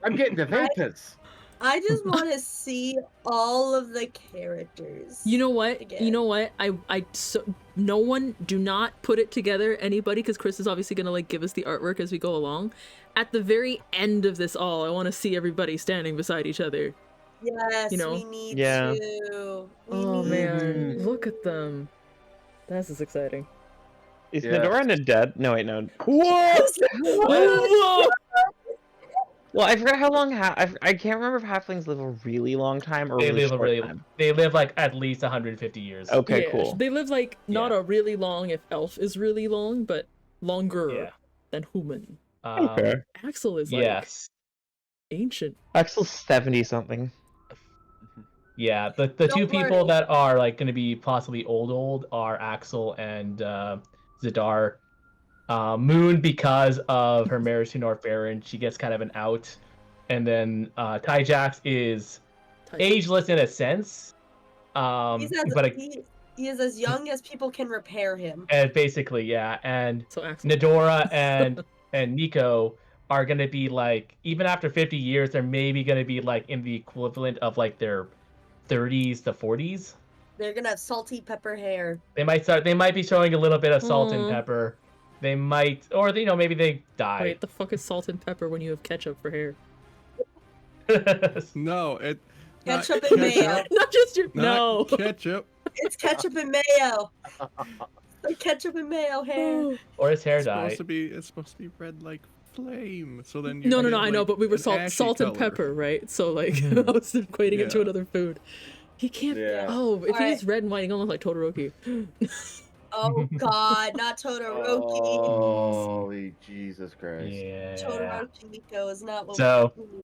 I'm getting to Ventus. I just want to see all of the characters. You know what? Again. You know what? No one, do not put it together, anybody, because Chris is obviously gonna like give us the artwork as we go along. At the very end of this all, I want to see everybody standing beside each other. Yes, you know? we need Yeah. to. We Oh need man, to. look at them. This is exciting. Is Yeah. Nidorina dead? No, wait, no. Whoa! Well, I forgot how long. I can't remember if halflings live a really long time or They really live a short really, time. they live like at least 150 years. Okay, Yeah, cool. They live like not Yeah. a really long if elf is really long, but longer Yeah. than human. Okay. Axel is like Yes. ancient. Axel's 70 something. Yeah. The Don't two people worry. that are like going to be possibly old are Axel and Zadar. Moon, because of her marriage to North Baron, she gets kind of an out. And then Tyjax is ageless in a sense. He's as, But he is as young as people can repair him. and basically, yeah. And So Axel. Nidora and Nico are gonna be like, even after 50 years, they're maybe gonna be like in the equivalent of like their 30s to 40s. They're gonna have salty pepper hair. They might be showing a little bit of salt and Aw. pepper. They might, or maybe they die. Wait, the fuck is salt and pepper when you have ketchup for hair? No, it. not Ketchup and mayo. Not just your Not no. ketchup. It's ketchup and mayo. The ketchup and mayo hair. Or his hair It's dye. supposed to be red like flame. So then you No, get, I know, like, but we were an salt ashy and color. pepper, right? So like I was equating it to Yeah. another food. He can't. Yeah. Oh, if Alright. he's red and white, he's gonna look like Todoroki. Oh God, not Todoroki. Holy Jesus Christ. Yeah. Todoroki Nico is not what So- we need.